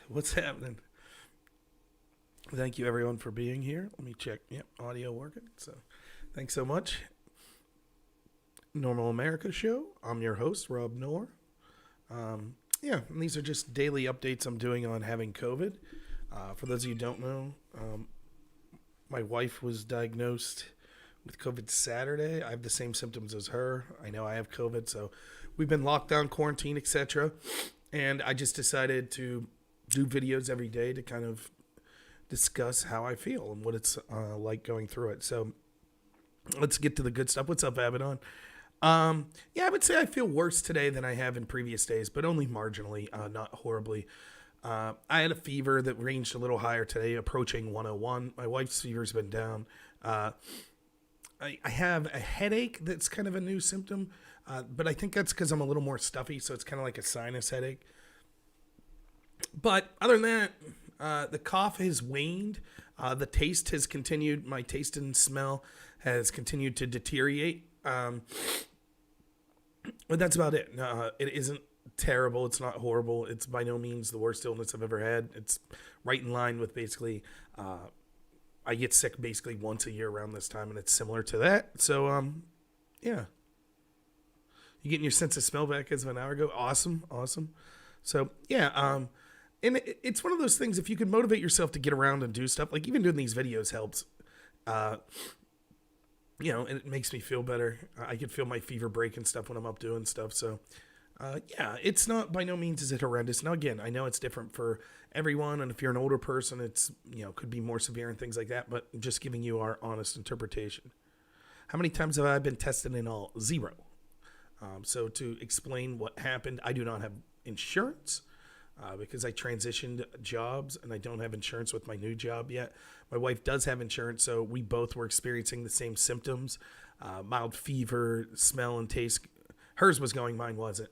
What's happening? Thank you everyone for being here. Let me check. Yep, audio working. So thanks so much. Normal America Show. I'm your host, Rob Knorr. And these are just daily updates I'm doing on having COVID. For those of you who don't know, my wife was diagnosed with COVID Saturday. I have the same symptoms as her. I know I have COVID, so we've been locked down, quarantine, etc. And I just decided to do videos every day to kind of discuss how I feel and what it's like going through it. So let's get to the good stuff. What's up, Abaddon? I would say I feel worse today than I have in previous days, but only marginally, not horribly. I had a fever that ranged a little higher today, approaching 101. My wife's fever's been down. I have a headache that's kind of a new symptom, but I think that's because I'm a little more stuffy, so it's kind of like a sinus headache. But other than that, the cough has waned. The taste has continued. My taste and smell has continued to deteriorate. But that's about it. It isn't terrible. It's not horrible. It's by no means the worst illness I've ever had. It's right in line with basically, I get sick basically once a year around this time, and it's similar to that. So, yeah. You getting your sense of smell back as of an hour ago? Awesome. So, yeah, and it's one of those things, if you can motivate yourself to get around and do stuff, like even doing these videos helps, and it makes me feel better. I can feel my fever break and stuff when I'm up doing stuff. So, it's not, by no means is it horrendous. Now, again, I know it's different for everyone. And if you're an older person, it's, could be more severe and things like that. But just giving you our honest interpretation. How many times have I been tested in all? 0. So to explain what happened, I do not have insurance. Because I transitioned jobs and I don't have insurance with my new job yet. My wife does have insurance, so we both were experiencing the same symptoms, mild fever, smell and taste. Hers was going, mine wasn't.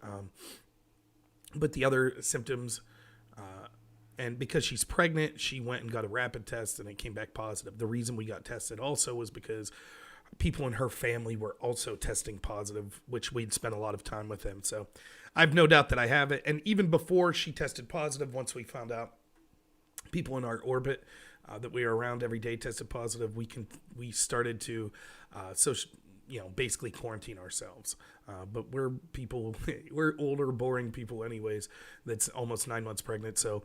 But the other symptoms, and because she's pregnant, she went and got a rapid test and it came back positive. The reason we got tested also was because people in her family were also testing positive, which we'd spent a lot of time with them. So I have no doubt that I have it. And even before she tested positive, once we found out people in our orbit that we are around every day tested positive, we started to basically quarantine ourselves. But we're older, boring people anyways, that's almost 9 months pregnant. So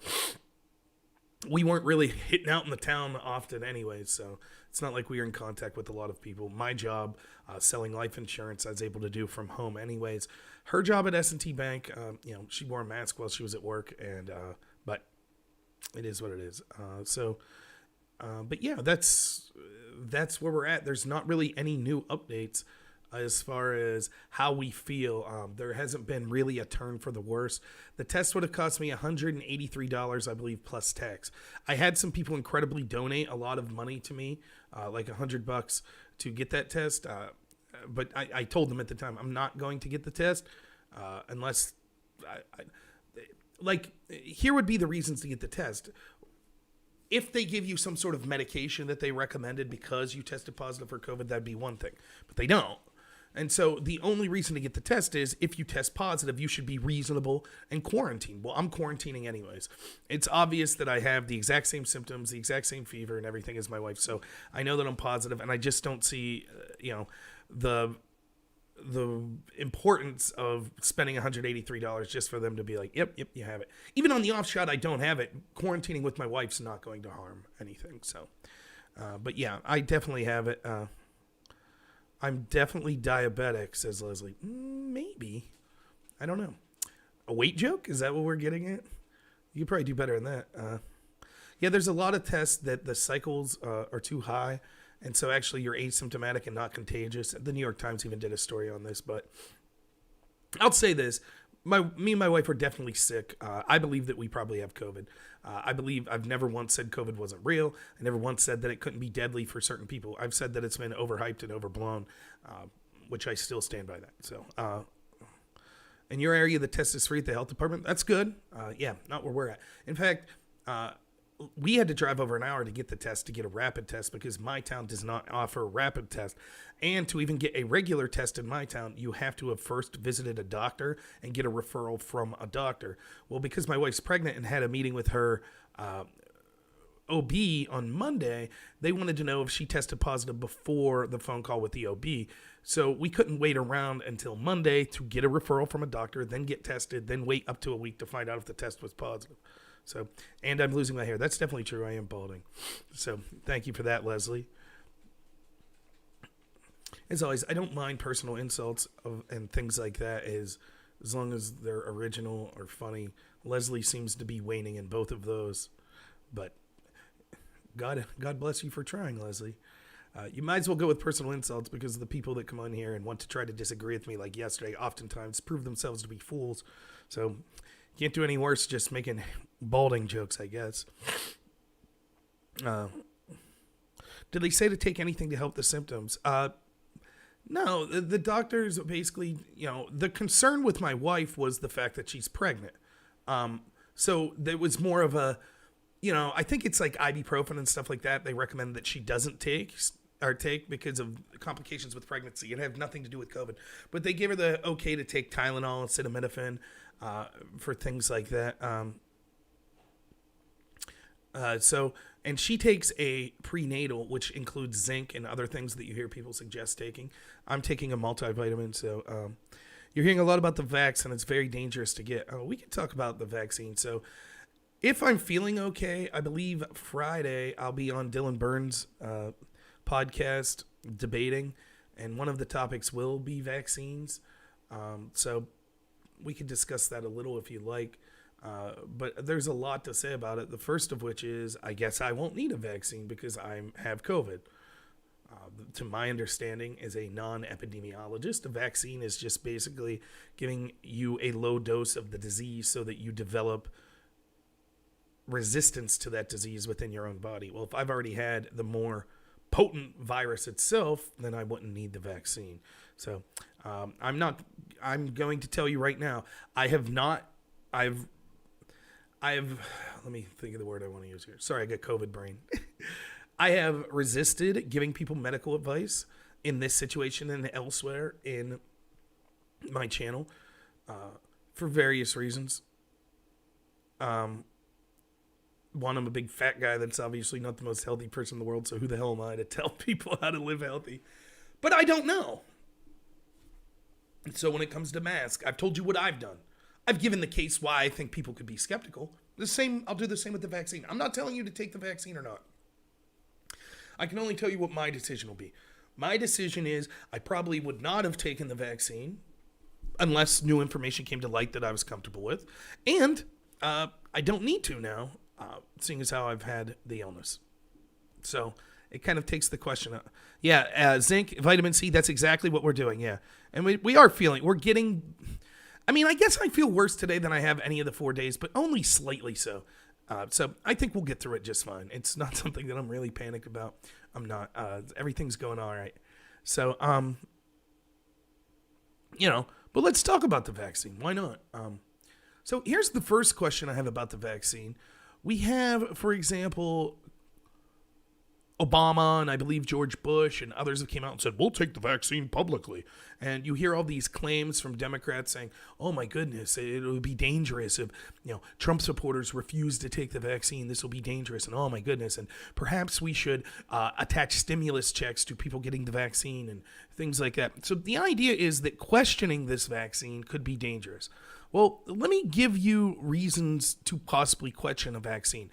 we weren't really hitting out in the town often anyways. So it's not like we were in contact with a lot of people. My job, selling life insurance, I was able to do from home anyways. Her job at S&T Bank, she wore a mask while she was at work, and but it is what it is. But yeah, that's where we're at. There's not really any new updates as far as how we feel. There hasn't been really a turn for the worse. The test would have cost me $183, I believe, plus tax. I had some people incredibly donate a lot of money to me, like $100 to get that test. But I told them at the time, I'm not going to get the test unless here would be the reasons to get the test. If they give you some sort of medication that they recommended because you tested positive for COVID, that'd be one thing, but they don't. And so the only reason to get the test is if you test positive, you should be reasonable and quarantine. Well, I'm quarantining anyways. It's obvious that I have the exact same symptoms, the exact same fever and everything as my wife. So I know that I'm positive, and I just don't see, the the importance of spending $183 just for them to be like, yep, you have it. Even on the off shot I don't have it, quarantining with my wife's not going to harm anything. So, but yeah, I definitely have it. I'm definitely diabetic, says Leslie. Maybe. I don't know. A weight joke? Is that what we're getting at? You could probably do better than that. Yeah, there's a lot of tests that the cycles are too high. And so actually you're asymptomatic and not contagious. The New York Times even did a story on this. But I'll say this. Me and my wife are definitely sick. I believe that we probably have COVID. I believe I've never once said COVID wasn't real. I never once said that it couldn't be deadly for certain people. I've said that it's been overhyped and overblown, which I still stand by that. So in your area, the test is free at the health department. That's good. Yeah, not where we're at. In fact, we had to drive over an hour to get the test, to get a rapid test, because my town does not offer a rapid test. And to even get a regular test in my town, you have to have first visited a doctor and get a referral from a doctor. Well, because my wife's pregnant and had a meeting with her OB on Monday, they wanted to know if she tested positive before the phone call with the OB. So we couldn't wait around until Monday to get a referral from a doctor, then get tested, then wait up to a week to find out if the test was positive. So, and I'm losing my hair. That's definitely true. I am balding. So thank you for that, Leslie. As always, I don't mind personal insults and things like that as long as they're original or funny. Leslie seems to be waning in both of those. But God bless you for trying, Leslie. You might as well go with personal insults, because the people that come on here and want to try to disagree with me like yesterday oftentimes prove themselves to be fools. So can't do any worse just making balding jokes, I guess. Did they say to take anything to help the symptoms? No, the doctors basically, the concern with my wife was the fact that she's pregnant. So there was more of a, I think it's like ibuprofen and stuff like that. They recommend that she doesn't take because of complications with pregnancy. It had nothing to do with COVID. But they gave her the okay to take Tylenol and acetaminophen for things like that. And she takes a prenatal, which includes zinc and other things that you hear people suggest taking. I'm taking a multivitamin, so you're hearing a lot about the vax, and it's very dangerous to get. We can talk about the vaccine. So if I'm feeling okay, I believe Friday I'll be on Dylan Burns' podcast debating, and one of the topics will be vaccines. So we can discuss that a little if you like. But there's a lot to say about it. The first of which is, I guess I won't need a vaccine because I have COVID. To my understanding, as a non-epidemiologist, a vaccine is just basically giving you a low dose of the disease so that you develop resistance to that disease within your own body. Well, if I've already had the more potent virus itself, then I wouldn't need the vaccine. So I'm going to tell you right now, I've, let me think of the word I want to use here. Sorry, I got COVID brain. I have resisted giving people medical advice in this situation and elsewhere in my channel for various reasons. One, I'm a big fat guy that's obviously not the most healthy person in the world, so who the hell am I to tell people how to live healthy? But I don't know. So when it comes to masks, I've told you what I've done. I've given the case why I think people could be skeptical. I'll do the same with the vaccine. I'm not telling you to take the vaccine or not. I can only tell you what my decision will be. My decision is I probably would not have taken the vaccine unless new information came to light that I was comfortable with. And I don't need to now, seeing as how I've had the illness. So it kind of takes the question up. Yeah, zinc, vitamin C, that's exactly what we're doing, yeah. And we're getting... I mean, I guess I feel worse today than I have any of the 4 days, but only slightly so. So I think we'll get through it just fine. It's not something that I'm really panicked about. I'm not. Everything's going all right. So, but let's talk about the vaccine. Why not? So here's the first question I have about the vaccine. We have, for example, Obama and I believe George Bush and others have came out and said, we'll take the vaccine publicly. And you hear all these claims from Democrats saying, oh my goodness, it would be dangerous if, Trump supporters refuse to take the vaccine. This will be dangerous. And oh my goodness. And perhaps we should attach stimulus checks to people getting the vaccine and things like that. So the idea is that questioning this vaccine could be dangerous. Well, let me give you reasons to possibly question a vaccine.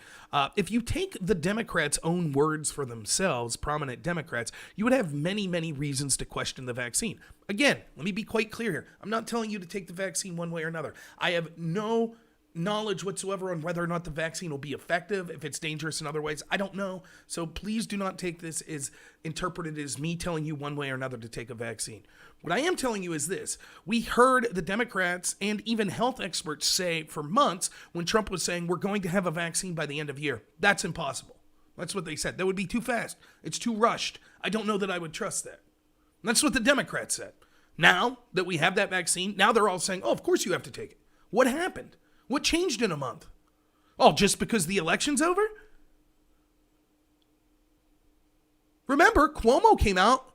If you take the Democrats' own words for themselves, prominent Democrats, you would have many, many reasons to question the vaccine. Again, let me be quite clear here. I'm not telling you to take the vaccine one way or another. I have no knowledge whatsoever on whether or not the vaccine will be effective, if it's dangerous in other ways. I don't know. So please do not take this as interpreted as me telling you one way or another to take a vaccine. What I am telling you is this. We heard the Democrats and even health experts say for months when Trump was saying we're going to have a vaccine by the end of the year. That's impossible. That's what they said. That would be too fast. It's too rushed. I don't know that I would trust that. And that's what the Democrats said. Now that we have that vaccine, now they're all saying, oh, of course you have to take it. What happened? What changed in a month? Oh, just because the election's over? Remember, Cuomo came out,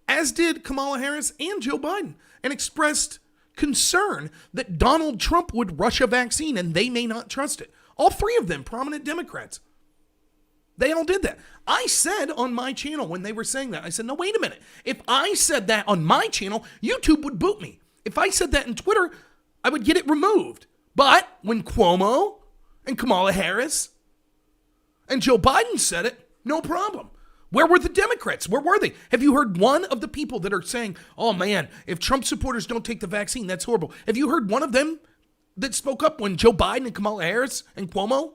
as did Kamala Harris and Joe Biden, and expressed concern that Donald Trump would rush a vaccine and they may not trust it. All three of them, prominent Democrats. They all did that. I said on my channel when they were saying that, I said, no, wait a minute. If I said that on my channel, YouTube would boot me. If I said that in Twitter, I would get it removed. But when Cuomo and Kamala Harris and Joe Biden said it, no problem. Where were the Democrats? Where were they? Have you heard one of the people that are saying, oh man, if Trump supporters don't take the vaccine, that's horrible? Have you heard one of them that spoke up when Joe Biden and Kamala Harris and Cuomo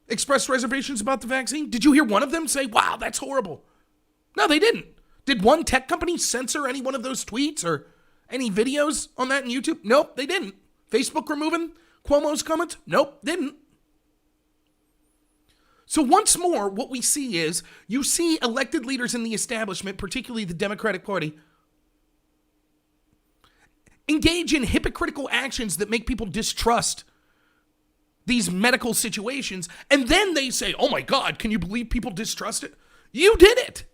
expressed reservations about the vaccine? Did you hear one of them say, wow, that's horrible? No, they didn't. Did one tech company censor any one of those tweets or any videos on that on YouTube? Nope, they didn't. Facebook removing Cuomo's comments? Nope, didn't. So once more, what we see is you see elected leaders in the establishment, particularly the Democratic Party, engage in hypocritical actions that make people distrust these medical situations. And then they say, oh my God, can you believe people distrust it? You did it.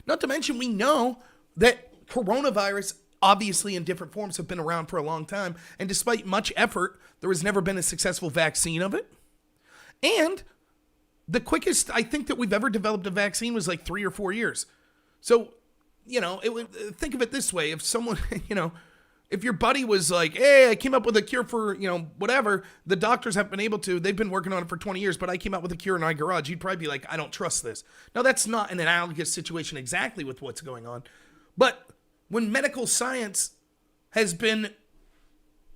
Not to mention, we know that coronavirus, obviously in different forms, have been around for a long time. And despite much effort, there has never been a successful vaccine of it. And the quickest I think that we've ever developed a vaccine was like 3 or 4 years. So, think of it this way. If someone, if your buddy was like, hey, I came up with a cure for, whatever, the doctors haven't been able to, they've been working on it for 20 years, but I came up with a cure in my garage, you'd probably be like, I don't trust this. Now, that's not an analogous situation exactly with what's going on. But when medical science has been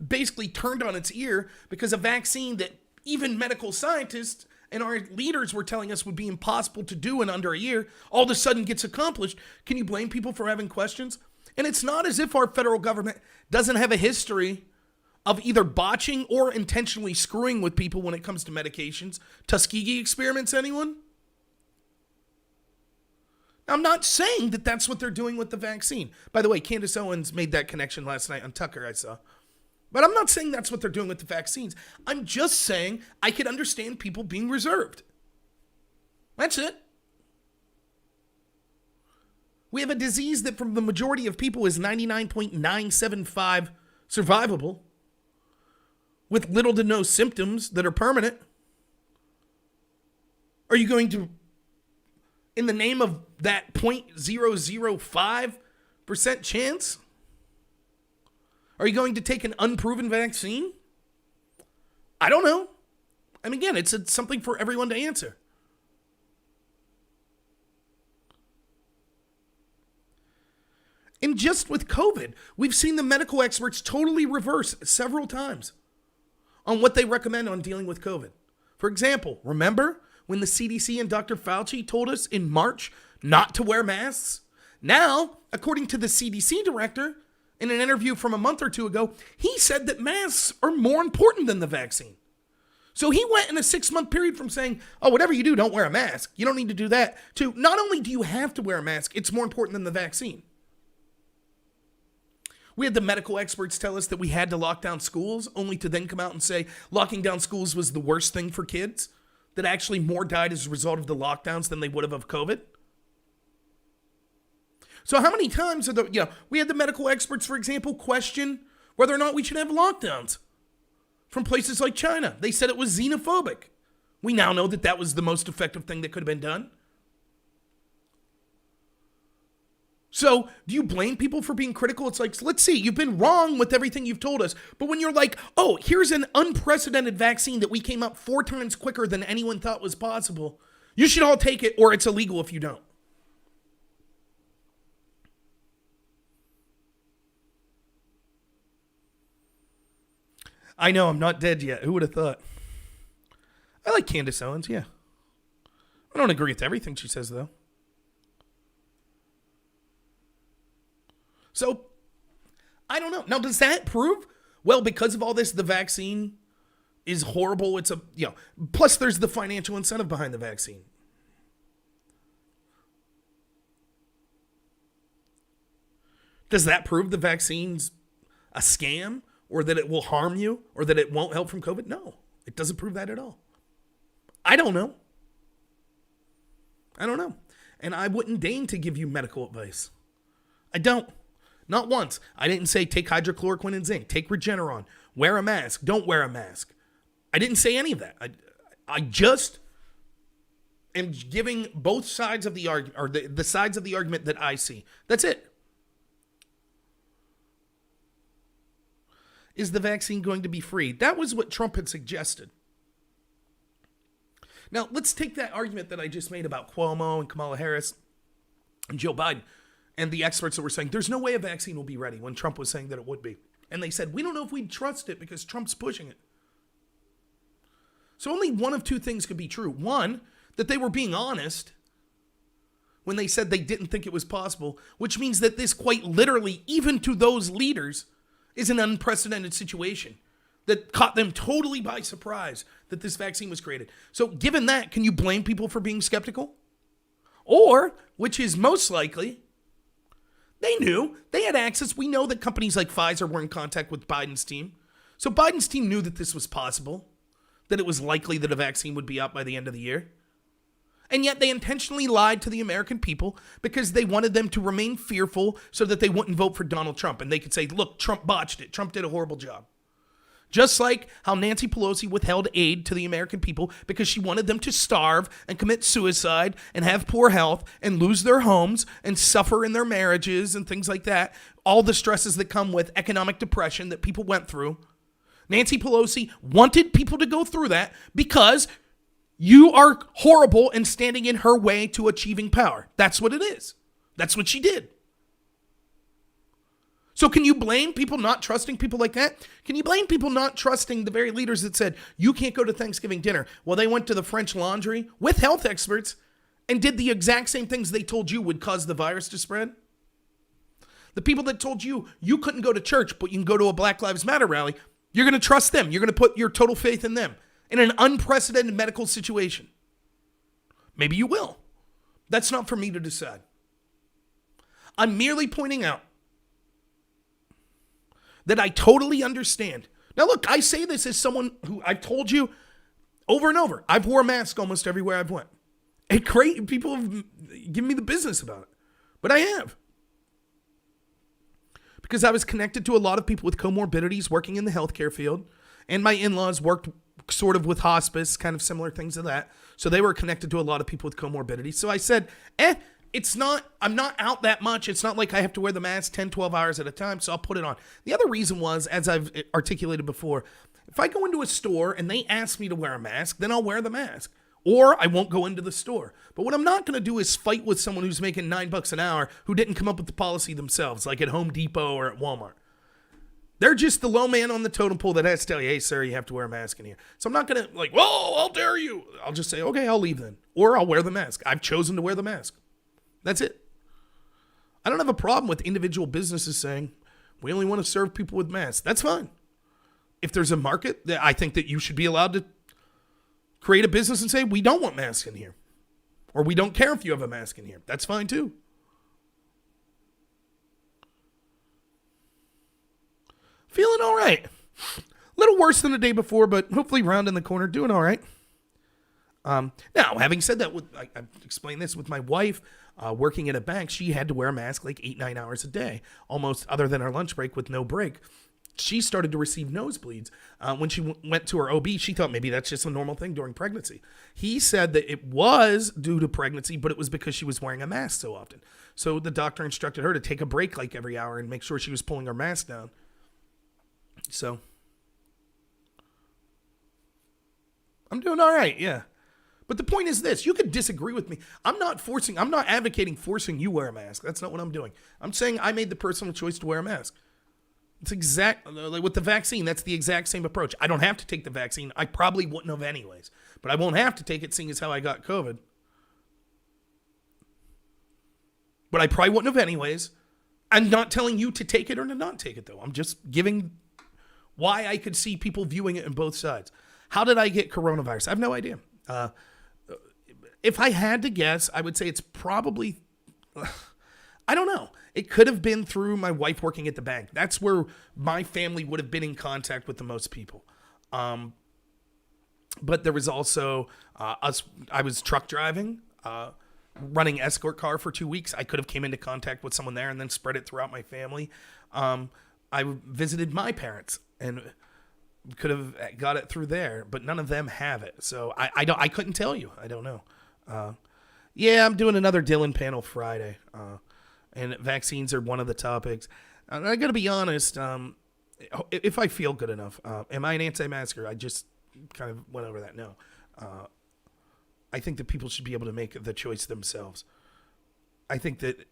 basically turned on its ear because a vaccine that even medical scientists and our leaders were telling us would be impossible to do in under a year, all of a sudden gets accomplished, can you blame people for having questions? And it's not as if our federal government doesn't have a history of either botching or intentionally screwing with people when it comes to medications. Tuskegee experiments, anyone? I'm not saying that that's what they're doing with the vaccine. By the way, Candace Owens made that connection last night on Tucker, I saw. But I'm not saying that's what they're doing with the vaccines. I'm just saying I could understand people being reserved. That's it. We have a disease that from the majority of people is 99.975 survivable with little to no symptoms that are permanent. Are you going to, in the name of that 0.005% chance, are you going to take an unproven vaccine? I don't know. And again, it's something for everyone to answer. And just with COVID, we've seen the medical experts totally reverse several times on what they recommend on dealing with COVID. For example, remember when the CDC and Dr. Fauci told us in March not to wear masks? Now, according to the CDC director, in an interview from a month or two ago, he said that masks are more important than the vaccine. So he went in a 6-month period from saying, oh, whatever you do, don't wear a mask. You don't need to do that. To not only do you have to wear a mask, it's more important than the vaccine. We had the medical experts tell us that we had to lock down schools, only to then come out and say locking down schools was the worst thing for kids. that actually more died as a result of the lockdowns than they would have of COVID. So how many times are we had the medical experts, for example, question whether or not we should have lockdowns from places like China. They said it was xenophobic. We now know that that was the most effective thing that could have been done. So do you blame people for being critical? It's like, let's see, you've been wrong with everything you've told us. But when you're like, oh, here's an unprecedented vaccine that we came up 4 times quicker than anyone thought was possible, you should all take it or it's illegal if you don't. I know, I'm not dead yet. Who would have thought? I like Candace Owens, yeah. I don't agree with everything she says, though. So, I don't know. Now, does that prove? Well, because of all this, the vaccine is horrible. It's plus there's the financial incentive behind the vaccine. Does that prove the vaccine's a scam, or that it will harm you, or that it won't help from COVID? No, it doesn't prove that at all. I don't know. And I wouldn't deign to give you medical advice. I don't. Not once. I didn't say take hydrochloroquine and zinc, take Regeneron, wear a mask, don't wear a mask. I didn't say any of that. I just am giving both sides of the argument, or the sides of the argument that I see. That's it. Is the vaccine going to be free? That was what Trump had suggested. Now, let's take that argument that I just made about Cuomo and Kamala Harris and Joe Biden and the experts that were saying there's no way a vaccine will be ready when Trump was saying that it would be. And they said, we don't know if we'd trust it because Trump's pushing it. So only one of two things could be true. One, that they were being honest when they said they didn't think it was possible, which means that this quite literally, even to those leaders, is an unprecedented situation that caught them totally by surprise that this vaccine was created. So given that, can you blame people for being skeptical? Or, which is most likely, they knew, they had access. We know that companies like Pfizer were in contact with Biden's team. So Biden's team knew that this was possible, that it was likely that a vaccine would be out by the end of the year. And yet they intentionally lied to the American people because they wanted them to remain fearful so that they wouldn't vote for Donald Trump. And they could say, look, Trump botched it. Trump did a horrible job. Just like how Nancy Pelosi withheld aid to the American people because she wanted them to starve and commit suicide and have poor health and lose their homes and suffer in their marriages and things like that. All the stresses that come with economic depression that people went through. Nancy Pelosi wanted people to go through that because you are horrible and standing in her way to achieving power. That's what it is. That's what she did. So can you blame people not trusting people like that? Can you blame people not trusting the very leaders that said, you can't go to Thanksgiving dinner? Well, they went to the French Laundry with health experts and did the exact same things they told you would cause the virus to spread. The people that told you you couldn't go to church, but you can go to a Black Lives Matter rally, you're going to trust them. You're going to put your total faith in them in an unprecedented medical situation. Maybe you will. That's not for me to decide. I'm merely pointing out that I totally understand. Now look, I say this as someone who I've told you over and over. I've wore a mask almost everywhere I've went. And great people have given me the business about it. But I have. Because I was connected to a lot of people with comorbidities working in the healthcare field. And my in-laws worked sort of with hospice, kind of similar things to that. So they were connected to a lot of people with comorbidities. So I said, I'm not out that much. It's not like I have to wear the mask 10, 12 hours at a time, so I'll put it on. The other reason was, as I've articulated before, if I go into a store and they ask me to wear a mask, then I'll wear the mask. Or I won't go into the store. But what I'm not going to do is fight with someone who's making $9 an hour who didn't come up with the policy themselves, like at Home Depot or at Walmart. They're just the low man on the totem pole that has to tell you, hey, sir, you have to wear a mask in here. So I'm not going to like, whoa, how dare you? I'll just say, okay, I'll leave then. Or I'll wear the mask. I've chosen to wear the mask. That's it. I don't have a problem with individual businesses saying, we only want to serve people with masks. That's fine. If there's a market, I think that you should be allowed to create a business and say, we don't want masks in here. Or we don't care if you have a mask in here. That's fine too. Feeling all right. A little worse than the day before, but hopefully rounding the corner, doing all right. Now, having said that, I explained this with my wife working at a bank. She had to wear a mask like 8-9 hours a day, almost other than her lunch break with no break. She started to receive nosebleeds. When she went to her OB, she thought maybe that's just a normal thing during pregnancy. He said that it was due to pregnancy, but it was because she was wearing a mask so often. So the doctor instructed her to take a break like every hour and make sure she was pulling her mask down. So I'm doing all right, yeah. But the point is this, you could disagree with me. I'm not advocating forcing you wear a mask. That's not what I'm doing. I'm saying I made the personal choice to wear a mask. It's like with the vaccine, that's the exact same approach. I don't have to take the vaccine. I probably wouldn't have anyways. But I won't have to take it seeing as how I got COVID. But I probably wouldn't have anyways. I'm not telling you to take it or to not take it, though. I'm just giving why I could see people viewing it on both sides. How did I get coronavirus? I have no idea. If I had to guess, I would say it's probably, I don't know. It could have been through my wife working at the bank. That's where my family would have been in contact with the most people. But there was also us. I was truck driving, running escort car for 2 weeks. I could have came into contact with someone there and then spread it throughout my family. I visited my parents and could have got it through there, but none of them have it. So I couldn't tell you. I don't know. Yeah, I'm doing another Dylan panel Friday. And vaccines are one of the topics. And I got to be honest, if I feel good enough, am I an anti-masker? I just kind of went over that. No. I think that people should be able to make the choice themselves. I think that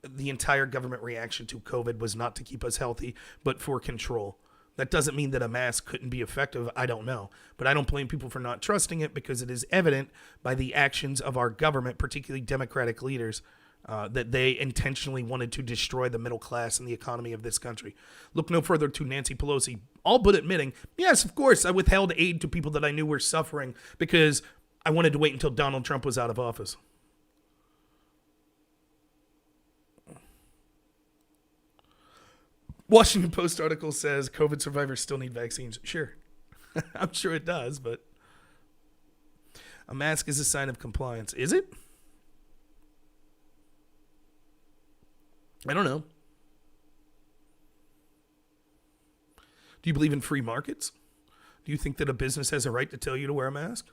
the entire government reaction to COVID was not to keep us healthy, but for control. That doesn't mean that a mask couldn't be effective. I don't know. But I don't blame people for not trusting it because it is evident by the actions of our government, particularly Democratic leaders, that they intentionally wanted to destroy the middle class and the economy of this country. Look no further to Nancy Pelosi, all but admitting, yes, of course, I withheld aid to people that I knew were suffering because I wanted to wait until Donald Trump was out of office. Washington Post article says COVID survivors still need vaccines. Sure. I'm sure it does, but a mask is a sign of compliance. Is it? I don't know. Do you believe in free markets? Do you think that a business has a right to tell you to wear a mask?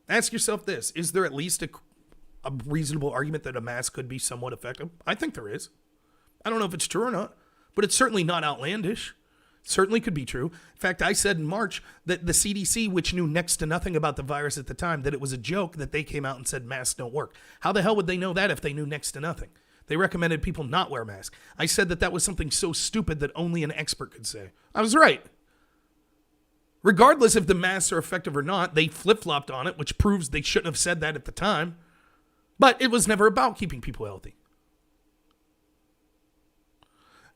Ask yourself this. Is there at least a reasonable argument that a mask could be somewhat effective? I think there is. I don't know if it's true or not, but it's certainly not outlandish. Certainly could be true. In fact, I said in March that the CDC, which knew next to nothing about the virus at the time, that it was a joke that they came out and said masks don't work. How the hell would they know that if they knew next to nothing? They recommended people not wear masks. I said that was something so stupid that only an expert could say. I was right. Regardless if the masks are effective or not, they flip-flopped on it, which proves they shouldn't have said that at the time. But it was never about keeping people healthy.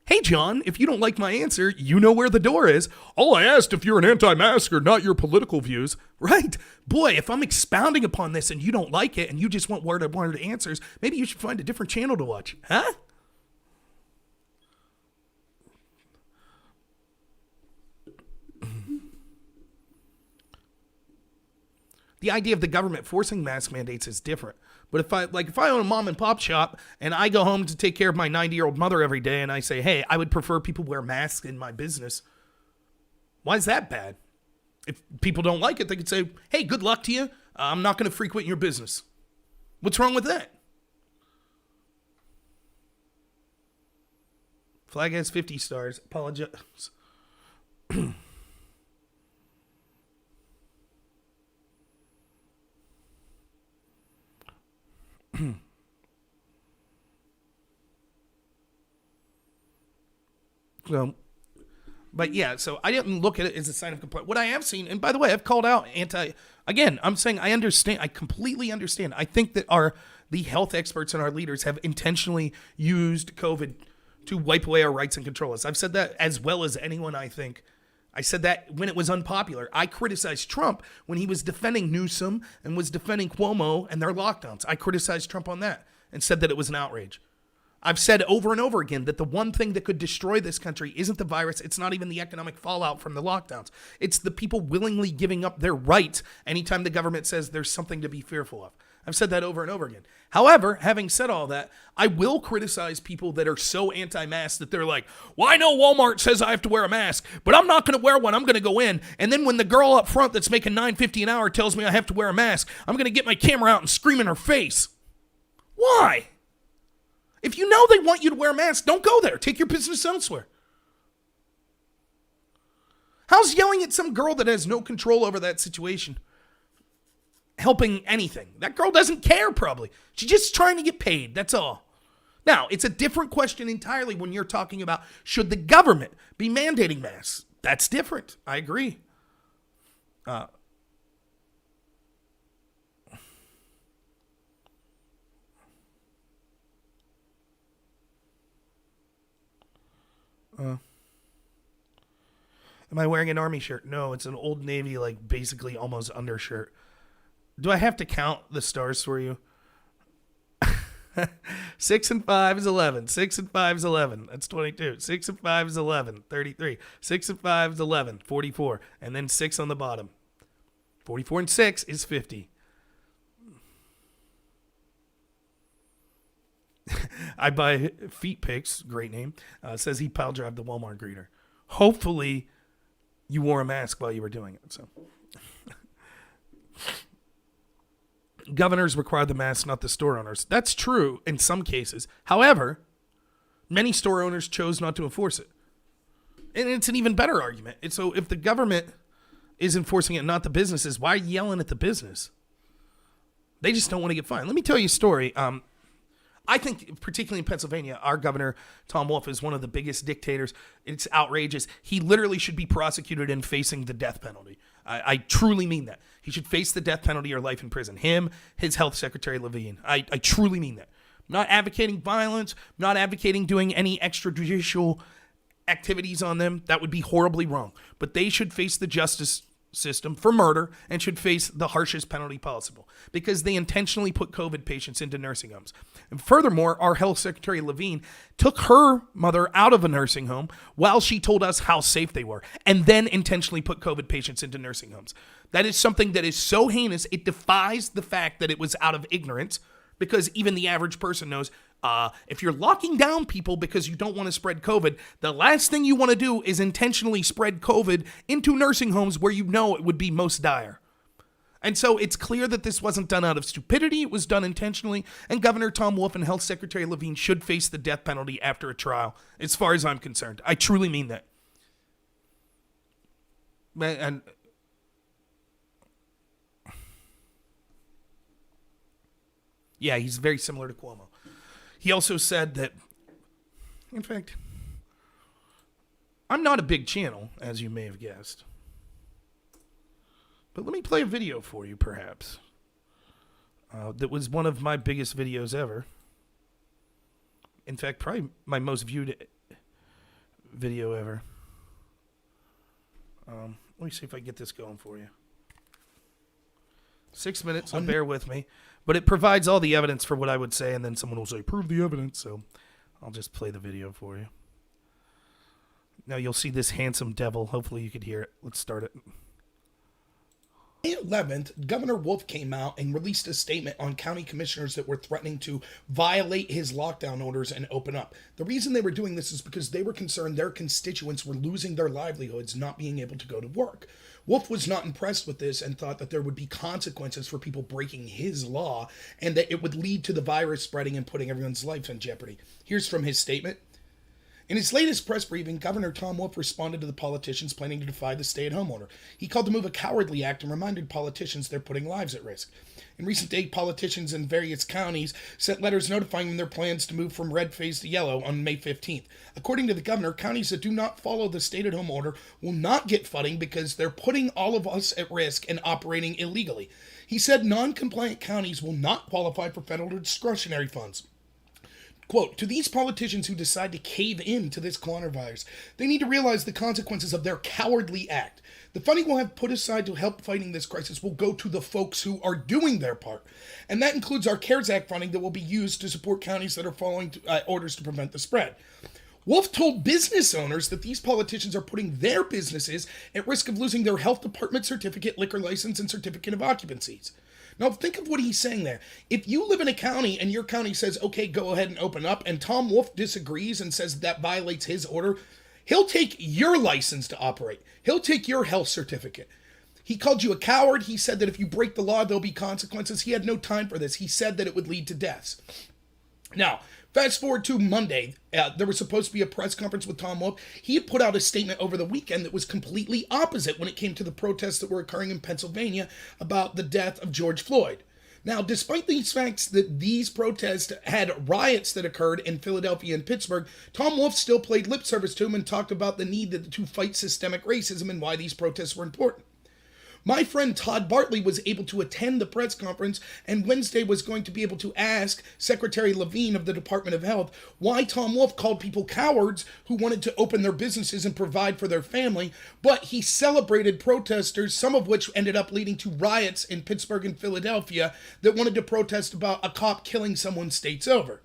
Hey, John, if you don't like my answer, you know where the door is. All I asked if you're an anti-masker, not your political views. Right. Boy, if I'm expounding upon this and you don't like it and you just want word-to-word answers, maybe you should find a different channel to watch. Huh? The idea of the government forcing mask mandates is different. But if I own a mom and pop shop and I go home to take care of my 90-year-old mother every day and I say, hey, I would prefer people wear masks in my business. Why is that bad? If people don't like it, they could say, hey, good luck to you. I'm not going to frequent your business. What's wrong with that? Flag has 50 stars. Apologize. So I didn't look at it as a sign of compliance. What I have seen, and by the way, I've called out again, I'm saying I understand, I completely understand. I think that the health experts and our leaders have intentionally used COVID to wipe away our rights and control us. I've said that as well as anyone, I think. I said that when it was unpopular. I criticized Trump when he was defending Newsom and was defending Cuomo and their lockdowns. I criticized Trump on that and said that it was an outrage. I've said over and over again that the one thing that could destroy this country isn't the virus. It's not even the economic fallout from the lockdowns. It's the people willingly giving up their rights anytime the government says there's something to be fearful of. I've said that over and over again. However, having said all that, I will criticize people that are so anti-mask that they're like, well, I know Walmart says I have to wear a mask, but I'm not going to wear one. I'm going to go in. And then when the girl up front that's making $9.50 an hour tells me I have to wear a mask, I'm going to get my camera out and scream in her face. Why? If you know they want you to wear a mask, don't go there. Take your business elsewhere. How's yelling at some girl that has no control over that situation helping anything? That girl doesn't care, probably. She's just trying to get paid. That's all. Now, it's a different question entirely when you're talking about should the government be mandating masks. That's different. I agree. Am I wearing an army shirt? No, it's an Old Navy, like basically almost undershirt. Do I have to count the stars for you? 6 and 5 is 11. 6 and 5 is 11. That's 22. 6 and 5 is 11. 33. 6 and 5 is 11. 44. And then 6 on the bottom. 44 and 6 is 50. I buy Feet Pics, great name, says he pile drive the Walmart greeter. Hopefully you wore a mask while you were doing it. So, governors require the mask, not the store owners. That's true in some cases. However, many store owners chose not to enforce it. And it's an even better argument. And so if the government is enforcing it, not the businesses, why are you yelling at the business? They just don't want to get fined. Let me tell you a story. I think, particularly in Pennsylvania, our governor, Tom Wolf, is one of the biggest dictators. It's outrageous. He literally should be prosecuted and facing the death penalty. I truly mean that. He should face the death penalty or life in prison. Him, his health secretary, Levine. I truly mean that. I'm not advocating violence. I'm not advocating doing any extrajudicial activities on them. That would be horribly wrong. But they should face the justice system for murder and should face the harshest penalty possible because they intentionally put COVID patients into nursing homes. And furthermore, our health secretary Levine took her mother out of a nursing home while she told us how safe they were and then intentionally put COVID patients into nursing homes. That is something that is so heinous, it defies the fact that it was out of ignorance because even the average person knows if you're locking down people because you don't want to spread COVID, the last thing you want to do is intentionally spread COVID into nursing homes where you know it would be most dire. And so it's clear that this wasn't done out of stupidity. It was done intentionally. And Governor Tom Wolf and Health Secretary Levine should face the death penalty after a trial, as far as I'm concerned. I truly mean that. And yeah, he's very similar to Cuomo. He also said that, in fact, I'm not a big channel, as you may have guessed. But let me play a video for you, perhaps. That was one of my biggest videos ever. In fact, probably my most viewed video ever. Let me see if I can get this going for you. 6 minutes, so bear with me. But it provides all the evidence for what I would say, and then someone will say, prove the evidence. So I'll just play the video for you. Now you'll see this handsome devil. Hopefully you could hear it. Let's start it. May 11th, Governor Wolf came out and released a statement on county commissioners that were threatening to violate his lockdown orders and open up. The reason they were doing this is because they were concerned their constituents were losing their livelihoods, not being able to go to work. Wolf was not impressed with this and thought that there would be consequences for people breaking his law and that it would lead to the virus spreading and putting everyone's life in jeopardy. Here's from his statement. In his latest press briefing, Governor Tom Wolf responded to the politicians planning to defy the stay-at-home order. He called the move a cowardly act and reminded politicians they're putting lives at risk. In recent days, politicians in various counties sent letters notifying them their plans to move from red phase to yellow on May 15th. According to the governor, counties that do not follow the stay-at-home order will not get funding because they're putting all of us at risk and operating illegally. He said non-compliant counties will not qualify for federal discretionary funds. Quote, to these politicians who decide to cave in to this coronavirus, they need to realize the consequences of their cowardly act. The funding we'll have put aside to help fighting this crisis will go to the folks who are doing their part. And that includes our CARES Act funding that will be used to support counties that are following orders to prevent the spread. Wolf told business owners that these politicians are putting their businesses at risk of losing their health department certificate, liquor license, and certificate of occupancies. Now, think of what he's saying there. If you live in a county and your county says, okay, go ahead and open up, and Tom Wolf disagrees and says that violates his order, he'll take your license to operate. He'll take your health certificate. He called you a coward. He said that if you break the law, there'll be consequences. He had no time for this. He said that it would lead to deaths. Now, fast forward to Monday. There was supposed to be a press conference with Tom Wolf. He had put out a statement over the weekend that was completely opposite when it came to the protests that were occurring in Pennsylvania about the death of George Floyd. Now, despite these facts that these protests had riots that occurred in Philadelphia and Pittsburgh, Tom Wolf still played lip service to him and talked about the need to fight systemic racism and why these protests were important. My friend Todd Bartley was able to attend the press conference, and Wednesday was going to be able to ask Secretary Levine of the Department of Health why Tom Wolf called people cowards who wanted to open their businesses and provide for their family, but he celebrated protesters, some of which ended up leading to riots in Pittsburgh and Philadelphia that wanted to protest about a cop killing someone states over.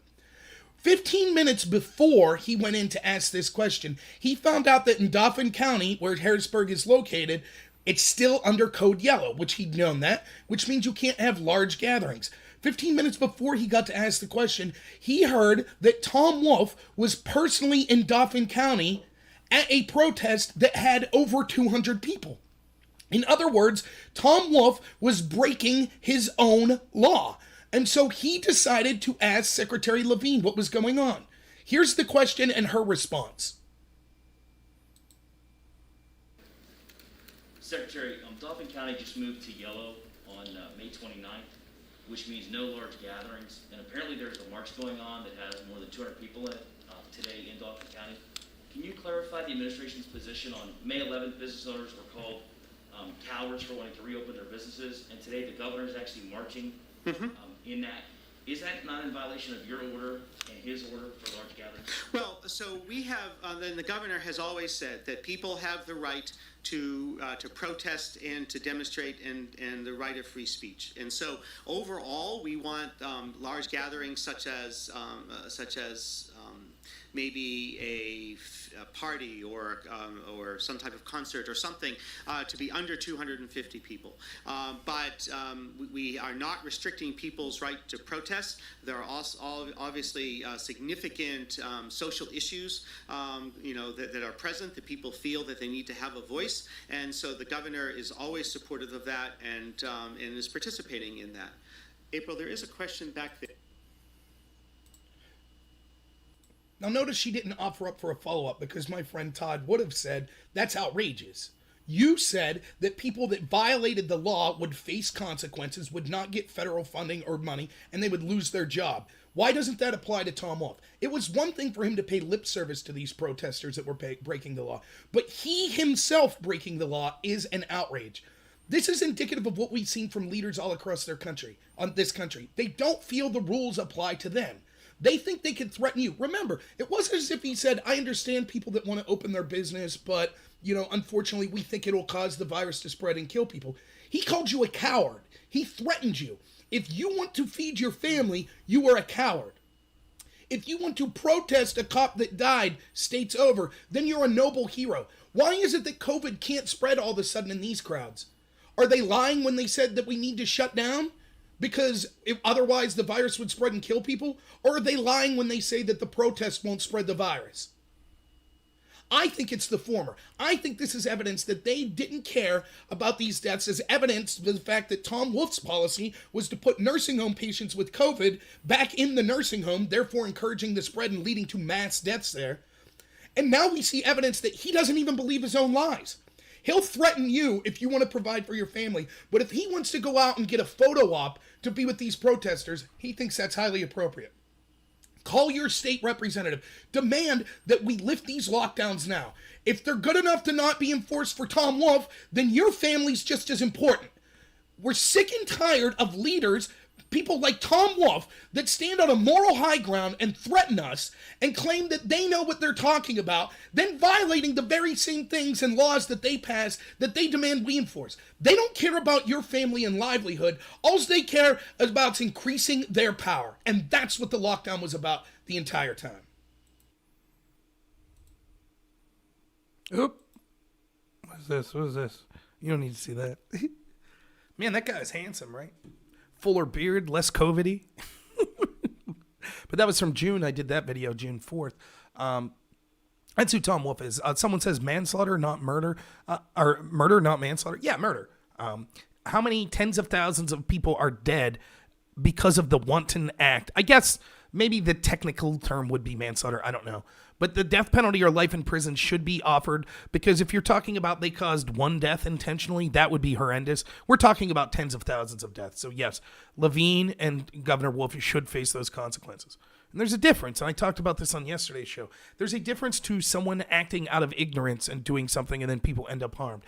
15 minutes before he went in to ask this question, he found out that in Dauphin County, where Harrisburg is located, it's still under code yellow, which he'd known that, which means you can't have large gatherings. 15 minutes before he got to ask the question, he heard that Tom Wolf was personally in Dauphin County at a protest that had over 200 people. In other words, Tom Wolf was breaking his own law. And so he decided to ask Secretary Levine what was going on. Here's the question and her response. Secretary, Dauphin County just moved to yellow on May 29th, which means no large gatherings. And apparently there's a march going on that has more than 200 people in it today in Dauphin County. Can you clarify the administration's position on May 11th? Business owners were called cowards for wanting to reopen their businesses, and today the governor is actually marching in that. Is that not in violation of your order and his order for large gatherings? Well, so we have, then the governor has always said that people have the right to protest and to demonstrate and the right of free speech. And so overall, we want large gatherings such as maybe a party or some type of concert or something to be under 250 people. But we are not restricting people's right to protest. There are also obviously significant social issues, that are present, that people feel that they need to have a voice. And so the governor is always supportive of that and is participating in that. April, there is a question back there. Now notice she didn't offer up for a follow-up because my friend Todd would have said, that's outrageous. You said that people that violated the law would face consequences, would not get federal funding or money, and they would lose their job. Why doesn't that apply to Tom Wolf? It was one thing for him to pay lip service to these protesters that were breaking the law, but he himself breaking the law is an outrage. This is indicative of what we've seen from leaders all across this country. They don't feel the rules apply to them. They think they can threaten you. Remember, it wasn't as if he said, I understand people that want to open their business, but, unfortunately, we think it'll cause the virus to spread and kill people. He called you a coward. He threatened you. If you want to feed your family, you are a coward. If you want to protest a cop that died states over, then you're a noble hero. Why is it that COVID can't spread all of a sudden in these crowds? Are they lying when they said that we need to shut down? Because otherwise the virus would spread and kill people? Or are they lying when they say that the protest won't spread the virus? I think it's the former. I think this is evidence that they didn't care about these deaths, as evidence of the fact that Tom Wolf's policy was to put nursing home patients with COVID back in the nursing home, therefore encouraging the spread and leading to mass deaths there. And now we see evidence that he doesn't even believe his own lies. He'll threaten you if you want to provide for your family, but if he wants to go out and get a photo op to be with these protesters, he thinks that's highly appropriate. Call your state representative. Demand that we lift these lockdowns now. If they're good enough to not be enforced for Tom Wolf, then your family's just as important. We're sick and tired of leaders people like Tom Wolfe that stand on a moral high ground and threaten us and claim that they know what they're talking about, then violating the very same things and laws that they pass that they demand we enforce. They don't care about your family and livelihood. All they care about is increasing their power. And that's what the lockdown was about the entire time. Oop. What is this? You don't need to see that. Man, that guy's handsome, right? Fuller beard, less COVID-y. But that was from June. I did that video, June 4th. That's who Tom Wolfe is. Someone says manslaughter, not murder. Or murder, not manslaughter. Yeah, murder. How many tens of thousands of people are dead because of the wanton act? I guess maybe the technical term would be manslaughter. I don't know. But the death penalty or life in prison should be offered, because if you're talking about they caused one death intentionally, that would be horrendous. We're talking about tens of thousands of deaths. So yes, Levine and Governor Wolfe should face those consequences. And there's a difference, and I talked about this on yesterday's show. There's a difference to someone acting out of ignorance and doing something and then people end up harmed.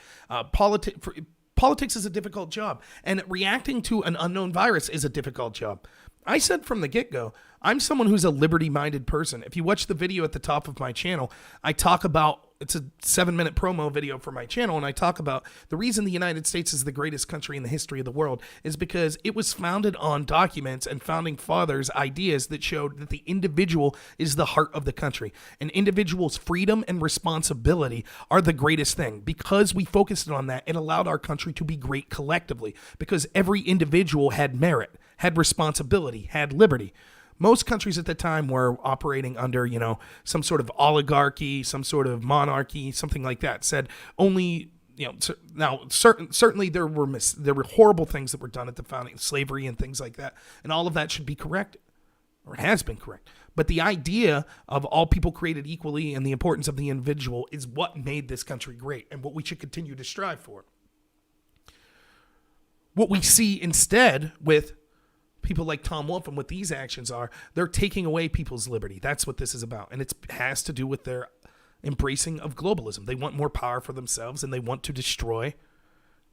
Politics is a difficult job, and reacting to an unknown virus is a difficult job. I said from the get-go, I'm someone who's a liberty-minded person. If you watch the video at the top of my channel, I talk about, it's a 7-minute promo video for my channel, and I talk about the reason the United States is the greatest country in the history of the world is because it was founded on documents and founding fathers' ideas that showed that the individual is the heart of the country. An individual's freedom and responsibility are the greatest thing. Because we focused on that, it allowed our country to be great collectively, because every individual had merit, had responsibility, had liberty. Most countries at the time were operating under, some sort of oligarchy, some sort of monarchy, something like that. Said only, now certainly there were horrible things that were done at the founding, slavery and things like that, and all of that should be corrected, or it has been correct. But the idea of all people created equally and the importance of the individual is what made this country great and what we should continue to strive for. What we see instead with people like Tom Wolfe and what these actions are, they're taking away people's liberty. That's what this is about. And it has to do with their embracing of globalism. They want more power for themselves, and they want to destroy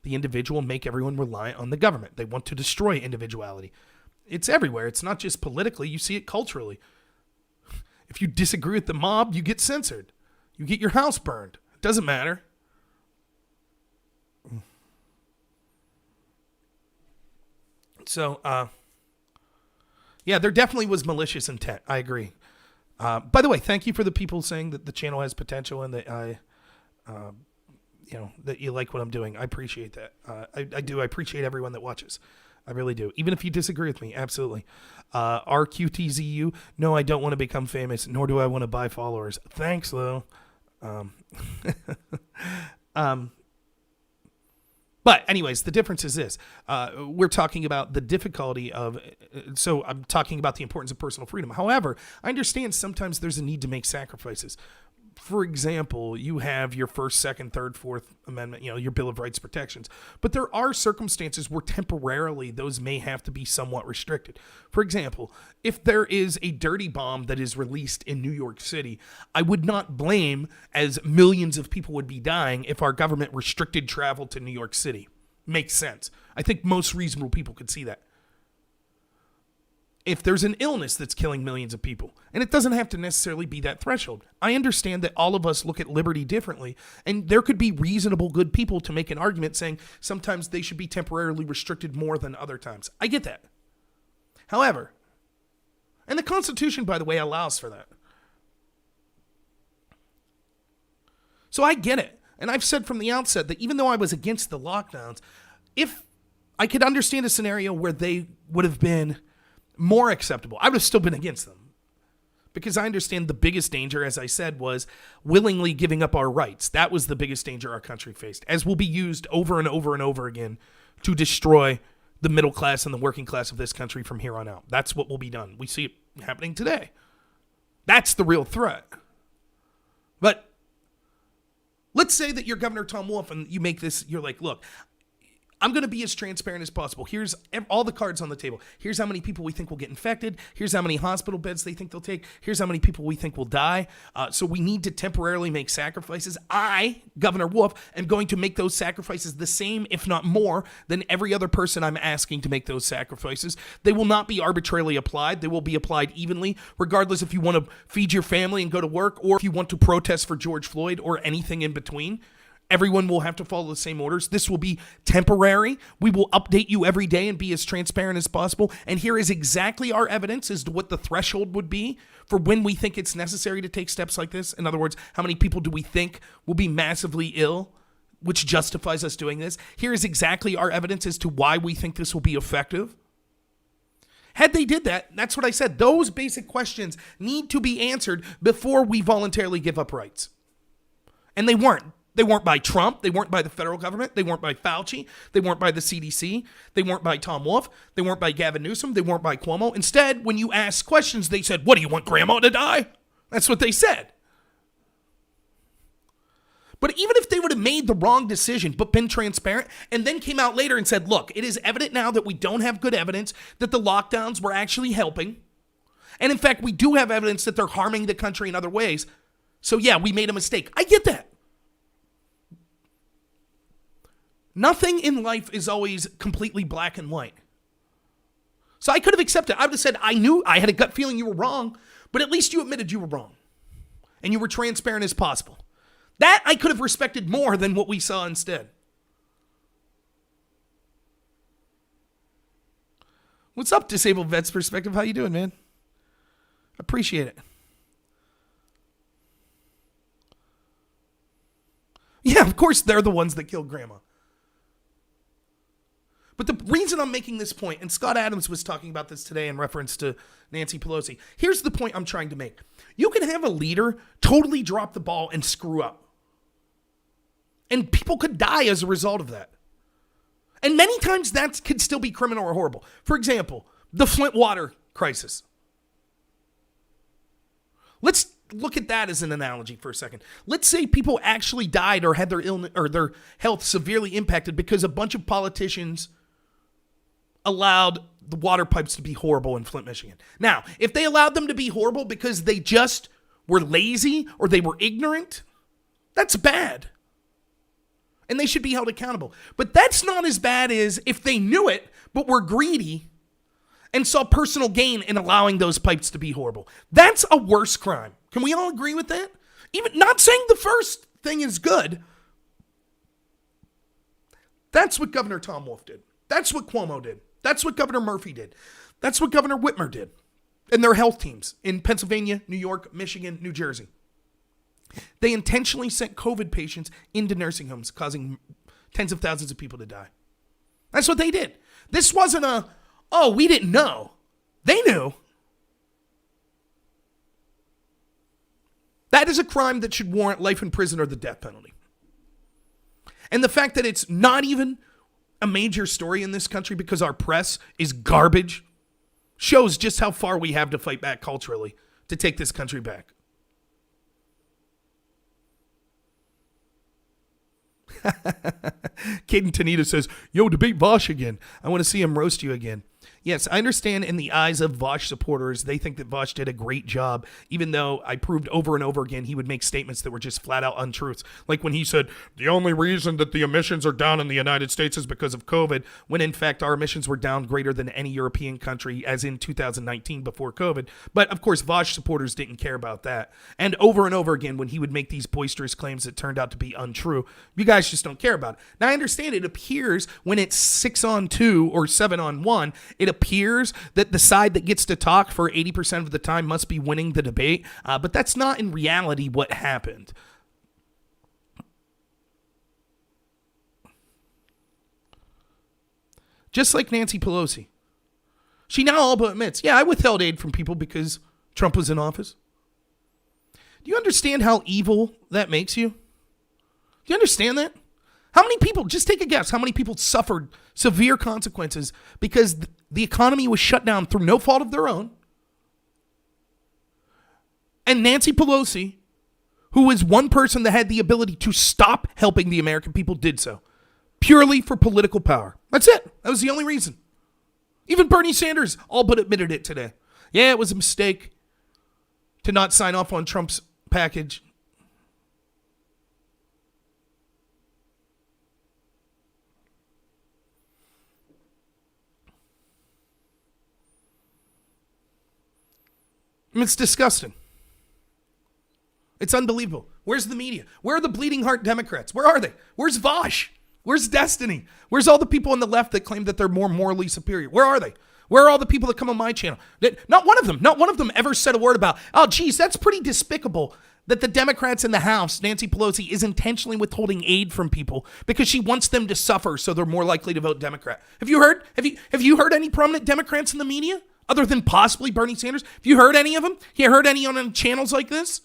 the individual and make everyone reliant on the government. They want to destroy individuality. It's everywhere. It's not just politically. You see it culturally. If you disagree with the mob, you get censored. You get your house burned. It doesn't matter. So, yeah, there definitely was malicious intent. I agree. By the way, thank you for the people saying that the channel has potential and that that you like what I'm doing. I appreciate that. I do. I appreciate everyone that watches. I really do. Even if you disagree with me, absolutely. RQTZU, no, I don't want to become famous, nor do I want to buy followers. Thanks, though. But anyways, the difference is this. We're talking about the difficulty of, so I'm talking about the importance of personal freedom. However, I understand sometimes there's a need to make sacrifices. For example, you have your First, Second, Third, Fourth Amendment, your Bill of Rights protections. But there are circumstances where temporarily those may have to be somewhat restricted. For example, if there is a dirty bomb that is released in New York City, I would not blame, as millions of people would be dying, if our government restricted travel to New York City. Makes sense. I think most reasonable people could see that. If there's an illness that's killing millions of people, and it doesn't have to necessarily be that threshold. I understand that all of us look at liberty differently, and there could be reasonable, good people to make an argument saying sometimes they should be temporarily restricted more than other times. I get that. However, and the Constitution, by the way, allows for that. So I get it. And I've said from the outset that even though I was against the lockdowns, if I could understand a scenario where they would have been more acceptable, I would have still been against them. Because I understand the biggest danger, as I said, was willingly giving up our rights. That was the biggest danger our country faced, as will be used over and over and over again to destroy the middle class and the working class of this country from here on out. That's what will be done. We see it happening today. That's the real threat. But let's say that you're Governor Tom Wolfe and you make this, you're like, look, I'm going to be as transparent as possible. Here's all the cards on the table. Here's how many people we think will get infected. Here's how many hospital beds they think they'll take. Here's how many people we think will die. So we need to temporarily make sacrifices. I, Governor Wolf, am going to make those sacrifices the same, if not more, than every other person I'm asking to make those sacrifices. They will not be arbitrarily applied. They will be applied evenly, regardless if you want to feed your family and go to work, or if you want to protest for George Floyd, or anything in between. Everyone will have to follow the same orders. This will be temporary. We will update you every day and be as transparent as possible. And here is exactly our evidence as to what the threshold would be for when we think it's necessary to take steps like this. In other words, how many people do we think will be massively ill, which justifies us doing this? Here is exactly our evidence as to why we think this will be effective. Had they did that, that's what I said. Those basic questions need to be answered before we voluntarily give up rights. And they weren't. They weren't by Trump. They weren't by the federal government. They weren't by Fauci. They weren't by the CDC. They weren't by Tom Wolf. They weren't by Gavin Newsom. They weren't by Cuomo. Instead, when you ask questions, they said, "What, do you want grandma to die?" That's what they said. But even if they would have made the wrong decision but been transparent and then came out later and said, "Look, it is evident now that we don't have good evidence that the lockdowns were actually helping. And in fact, we do have evidence that they're harming the country in other ways. So yeah, we made a mistake." I get that. Nothing in life is always completely black and white. So I could have accepted. I would have said, "I knew, I had a gut feeling you were wrong, but at least you admitted you were wrong. And you were transparent as possible." That I could have respected more than what we saw instead. What's up, Disabled Vets Perspective? How you doing, man? Appreciate it. Yeah, of course they're the ones that killed grandma. But the reason I'm making this point, and Scott Adams was talking about this today in reference to Nancy Pelosi, here's the point I'm trying to make. You can have a leader totally drop the ball and screw up. And people could die as a result of that. And many times that could still be criminal or horrible. For example, the Flint water crisis. Let's look at that as an analogy for a second. Let's say people actually died or had their illness or their health severely impacted because a bunch of politicians allowed the water pipes to be horrible in Flint, Michigan. Now, if they allowed them to be horrible because they just were lazy or they were ignorant, that's bad. And they should be held accountable. But that's not as bad as if they knew it, but were greedy and saw personal gain in allowing those pipes to be horrible. That's a worse crime. Can we all agree with that? Even not saying the first thing is good. That's what Governor Tom Wolf did. That's what Cuomo did. That's what Governor Murphy did. That's what Governor Whitmer did. And their health teams in Pennsylvania, New York, Michigan, New Jersey. They intentionally sent COVID patients into nursing homes, causing tens of thousands of people to die. That's what they did. This wasn't we didn't know. They knew. That is a crime that should warrant life in prison or the death penalty. And the fact that it's not even a major story in this country because our press is garbage shows just how far we have to fight back culturally to take this country back. Caden Tanita says, "Yo, debate Vaush again. I want to see him roast you again." Yes, I understand in the eyes of Vaush supporters, they think that Vaush did a great job, even though I proved over and over again he would make statements that were just flat out untruths. Like when he said, the only reason that the emissions are down in the United States is because of COVID, when in fact our emissions were down greater than any European country as in 2019 before COVID. But of course, Vaush supporters didn't care about that. And over again, when he would make these boisterous claims that turned out to be untrue, you guys just don't care about it. Now I understand it appears when it's 6-on-2 or 7-on-1, it appears that the side that gets to talk for 80% of the time must be winning the debate, but that's not in reality what happened. Just like Nancy Pelosi. She now all but admits, yeah, I withheld aid from people because Trump was in office. Do you understand how evil that makes you? Do you understand that? How many people, just take a guess, how many people suffered severe consequences because the economy was shut down through no fault of their own? And Nancy Pelosi, who was one person that had the ability to stop helping the American people, did so. purely for political power. That's it. That was the only reason. Even Bernie Sanders all but admitted it today. Yeah, it was a mistake to not sign off on Trump's package. It's disgusting. It's unbelievable. Where's the media? Where are the bleeding heart Democrats? Where are they? Where's Vaush? Where's Destiny? Where's all the people on the left that claim that they're more morally superior? Where are they? Where are all the people that come on my channel? Not one of them ever said a word about, oh, geez, that's pretty despicable that the Democrats in the House, Nancy Pelosi, is intentionally withholding aid from people because she wants them to suffer so they're more likely to vote Democrat. Have you heard any prominent Democrats in the media other than possibly Bernie Sanders? Have you heard any of them? You heard any on channels like this?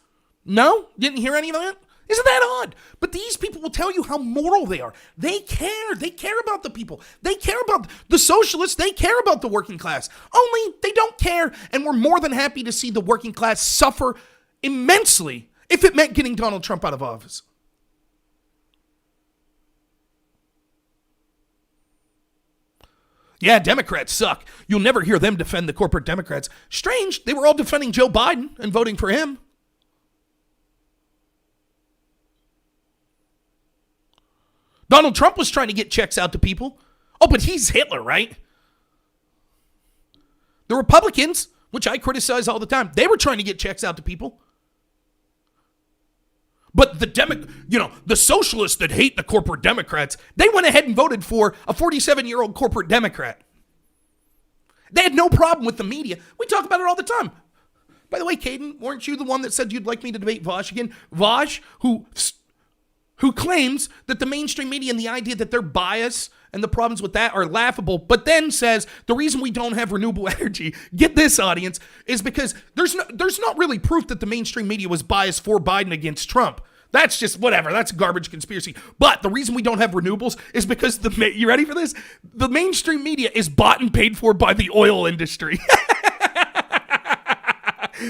No? Didn't hear any of that? Isn't that odd? But these people will tell you how moral they are. They care. They care about the people. They care about the socialists. They care about the working class. Only they don't care, and we're more than happy to see the working class suffer immensely if it meant getting Donald Trump out of office. Yeah, Democrats suck. You'll never hear them defend the corporate Democrats. Strange, they were all defending Joe Biden and voting for him. Donald Trump was trying to get checks out to people. Oh, but he's Hitler, right? The Republicans, which I criticize all the time, they were trying to get checks out to people. But the socialists that hate the corporate Democrats, they went ahead and voted for a 47-year-old corporate Democrat. They had no problem with the media. We talk about it all the time. By the way, Caden, weren't you the one that said you'd like me to debate Vaush again? Vaush, who claims that the mainstream media and the idea that their bias and the problems with that are laughable, but then says the reason we don't have renewable energy, get this audience, is because there's not really proof that the mainstream media was biased for Biden against Trump. That's just whatever. That's garbage conspiracy. But the reason we don't have renewables is because you ready for this? The mainstream media is bought and paid for by the oil industry.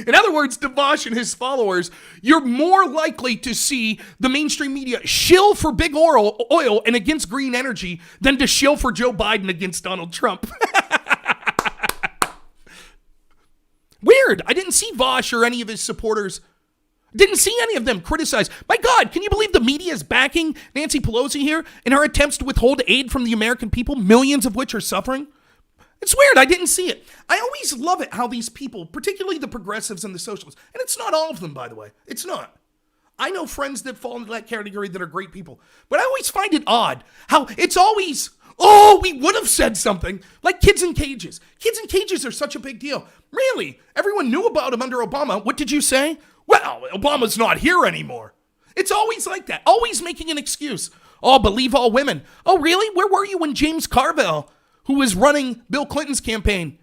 In other words, to Vaush and his followers, you're more likely to see the mainstream media shill for big oil and against green energy than to shill for Joe Biden against Donald Trump. Weird. I didn't see Vaush or any of his supporters. Didn't see any of them criticize. My God, can you believe the media is backing Nancy Pelosi here in her attempts to withhold aid from the American people, millions of which are suffering? It's weird. I didn't see it. I always love it how these people, particularly the progressives and the socialists, and it's not all of them, by the way. It's not. I know friends that fall into that category that are great people. But I always find it odd how it's always, oh, we would have said something. Like kids in cages. Kids in cages are such a big deal. Really? Everyone knew about them under Obama. What did you say? Well, Obama's not here anymore. It's always like that. Always making an excuse. Oh, believe all women. Oh, really? Where were you when James Carville, who was running Bill Clinton's campaign,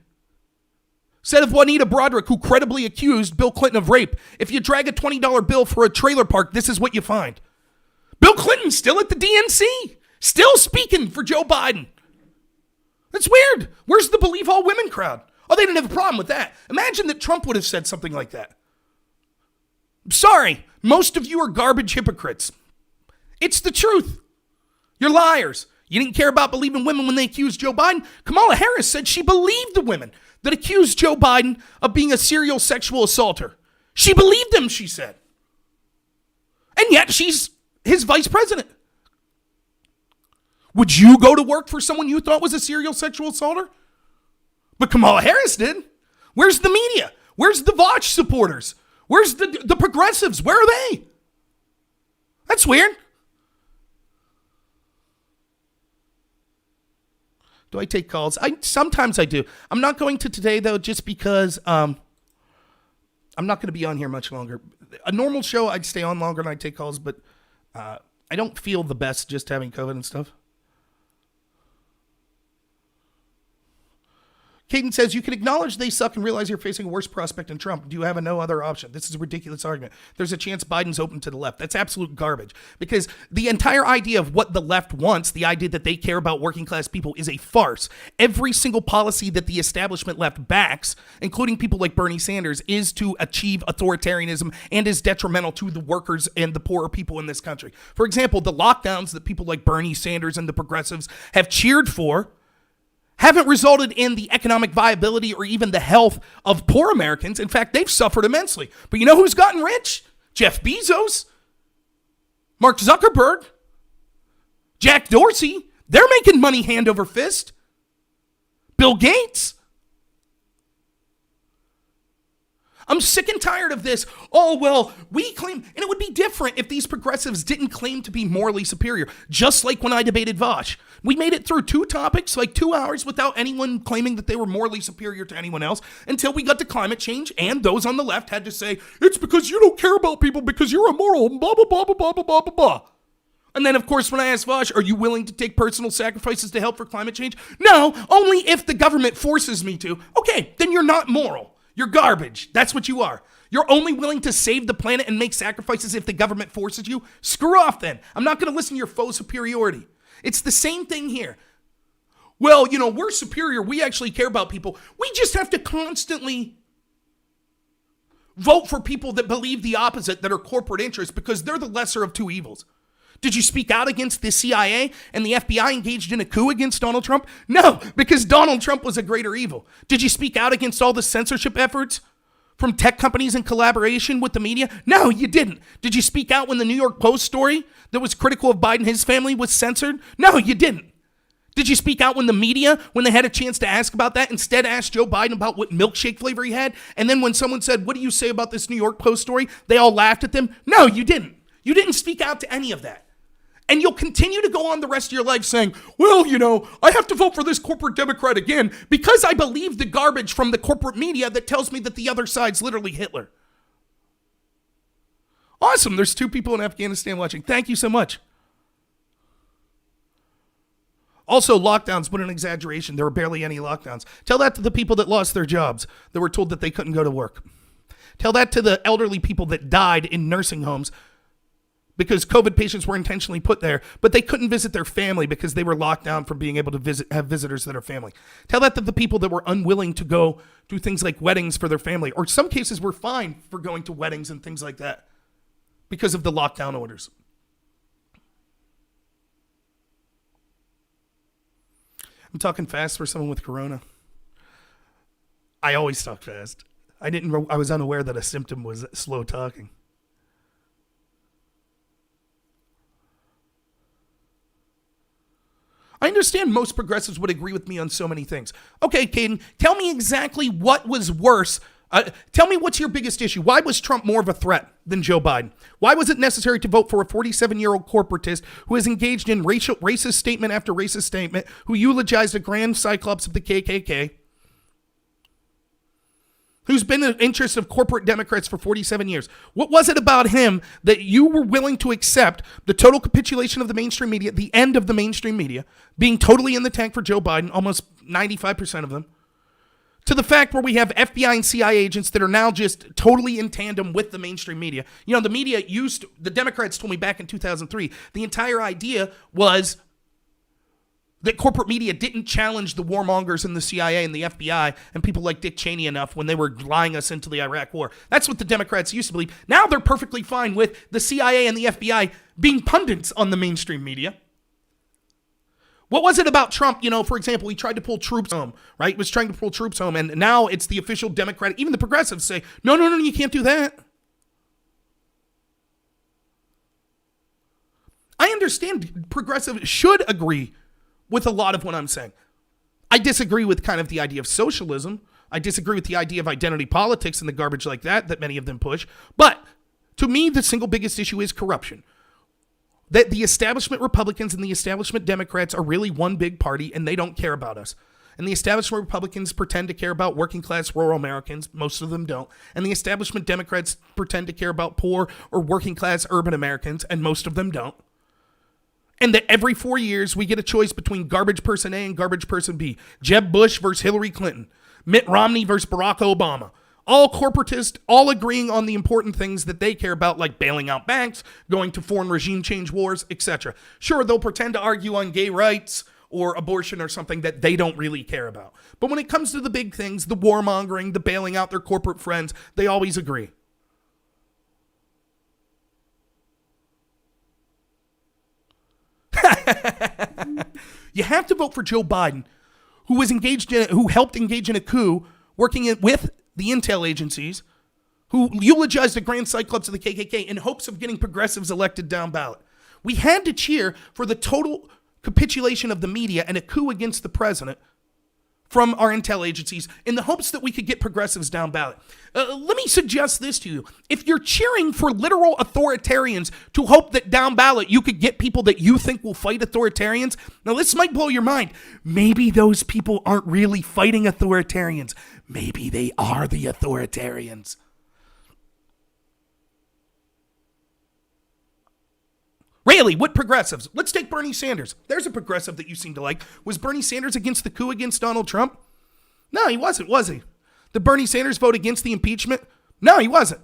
said of Juanita Broderick, who credibly accused Bill Clinton of rape, if you drag a $20 bill for a trailer park, this is what you find. Bill Clinton's still at the DNC, still speaking for Joe Biden. That's weird. Where's the believe all women crowd? Oh, they didn't have a problem with that. Imagine that Trump would have said something like that. Sorry, most of you are garbage hypocrites. It's the truth. You're liars. You didn't care about believing women when they accused Joe Biden. Kamala Harris said she believed the women that accused Joe Biden of being a serial sexual assaulter. She believed them, she said. And yet she's his vice president. Would you go to work for someone you thought was a serial sexual assaulter? But Kamala Harris did. Where's the media? Where's the Vaush supporters? Where's the progressives? Where are they? That's weird. Do I take calls? Sometimes I do. I'm not going to today, though, just because I'm not going to be on here much longer. A normal show, I'd stay on longer and I'd take calls, but I don't feel the best just having COVID and stuff. Caden says, you can acknowledge they suck and realize you're facing a worse prospect than Trump. Do you have no other option? This is a ridiculous argument. There's a chance Biden's open to the left. That's absolute garbage, because the entire idea of what the left wants, the idea that they care about working class people, is a farce. Every single policy that the establishment left backs, including people like Bernie Sanders, is to achieve authoritarianism and is detrimental to the workers and the poorer people in this country. For example, the lockdowns that people like Bernie Sanders and the progressives have cheered for haven't resulted in the economic viability or even the health of poor Americans. In fact, they've suffered immensely. But you know who's gotten rich? Jeff Bezos, Mark Zuckerberg, Jack Dorsey. They're making money hand over fist. Bill Gates. I'm sick and tired of this. Oh, well, we claim, and it would be different if these progressives didn't claim to be morally superior, just like when I debated Vaush. We made it through 2 topics, like 2 hours, without anyone claiming that they were morally superior to anyone else, until we got to climate change, and those on the left had to say, it's because you don't care about people because you're immoral, blah, blah, blah, blah, blah, blah, blah, blah. And then, of course, when I asked Vaush, are you willing to take personal sacrifices to help for climate change? No, only if the government forces me to. Okay, then you're not moral. You're garbage. That's what you are. You're only willing to save the planet and make sacrifices if the government forces you? Screw off then. I'm not going to listen to your faux superiority. It's the same thing here. Well, you know, we're superior. We actually care about people. We just have to constantly vote for people that believe the opposite, that are corporate interests, because they're the lesser of 2 evils. Did you speak out against the CIA and the FBI engaged in a coup against Donald Trump? No, because Donald Trump was a greater evil. Did you speak out against all the censorship efforts from tech companies in collaboration with the media? No, you didn't. Did you speak out when the New York Post story that was critical of Biden and his family was censored? No, you didn't. Did you speak out when the media, when they had a chance to ask about that, instead asked Joe Biden about what milkshake flavor he had? And then when someone said, what do you say about this New York Post story? They all laughed at them? No, you didn't. You didn't speak out to any of that. And you'll continue to go on the rest of your life saying, well, you know, I have to vote for this corporate Democrat again because I believe the garbage from the corporate media that tells me that the other side's literally Hitler. Awesome. There's 2 people in Afghanistan watching. Thank you so much. Also, lockdowns, what an exaggeration. There were barely any lockdowns. Tell that to the people that lost their jobs, that were told that they couldn't go to work. Tell that to the elderly people that died in nursing homes because COVID patients were intentionally put there, but they couldn't visit their family because they were locked down from being able to have visitors that are family. Tell that to the people that were unwilling to go do things like weddings for their family, or some cases were fined for going to weddings and things like that because of the lockdown orders. I'm talking fast for someone with corona. I always talk fast. I was unaware that a symptom was slow talking. I understand most progressives would agree with me on so many things. Okay, Caden, tell me exactly what was worse. Tell me what's your biggest issue. Why was Trump more of a threat than Joe Biden? Why was it necessary to vote for a 47-year-old corporatist who has engaged in racist statement after racist statement, who eulogized a grand cyclops of the KKK, who's been the interest of corporate Democrats for 47 years? What was it about him that you were willing to accept the total capitulation of the mainstream media, the end of the mainstream media, being totally in the tank for Joe Biden, almost 95% of them, to the fact where we have FBI and CIA agents that are now just totally in tandem with the mainstream media? You know, the media the Democrats told me back in 2003, the entire idea was that corporate media didn't challenge the warmongers in the CIA and the FBI and people like Dick Cheney enough when they were lying us into the Iraq war. That's what the Democrats used to believe. Now they're perfectly fine with the CIA and the FBI being pundits on the mainstream media. What was it about Trump? You know, for example, he tried to pull troops home, right? He was trying to pull troops home, and now it's the official Democratic, even the progressives say, no, you can't do that. I understand progressives should agree with a lot of what I'm saying. I disagree with kind of the idea of socialism. I disagree with the idea of identity politics and the garbage like that many of them push. But to me, the single biggest issue is corruption. That the establishment Republicans and the establishment Democrats are really one big party and they don't care about us. And the establishment Republicans pretend to care about working class rural Americans. Most of them don't. And the establishment Democrats pretend to care about poor or working class urban Americans, and most of them don't. And that every 4 years we get a choice between garbage person A and garbage person B. Jeb Bush versus Hillary Clinton. Mitt Romney versus Barack Obama. All corporatists, all agreeing on the important things that they care about, like bailing out banks, going to foreign regime change wars, etc. Sure, they'll pretend to argue on gay rights or abortion or something that they don't really care about. But when it comes to the big things, the warmongering, the bailing out their corporate friends, they always agree. You have to vote for Joe Biden, who helped engage in a coup, working with the intel agencies, who eulogized the Grand Cyclops of the KKK in hopes of getting progressives elected down ballot. We had to cheer for the total capitulation of the media and a coup against the president from our intel agencies in the hopes that we could get progressives down ballot. Let me suggest this to you. If you're cheering for literal authoritarians to hope that down ballot you could get people that you think will fight authoritarians, now this might blow your mind. Maybe those people aren't really fighting authoritarians. Maybe they are the authoritarians. Really, what progressives? Let's take Bernie Sanders. There's a progressive that you seem to like. Was Bernie Sanders against the coup against Donald Trump? No, he wasn't, was he? Did Bernie Sanders vote against the impeachment? No, he wasn't.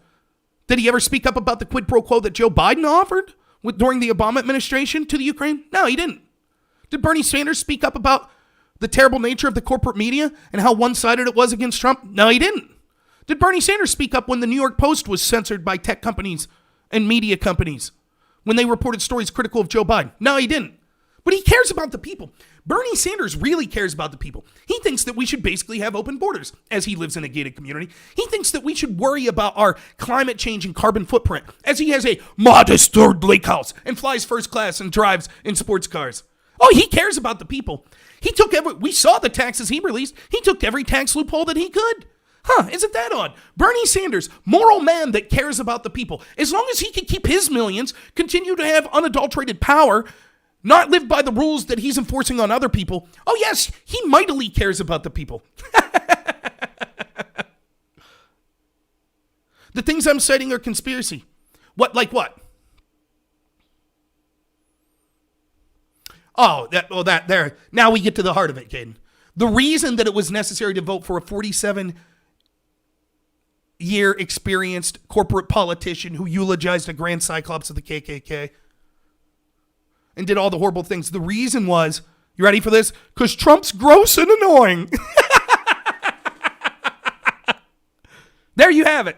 Did he ever speak up about the quid pro quo that Joe Biden offered during the Obama administration to the Ukraine? No, he didn't. Did Bernie Sanders speak up about the terrible nature of the corporate media and how one-sided it was against Trump? No, he didn't. Did Bernie Sanders speak up when the New York Post was censored by tech companies and media companies when they reported stories critical of Joe Biden? No, he didn't. But he cares about the people. Bernie Sanders really cares about the people. He thinks that we should basically have open borders, as he lives in a gated community. He thinks that we should worry about our climate change and carbon footprint, as he has a modest third lake house and flies first class and drives in sports cars. Oh, he cares about the people. We saw the taxes he released. He took every tax loophole that he could. Isn't that odd? Bernie Sanders, moral man that cares about the people. As long as he can keep his millions, continue to have unadulterated power, not live by the rules that he's enforcing on other people. Oh yes, he mightily cares about the people. The things I'm citing are conspiracy. What, like what? There. Now we get to the heart of it, Caden. The reason that it was necessary to vote for a 47-year experienced corporate politician who eulogized a Grand Cyclops of the KKK and did all the horrible things. The reason was, you ready for this? Because Trump's gross and annoying. There you have it.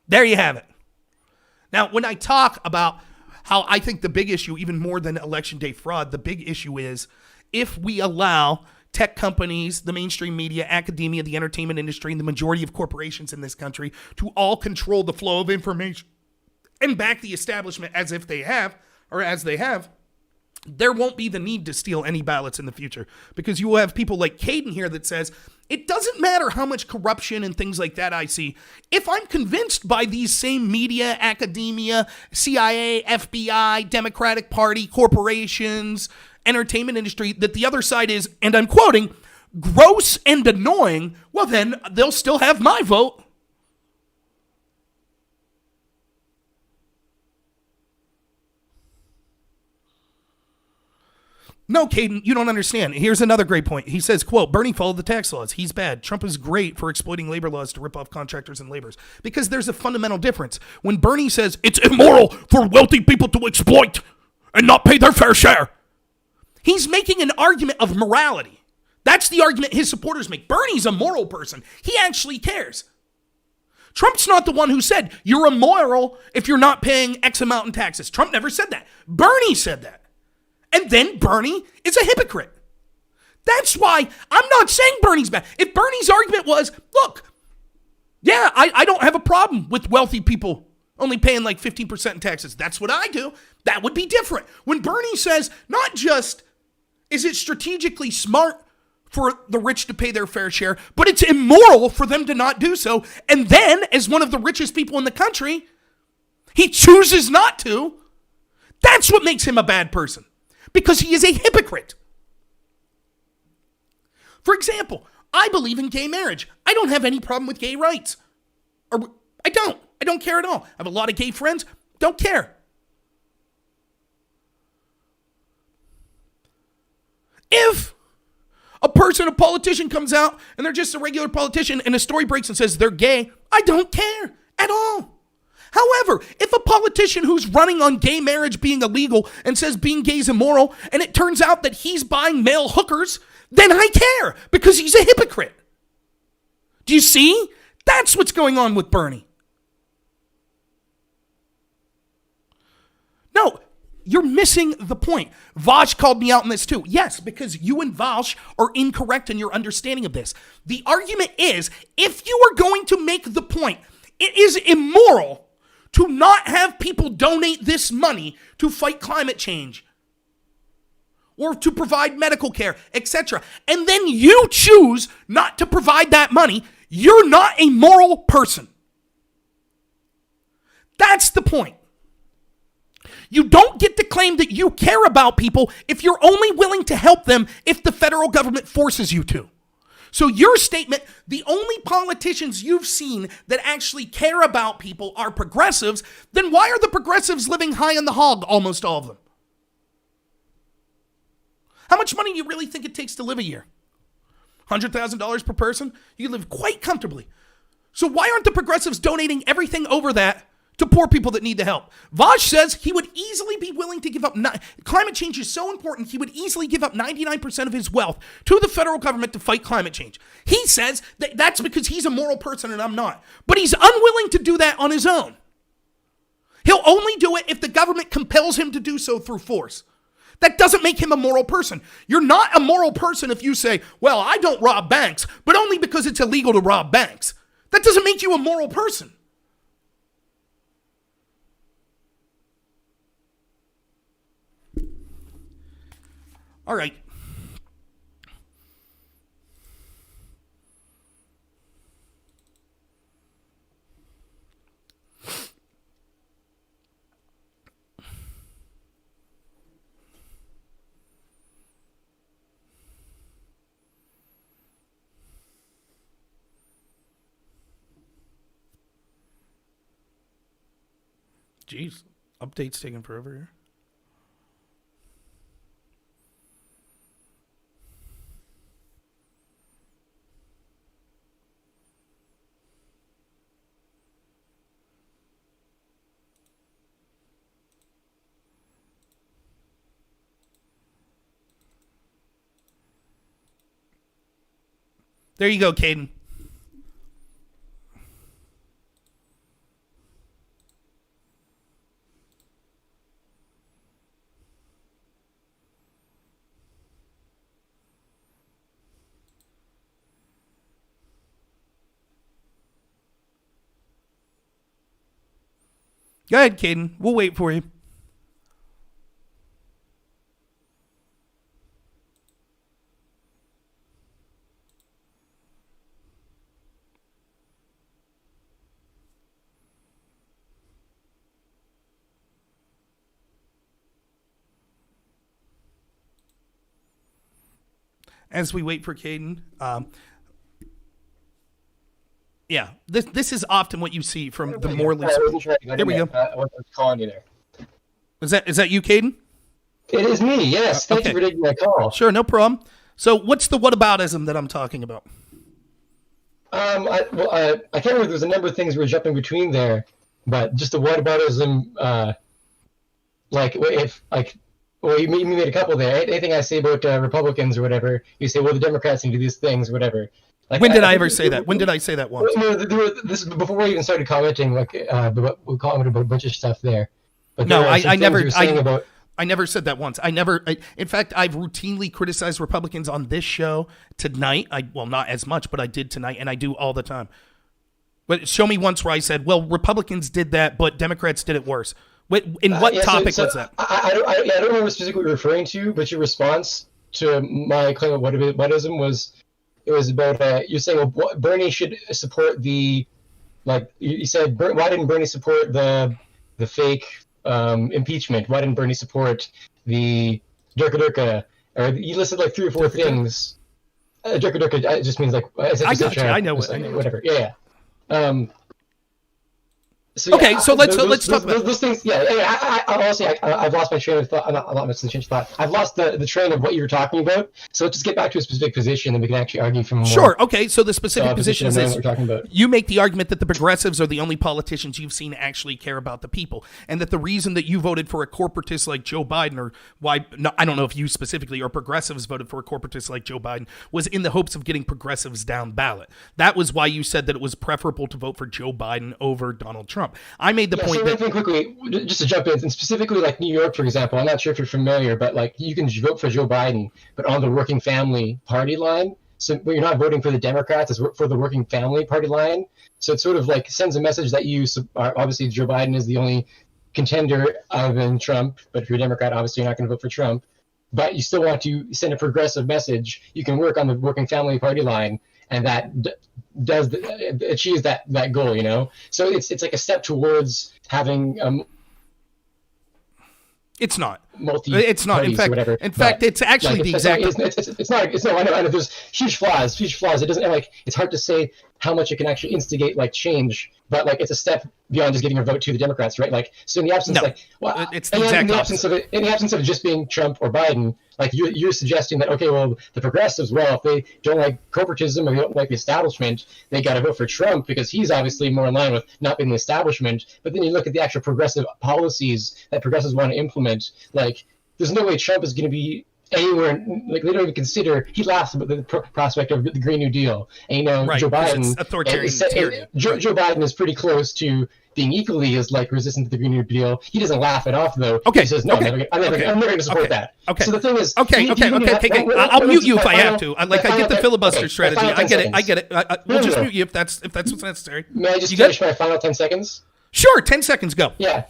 There you have it. Now, when I talk about how I think the big issue, even more than election day fraud, the big issue is if we allow tech companies, the mainstream media, academia, the entertainment industry, and the majority of corporations in this country to all control the flow of information and back the establishment as they have, there won't be the need to steal any ballots in the future, because you will have people like Caden here that says, it doesn't matter how much corruption and things like that I see. If I'm convinced by these same media, academia, CIA, FBI, Democratic Party, corporations, entertainment industry, that the other side is, and I'm quoting, gross and annoying, well then they'll still have my vote. No, Caden, you don't understand. Here's another great point. He says, quote, Bernie followed the tax laws. He's bad. Trump is great for exploiting labor laws to rip off contractors and laborers. Because there's a fundamental difference. When Bernie says it's immoral for wealthy people to exploit and not pay their fair share, he's making an argument of morality. That's the argument his supporters make. Bernie's a moral person. He actually cares. Trump's not the one who said, you're immoral if you're not paying X amount in taxes. Trump never said that. Bernie said that. And then Bernie is a hypocrite. That's why I'm not saying Bernie's bad. If Bernie's argument was, look, yeah, I don't have a problem with wealthy people only paying like 15% in taxes. That's what I do. That would be different. When Bernie says, not just is it strategically smart for the rich to pay their fair share, but it's immoral for them to not do so. And then, as one of the richest people in the country, he chooses not to. That's what makes him a bad person. Because he is a hypocrite. For example, I believe in gay marriage. I don't have any problem with gay rights. I don't care at all. I have a lot of gay friends. Don't care. If a politician comes out and they're just a regular politician and a story breaks and says they're gay, I don't care at all. However, if a politician who's running on gay marriage being illegal and says being gay is immoral, and it turns out that he's buying male hookers, then I care because he's a hypocrite. Do you see? That's what's going on with Bernie. No, you're missing the point. Vaush called me out on this too. Yes, because you and Vaush are incorrect in your understanding of this. The argument is, if you are going to make the point, it is immoral to not have people donate this money to fight climate change or to provide medical care, etc., and then you choose not to provide that money, you're not a moral person. That's the point. You don't get to claim that you care about people if you're only willing to help them if the federal government forces you to. So your statement, the only politicians you've seen that actually care about people are progressives, then why are the progressives living high on the hog, almost all of them? How much money do you really think it takes to live a year? $100,000 per person? You live quite comfortably. So why aren't the progressives donating everything over that to poor people that need the help? Vaush says he would easily be willing to give up, climate change is so important, he would easily give up 99% of his wealth to the federal government to fight climate change. He says that that's because he's a moral person and I'm not. But he's unwilling to do that on his own. He'll only do it if the government compels him to do so through force. That doesn't make him a moral person. You're not a moral person if you say, well, I don't rob banks, but only because it's illegal to rob banks. That doesn't make you a moral person. All right. Jeez, update's taking forever here. There you go, Caden. Go ahead, Caden. We'll wait for you. As we wait for Caden, yeah, this is often what you see from the morally. There we go. I wasn't calling you there. Is that you, Caden? It is me. Yes. Thank you for taking my call. Sure, no problem. So, what's the whataboutism that I'm talking about? I can't remember. There's a number of things we were jumping between there, but just the whataboutism. You made a couple there. Anything I say about Republicans or whatever, you say, well, the Democrats need to do these things, or whatever. Like, when did I ever say that? When did I say that once? No, this is before we even started commenting. We commented about a bunch of stuff there. But no, there I never. I never said that once. In fact, I've routinely criticized Republicans on this show tonight. Not as much, but I did tonight, and I do all the time. But show me once where I said, well, Republicans did that, but Democrats did it worse. In what topic was that? I don't remember specifically what you're referring to, but your response to my claim of whataboutism was, it was about you're saying, well, Bernie should support the, like you said, why didn't Bernie support the fake impeachment? Why didn't Bernie support the Durka? Or you listed like 3 or 4 things. Durka just means like I got you. I know whatever. Yeah. Okay, so let's talk about those things. Yeah, honestly, I've lost my train of thought. Not lost my train of thought. I've lost the train of what you were talking about. So let's just get back to a specific position, and we can actually argue from more. Sure. Okay. So the specific position is of this: what we're talking about. you make the argument that the progressives are the only politicians you've seen actually care about the people, and that the reason that you voted for a corporatist like Joe Biden, or why? No, I don't know if you specifically or progressives voted for a corporatist like Joe Biden, was in the hopes of getting progressives down ballot. That was why you said that it was preferable to vote for Joe Biden over Donald Trump. I made the point that quickly, just to jump in, and specifically like New York, for example, I'm not sure if you're familiar, but like you can vote for Joe Biden, but on the working family party line. So you're not voting for the Democrats, it's for the working family party line. So it sort of like sends a message that you are, obviously Joe Biden is the only contender other than Trump, but if you're a Democrat, obviously you're not going to vote for Trump. But you still want to send a progressive message. You can work on the working family party line, and that achieves that goal, you know. So it's like a step towards having it's not. It's not. In fact, it's actually the exact. It's not. I know. There's huge flaws. It doesn't like. It's hard to say how much it can actually instigate like change, but like it's a step beyond just getting a vote to the Democrats, right? Like so in the absence, it's the exact opposite. In the absence of it just being Trump or Biden, like you're suggesting that okay, well the progressives, well if they don't like corporatism or they don't like the establishment, they got to vote for Trump because he's obviously more in line with not being the establishment. But then you look at the actual progressive policies that progressives want to implement, like there's no way Trump is going to be anywhere, like they don't even consider. He laughs about the prospect of the Green New Deal, and you know Joe Biden, Joe Biden is pretty close to being equally as like resistant to the Green New Deal. He doesn't laugh it off though. Okay, he says no, I'm never going to support that. Okay. So the thing is, okay. I'll mute you if I have to. I get the filibuster strategy. I get it. We'll just mute you if that's what's necessary. May I just finish my final 10 seconds? Sure, 10 seconds. Go. Yeah.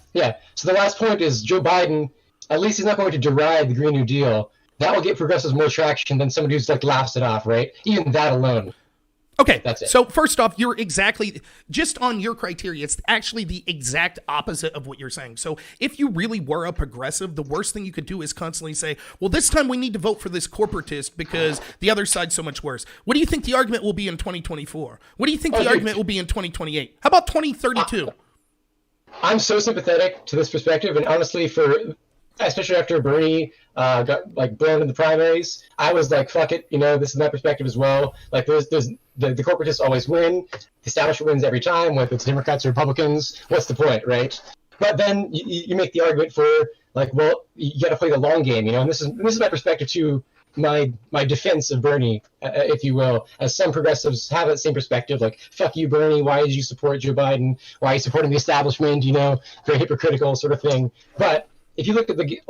So the last point is Joe Biden. At least he's not going to deride the Green New Deal. That will get progressives more traction than somebody who's like laughs it off, right? Even that alone. Okay, that's it. So first off, you're exactly, just on your criteria, it's actually the exact opposite of what you're saying. So if you really were a progressive, the worst thing you could do is constantly say, well, this time we need to vote for this corporatist because the other side's so much worse. What do you think the argument will be in 2024? What do you think the argument will be in 2028? How about 2032? I'm so sympathetic to this perspective, and honestly, especially after Bernie got like blown in the primaries, I was like, fuck it, you know, this is my perspective as well. Like there's the corporatists always win, the establishment wins every time, whether it's Democrats or Republicans. What's the point, right? But then you make the argument for like, well, you got to play the long game, you know. And this is my perspective to my defense of Bernie, if you will, as some progressives have that same perspective, like, fuck you, Bernie, why did you support Joe Biden? Why are you supporting the establishment? You know, very hypocritical sort of thing. But if you look at the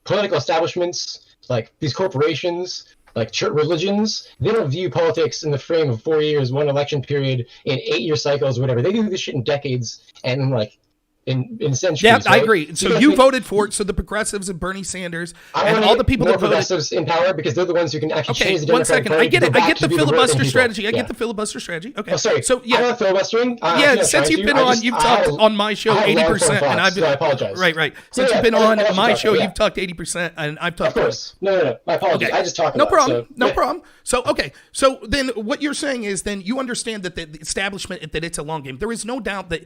political establishments, like these corporations, like church religions, they don't view politics in the frame of 4 years, one election period, in 8-year cycles, whatever. They do this shit in decades and like in centuries. Yeah, right? I agree. So you voted for it. So the progressives and Bernie Sanders and all the people that voted. Progressives in power because they're the ones who can actually change the Democratic Party. I get it. I get the filibuster strategy. I get the filibuster strategy. Okay. Oh, sorry. So yeah, I'm not filibustering. Since you've been on, you've talked on my show 80%, and I've been. So I apologize. Right. Since you've been on my show, you've talked 80%, and I've talked. Of course. No. My apologies. I just talked. No problem. No problem. So okay. So then what you're saying is then you understand that the establishment, that it's a long game. There is no doubt that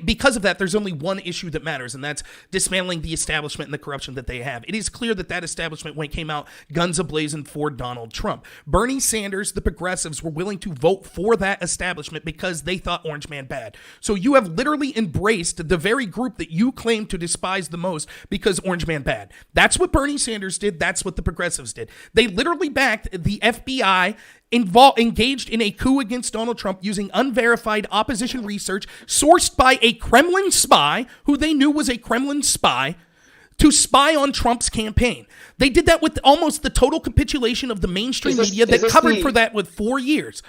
because of that, there's only one issue that matters, and that's dismantling the establishment and the corruption that they have. It is clear that establishment, when it came out guns ablazing for Donald Trump, Bernie Sanders, the progressives, were willing to vote for that establishment because they thought Orange Man bad. So you have literally embraced the very group that you claim to despise the most because Orange Man bad. That's what Bernie Sanders did. That's what the progressives did. They literally backed the FBI, engaged in a coup against Donald Trump using unverified opposition research sourced by a Kremlin spy who they knew was a Kremlin spy to spy on Trump's campaign. They did that with almost the total capitulation of the mainstream media that covered for that with 4 years.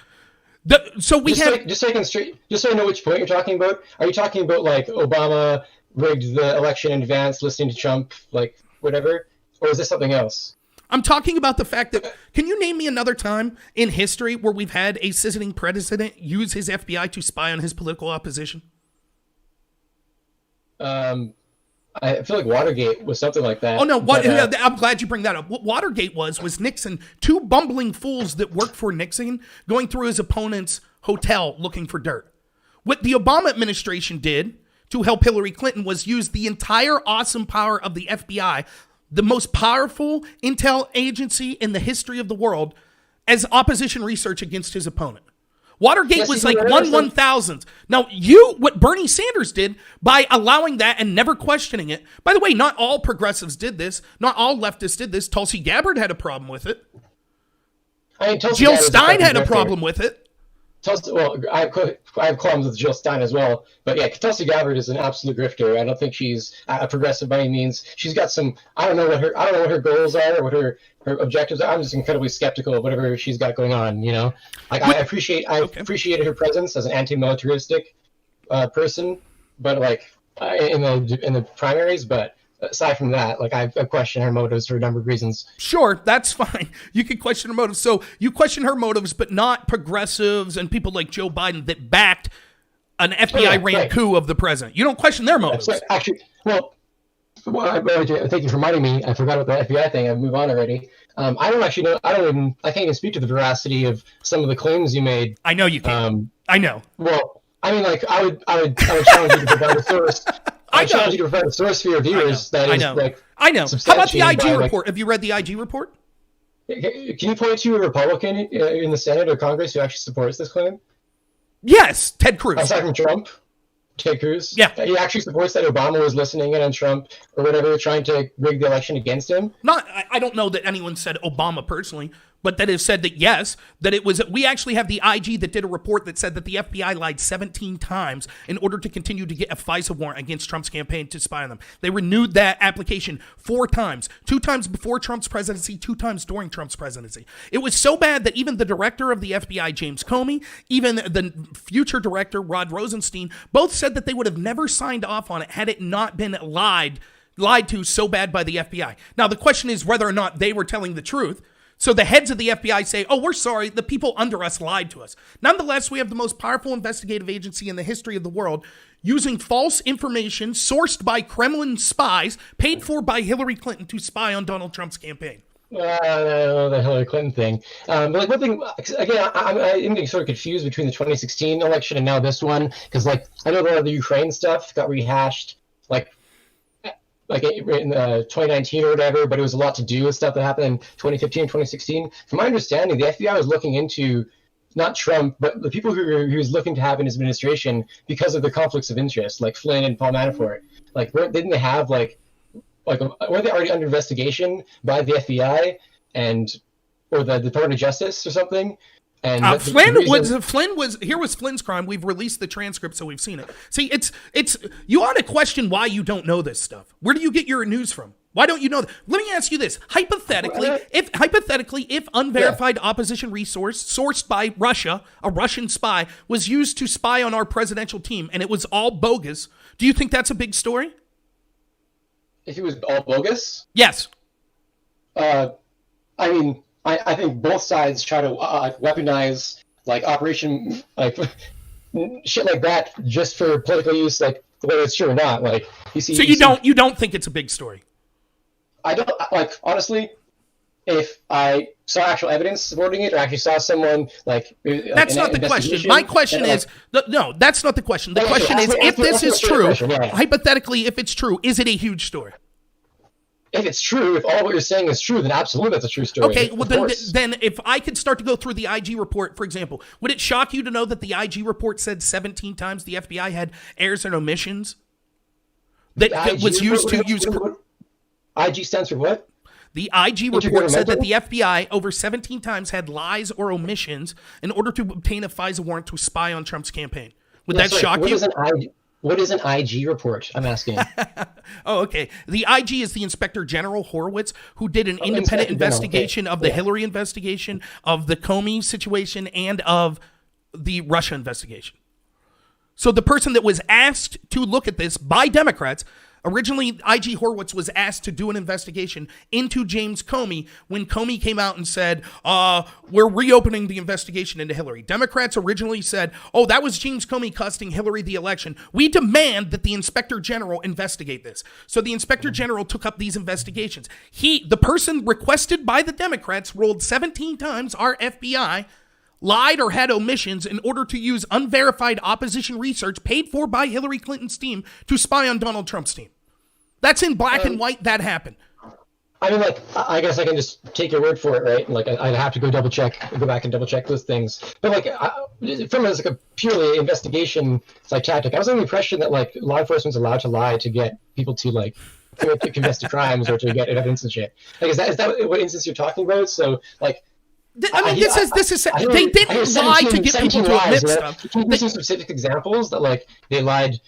Just so I know which point you're talking about. Are you talking about like Obama rigged the election in advance, listening to Trump, like whatever, or is this something else? I'm talking about the fact that, can you name me another time in history where we've had a sitting president use his FBI to spy on his political opposition? I feel like Watergate was something like that. Oh, no, I'm glad you bring that up. What Watergate was Nixon, two bumbling fools that worked for Nixon going through his opponent's hotel looking for dirt. What the Obama administration did to help Hillary Clinton was use the entire awesome power of the FBI, the most powerful intel agency in the history of the world, as opposition research against his opponent. Watergate was like 1/1000th. Now, what Bernie Sanders did by allowing that and never questioning it. By the way, not all progressives did this. Not all leftists did this. Tulsi Gabbard had a problem with it. I mean, Jill Stein had a problem with it. Well, I have qualms with Jill Stein as well, but yeah, Tulsi Gabbard is an absolute grifter. I don't think she's a progressive by any means. She's got some. I don't know what her goals are or what her objectives are. I'm just incredibly skeptical of whatever she's got going on. You know, like I appreciated her presence as an anti-militaristic person, but like in the primaries, but. Aside from that, like I question her motives for a number of reasons. Sure, that's fine. You can question her motives. So you question her motives, but not progressives and people like Joe Biden that backed an FBI-ran coup of the president. You don't question their motives. Right. Actually, thank you for reminding me. I forgot about the FBI thing. I'll move on already. I don't actually know. I can't even speak to the veracity of some of the claims you made. I know you can. I know. Well, I mean, like I would challenge you to provide a source. I challenge you to provide a source for your viewers that is like. I know. How about the IG report? Have you read the IG report? Can you point to a Republican in the Senate or Congress who actually supports this claim? Yes, Ted Cruz. Aside from Trump, Ted Cruz. Yeah, he actually supports that Obama was listening in on Trump or whatever, trying to rig the election against him. I don't know that anyone said Obama personally, but that has said that yes, that it was. We actually have the IG that did a report that said that the FBI lied 17 times in order to continue to get a FISA warrant against Trump's campaign to spy on them. They renewed that application 4 times, 2 times before Trump's presidency, 2 times during Trump's presidency. It was so bad that even the director of the FBI, James Comey, even the future director, Rod Rosenstein, both said that they would have never signed off on it had it not been lied to so bad by the FBI. Now, the question is whether or not they were telling the truth. So the heads of the FBI say, oh, we're sorry, the people under us lied to us. Nonetheless, we have the most powerful investigative agency in the history of the world using false information sourced by Kremlin spies paid for by Hillary Clinton to spy on Donald Trump's campaign. The Hillary Clinton thing. But like one thing, again, I'm getting sort of confused between the 2016 election and now this one, because like I know a lot of the Ukraine stuff got rehashed, like in 2019 or whatever, but it was a lot to do with stuff that happened in 2015 and 2016. From my understanding, the FBI was looking into not Trump, but the people who he was looking to have in his administration because of the conflicts of interest, like Flynn and Paul Manafort. Like, didn't they have weren't they already under investigation by the FBI or the Department of Justice or something? And Flynn was here was Flynn's crime. We've released the transcript, so we've seen it. See, it's you ought to question why you don't know this stuff. Where do you get your news from? Why don't you know that? Let me ask you this: hypothetically, if unverified opposition resource sourced by Russia, a Russian spy, was used to spy on our presidential team, and it was all bogus, do you think that's a big story? If it was all bogus? Yes. I mean. I think both sides try to weaponize like operation like shit like that just for political use, like whether it's true or not. Like you don't think it's a big story? I don't like honestly. If I saw actual evidence supporting it, or actually saw someone that's not the question. My question is no, that's not the question. The question is if this is true, hypothetically, if it's true, is it a huge story? If it's true, if all what you're saying is true, then absolutely that's a true story. Okay, well then if I could start to go through the IG report, for example, would it shock you to know that the IG report said 17 times the FBI had errors and omissions that was used to use... IG stands for what? The IG report said that the FBI over 17 times had lies or omissions in order to obtain a FISA warrant to spy on Trump's campaign. Would that shock you? What is an IG report? I'm asking. Oh, okay. The IG is the Inspector General Horowitz, who did an independent investigation of the Hillary investigation, of the Comey situation, and of the Russia investigation. So the person that was asked to look at this by Democrats, originally IG Horowitz was asked to do an investigation into James Comey when Comey came out and said, we're reopening the investigation into Hillary. Democrats originally said, oh, that was James Comey costing Hillary the election. We demand that the Inspector General investigate this. So the Inspector General took up these investigations. The person requested by the Democrats rolled 17 times our FBI lied or had omissions in order to use unverified opposition research paid for by Hillary Clinton's team to spy on Donald Trump's team. That's in black and white. That happened. I mean, like, I guess I can just take your word for it, right? Like, I'd have to go back and double check those things. But like, from as like a purely investigation like tactic, I was under the impression that like law enforcement's allowed to lie to get people to like confess to crimes or to get evidence and shit. Like, is that what instance you're talking about? So like. I mean, they didn't lie to get people to admit stuff. Can you give some specific examples that like they lied,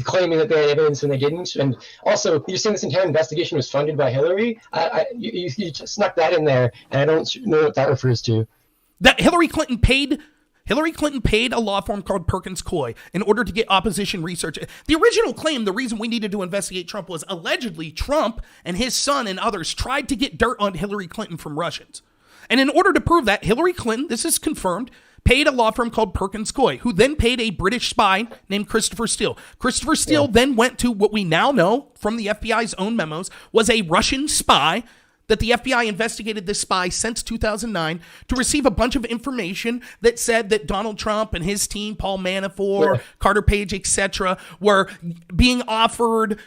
claiming that they had evidence when they didn't? And also, you're saying this entire investigation was funded by Hillary. You just snuck that in there, and I don't know what that refers to. That Hillary Clinton paid a law firm called Perkins Coie in order to get opposition research. The original claim, the reason we needed to investigate Trump was allegedly Trump and his son and others tried to get dirt on Hillary Clinton from Russians. And in order to prove that, Hillary Clinton, this is confirmed, paid a law firm called Perkins Coie, who then paid a British spy named Christopher Steele. Christopher Steele then went to what we now know from the FBI's own memos was a Russian spy, that the FBI investigated this spy since 2009 to receive a bunch of information that said that Donald Trump and his team, Paul Manafort, Carter Page, etc., were being offered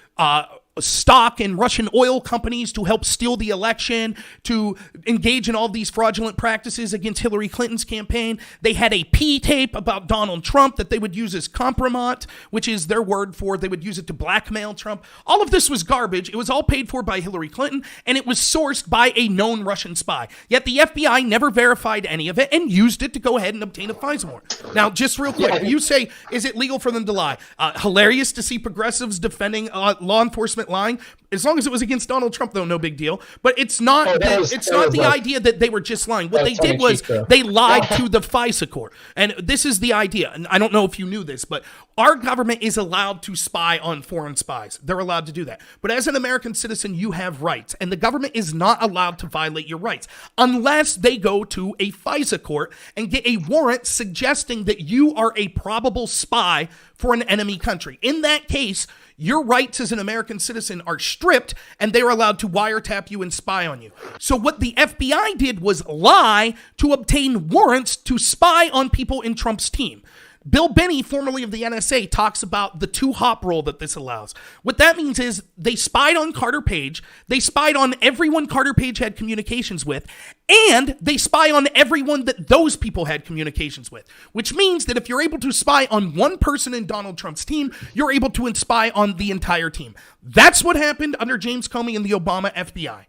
stock in Russian oil companies to help steal the election, to engage in all these fraudulent practices against Hillary Clinton's campaign. They had a P-tape about Donald Trump that they would use as compromat, which is their word for they would use it to blackmail Trump. All of this was garbage. It was all paid for by Hillary Clinton, and it was sourced by a known Russian spy. Yet the FBI never verified any of it and used it to go ahead and obtain a FISA warrant. Now, just real quick, you say, is it legal for them to lie? Hilarious to see progressives defending law enforcement lying. As long as it was against Donald Trump, though, no big deal. But it's not. Idea that they were just lying. What they did was they lied to the FISA court, and this is the idea. And I don't know if you knew this, but our government is allowed to spy on foreign spies. They're allowed to do that. But as an American citizen, you have rights, and the government is not allowed to violate your rights unless they go to a FISA court and get a warrant suggesting that you are a probable spy for an enemy country. In that case, your rights as an American citizen are stripped, and they're allowed to wiretap you and spy on you. So what the FBI did was lie to obtain warrants to spy on people in Trump's team. Bill Binney, formerly of the NSA, talks about the two-hop rule that this allows. What that means is they spied on Carter Page, they spied on everyone Carter Page had communications with, and they spy on everyone that those people had communications with, which means that if you're able to spy on one person in Donald Trump's team, you're able to spy on the entire team. That's what happened under James Comey and the Obama FBI.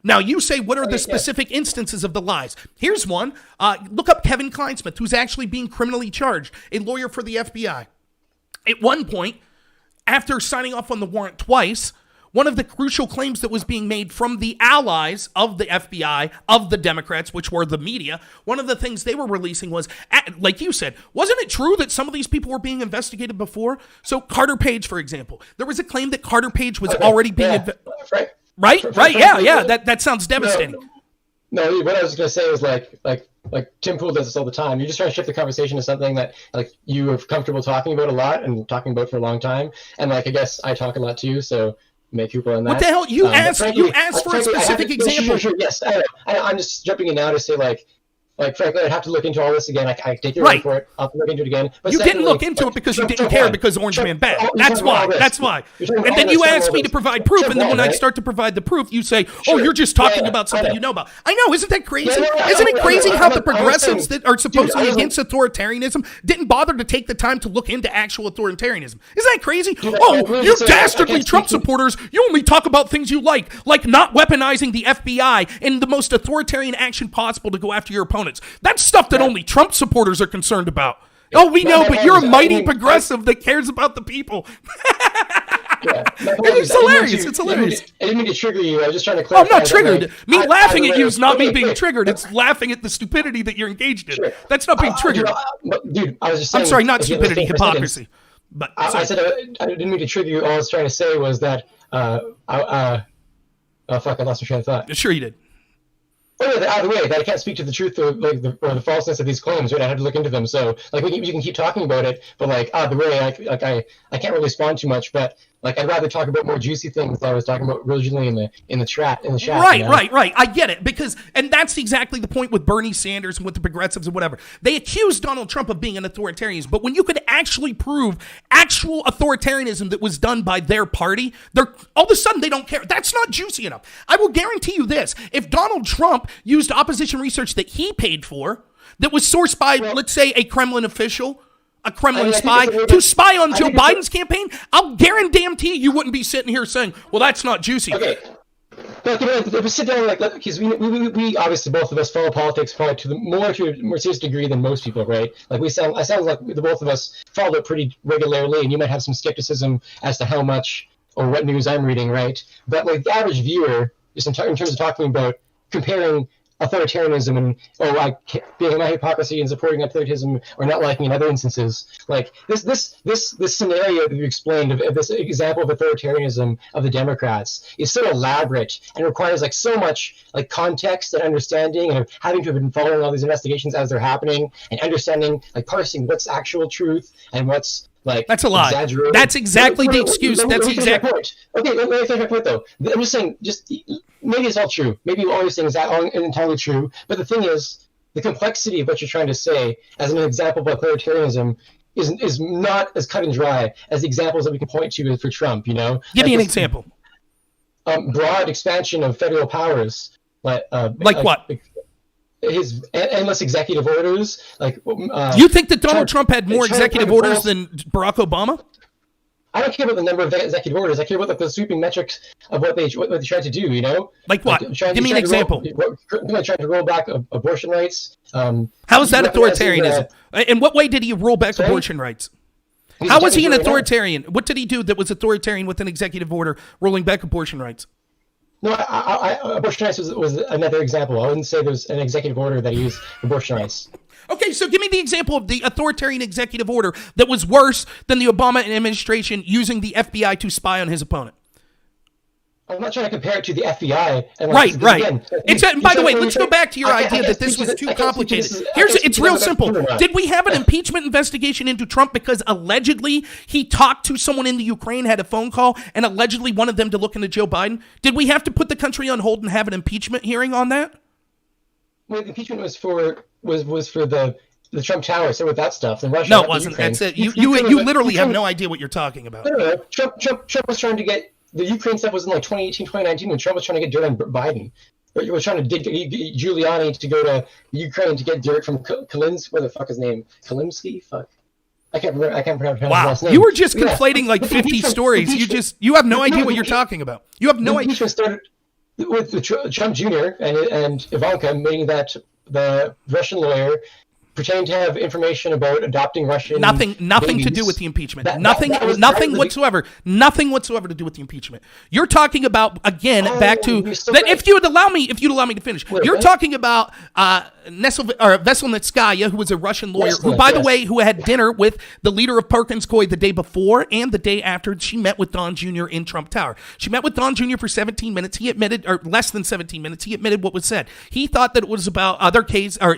Now, you say, what are the specific instances of the lies? Here's one. Look up Kevin Kleinsmith, who's actually being criminally charged, a lawyer for the FBI. At one point, after signing off on the warrant twice, one of the crucial claims that was being made from the allies of the FBI, of the Democrats, which were the media, one of the things they were releasing was, like you said, wasn't it true that some of these people were being investigated before? So Carter Page, for example, there was a claim that Carter Page was already being investigated. Right. Yeah. That sounds devastating. No, what I was going to say was like Tim Pool does this all the time. You're just trying to shift the conversation to something that like you are comfortable talking about a lot and talking about for a long time. And like I guess I talk a lot too, so make people in that. What the hell? You asked for a specific example. Sure. Yes, I'm just jumping in now to say like frankly, I'd have to look into all this again. I take your word for it. I'll look into it again. But you didn't look into it because you didn't care because Orange Man bad. That's why. And then you asked me to provide proof, and then when I start to provide the proof, you say, "Oh, you're just talking about something you know about." I know. Isn't that crazy? Isn't it crazy how the progressives that are supposedly against authoritarianism didn't bother to take the time to look into actual authoritarianism? Isn't that crazy? Oh, you dastardly Trump supporters! You only talk about things you like not weaponizing the FBI in the most authoritarian action possible to go after your opponents. That's stuff that only Trump supporters are concerned about. Oh, we know, but you're a mighty progressive that cares about the people. It's hilarious. It's hilarious. I didn't mean to trigger you. I was just trying to clarify. I'm not triggered. Me laughing at you is not me being triggered. It's laughing at the stupidity that you're engaged in. That's not being triggered. Dude, I was just saying. I'm sorry, not stupidity, hypocrisy. But I said I didn't mean to trigger you. All I was trying to say was that I lost my train of thought. Sure you did. Either way, that I can't speak to the truth or the falseness of these claims. Right, I had to look into them. So, you can keep talking about it, but the way I can't really respond too much. But Like, I'd rather talk about more juicy things than I was talking about originally in the chat. Right, you know? right. I get it, and that's exactly the point with Bernie Sanders and with the progressives and whatever. They accuse Donald Trump of being an authoritarian, but when you could actually prove actual authoritarianism that was done by their party, they're all of a sudden they don't care. That's not juicy enough. I will guarantee you this: if Donald Trump used opposition research that he paid for, that was sourced by, let's say, a Kremlin official, a Kremlin spy, to spy on Joe Biden's campaign, I'll guarantee you wouldn't be sitting here saying, well, that's not juicy. Okay. But if we sit down, because we obviously, both of us follow politics probably to a more serious degree than most people, right? Like, I sound like the both of us follow it pretty regularly, and you might have some skepticism as to how much or what news I'm reading, right? But like the average viewer, just in terms of talking about comparing authoritarianism and being my hypocrisy and supporting authoritarianism or not liking in other instances, like this scenario that you explained of this example of authoritarianism of the Democrats is so elaborate and requires like so much like context and understanding, and having to have been following all these investigations as they're happening and understanding, like, parsing what's actual truth and what's like that's a lie. Exaggerated. That's exactly the excuse. That's exactly. Okay, let me finish my point though. I'm just saying, maybe it's all true. Maybe all you're saying is that all entirely true. But the thing is, the complexity of what you're trying to say as an example of authoritarianism is not as cut and dry as the examples that we can point to for Trump. You know, give me an example. Broad expansion of federal powers, like what? His endless executive orders, you think that Donald Trump had more executive orders than Barack Obama? I don't care about the number of executive orders. I care about the sweeping metrics of what they tried to do. You know, like what? Give me an example. Trying to roll back abortion rights. How is that authoritarianism? In what way did he roll back abortion rights? How was he an authoritarian? What did he do that was authoritarian with an executive order rolling back abortion rights? No, abortion rights was another example. I wouldn't say there's an executive order that used abortion rights. Okay, so give me the example of the authoritarian executive order that was worse than the Obama administration using the FBI to spy on his opponent. I'm not trying to compare it to the FBI. Right. Again, by the way, let's go back to your idea that this was too complicated. It's real simple. Did we have an impeachment investigation into Trump because allegedly he talked to someone in the Ukraine, had a phone call, and allegedly wanted them to look into Joe Biden? Did we have to put the country on hold and have an impeachment hearing on that? Well, the impeachment was for the Trump Tower, so with that stuff, then Russia. No, it wasn't. That's it. You literally have no idea what you're talking about. No. Trump was trying to get the Ukraine stuff was in like 2018, 2019 when Trump was trying to get dirt on Biden. He was trying to dig Giuliani to go to Ukraine to get dirt from Kalin's, what the fuck his name? Kalimsky? Fuck. I can't pronounce his last name. You were just conflating like 50 stories. You have no idea what you're talking about. You have no idea. The impeachment started with Trump Jr. and Ivanka making that the Russian lawyer pretending to have information about adopting Russian nothing babies. To do with the impeachment. Nothing whatsoever. Nothing whatsoever to do with the impeachment. You're talking about back to that. If you'd allow me to finish, you're talking about Veselnitskaya, who was a Russian lawyer, who, by the way, who had dinner with the leader of Perkinskoy the day before and the day after she met with Don Jr. in Trump Tower. She met with Don Jr. for 17 minutes. He admitted, or less than 17 minutes, he admitted what was said. He thought that it was about other case, or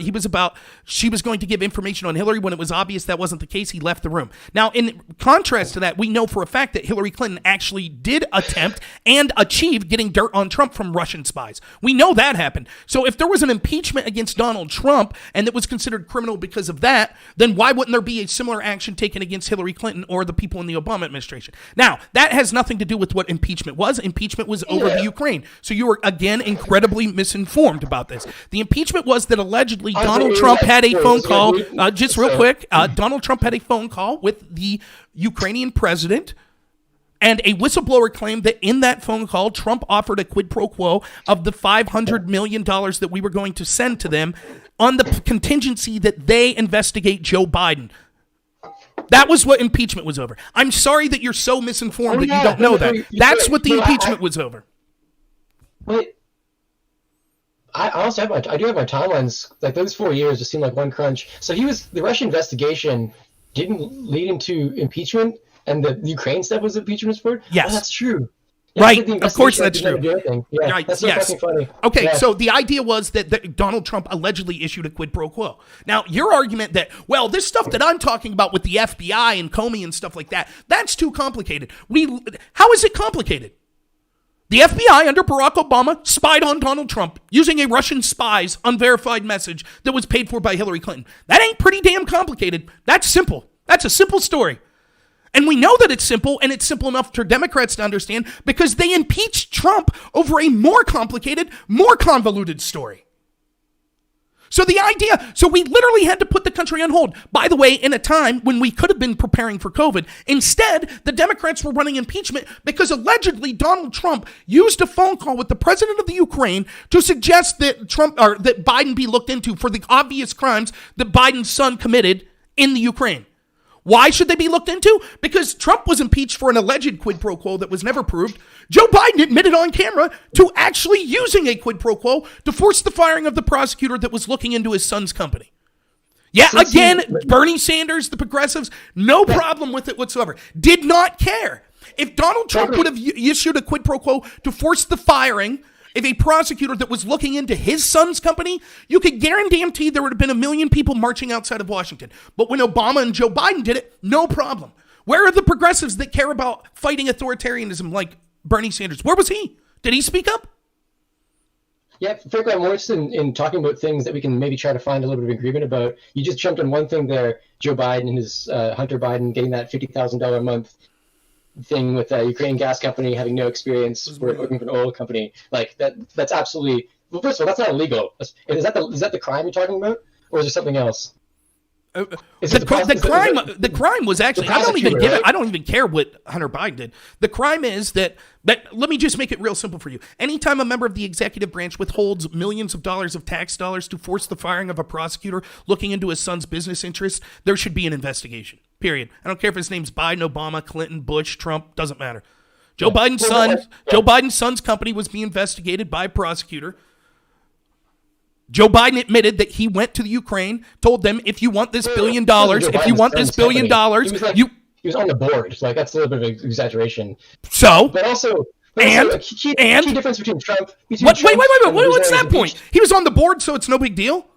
she was going to give information on Hillary when it was obvious that wasn't the case. He left the room. Now, in contrast to that, we know for a fact that Hillary Clinton actually did attempt and achieve getting dirt on Trump from Russian spies. We know that happened. So if there was an impeachment against Donald Trump and that was considered criminal because of that, then why wouldn't there be a similar action taken against Hillary Clinton or the people in the Obama administration? Now, that has nothing to do with what impeachment was. Impeachment was over the Ukraine. So you were, again, incredibly misinformed about this. The impeachment was that allegedly Donald Trump had a phone call, just real quick, Donald Trump had a phone call with the Ukrainian president, and a whistleblower claimed that in that phone call, Trump offered a quid pro quo of the $500 million that we were going to send to them on the contingency that they investigate Joe Biden. That was what impeachment was over. I'm sorry that you're so misinformed that you don't know that. That's what the impeachment was over. Wait. I also have I do have my timelines. Like those 4 years just seemed like one crunch. So the Russian investigation didn't lead into impeachment, and the Ukraine stuff was impeachment for. Yes, that's true. Right. the Of course that's investigation true. didn't do anything. Yeah, Right. that's so Yes. fucking funny. Okay. Yeah. So the idea was that Donald Trump allegedly issued a quid pro quo. Now, your argument that, well, this stuff that I'm talking about with the FBI and Comey and stuff like that, that's too complicated. How is it complicated? The FBI under Barack Obama spied on Donald Trump using a Russian spy's unverified message that was paid for by Hillary Clinton. That ain't pretty damn complicated. That's simple. That's a simple story. And we know that it's simple, and it's simple enough for Democrats to understand because they impeached Trump over a more complicated, more convoluted story. So we literally had to put the country on hold. By the way, in a time when we could have been preparing for COVID. Instead, the Democrats were running impeachment because allegedly Donald Trump used a phone call with the president of the Ukraine to suggest that that Biden be looked into for the obvious crimes that Biden's son committed in the Ukraine. Why should they be looked into? Because Trump was impeached for an alleged quid pro quo that was never proved. Joe Biden admitted on camera to actually using a quid pro quo to force the firing of the prosecutor that was looking into his son's company. Yeah, again, Bernie Sanders, the progressives, no problem with it whatsoever. Did not care. If Donald Trump would have issued a quid pro quo to force the firing of a prosecutor that was looking into his son's company, you could guarantee there would have been 1 million people marching outside of Washington. But when Obama and Joe Biden did it, no problem. Where are the progressives that care about fighting authoritarianism like Bernie Sanders? Where was he? Did he speak up? Yeah, frankly, I'm more interested in talking about things that we can maybe try to find a little bit of agreement about. You just jumped on one thing there, Joe Biden and his Hunter Biden getting that $50,000 a month thing with a Ukrainian gas company, having no experience working for an oil company. Like that's absolutely, well, first of all, that's not illegal. Is that the crime you're talking about, or is there something else? The crime was actually, I don't even care what Hunter Biden did. The crime is that let me just make it real simple for you. Anytime a member of the executive branch withholds millions of dollars of tax dollars to force the firing of a prosecutor looking into his son's business interests, there should be an investigation. Period. I don't care if his name's Biden, Obama, Clinton, Bush, Trump, doesn't matter. Joe Biden's son's company was being investigated by a prosecutor. Joe Biden admitted that he went to the Ukraine, told them, if you want this $1 billion, he was on the board. Like, that's a little bit of an exaggeration. So, but also a key difference between Trump. Wait, what's that point? He was on the board, so it's no big deal?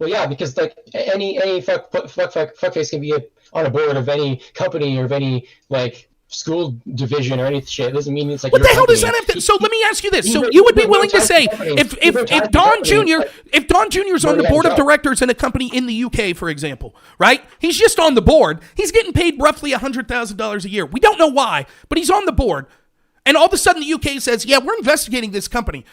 Well, yeah, because like any fuckface can be on a board of any company or of any like school division or any shit. It doesn't mean it's like. What the hell does that have to? So let me ask you this: so you would be willing to say if Don Jr.'s on the board of directors in a company in the UK, for example, right? He's just on the board. He's getting paid roughly $100,000 a year. We don't know why, but he's on the board. And all of a sudden, the UK says, "Yeah, we're investigating this company."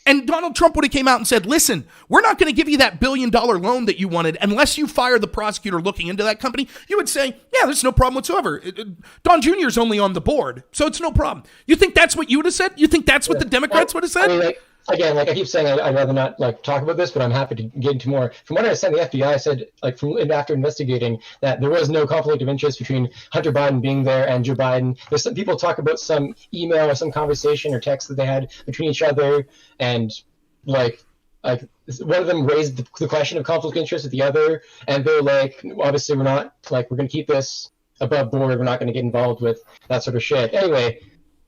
And Donald Trump would have came out and said, listen, we're not going to give you that $1 billion loan that you wanted unless you fire the prosecutor looking into that company. You would say, yeah, there's no problem whatsoever. Don Jr. is only on the board, so it's no problem. You think that's what you would have said? You think that's what the Democrats would have said? I mean, like I keep saying, I'd rather not like talk about this, but I'm happy to get into more. From what I understand, the FBI said, like after investigating, that there was no conflict of interest between Hunter Biden being there and Joe Biden. There's some people talk about some email or some conversation or text that they had between each other, and like one of them raised the question of conflict of interest with the other, and they're like, obviously we're not like, we're going to keep this above board. We're not going to get involved with that sort of shit. Anyway.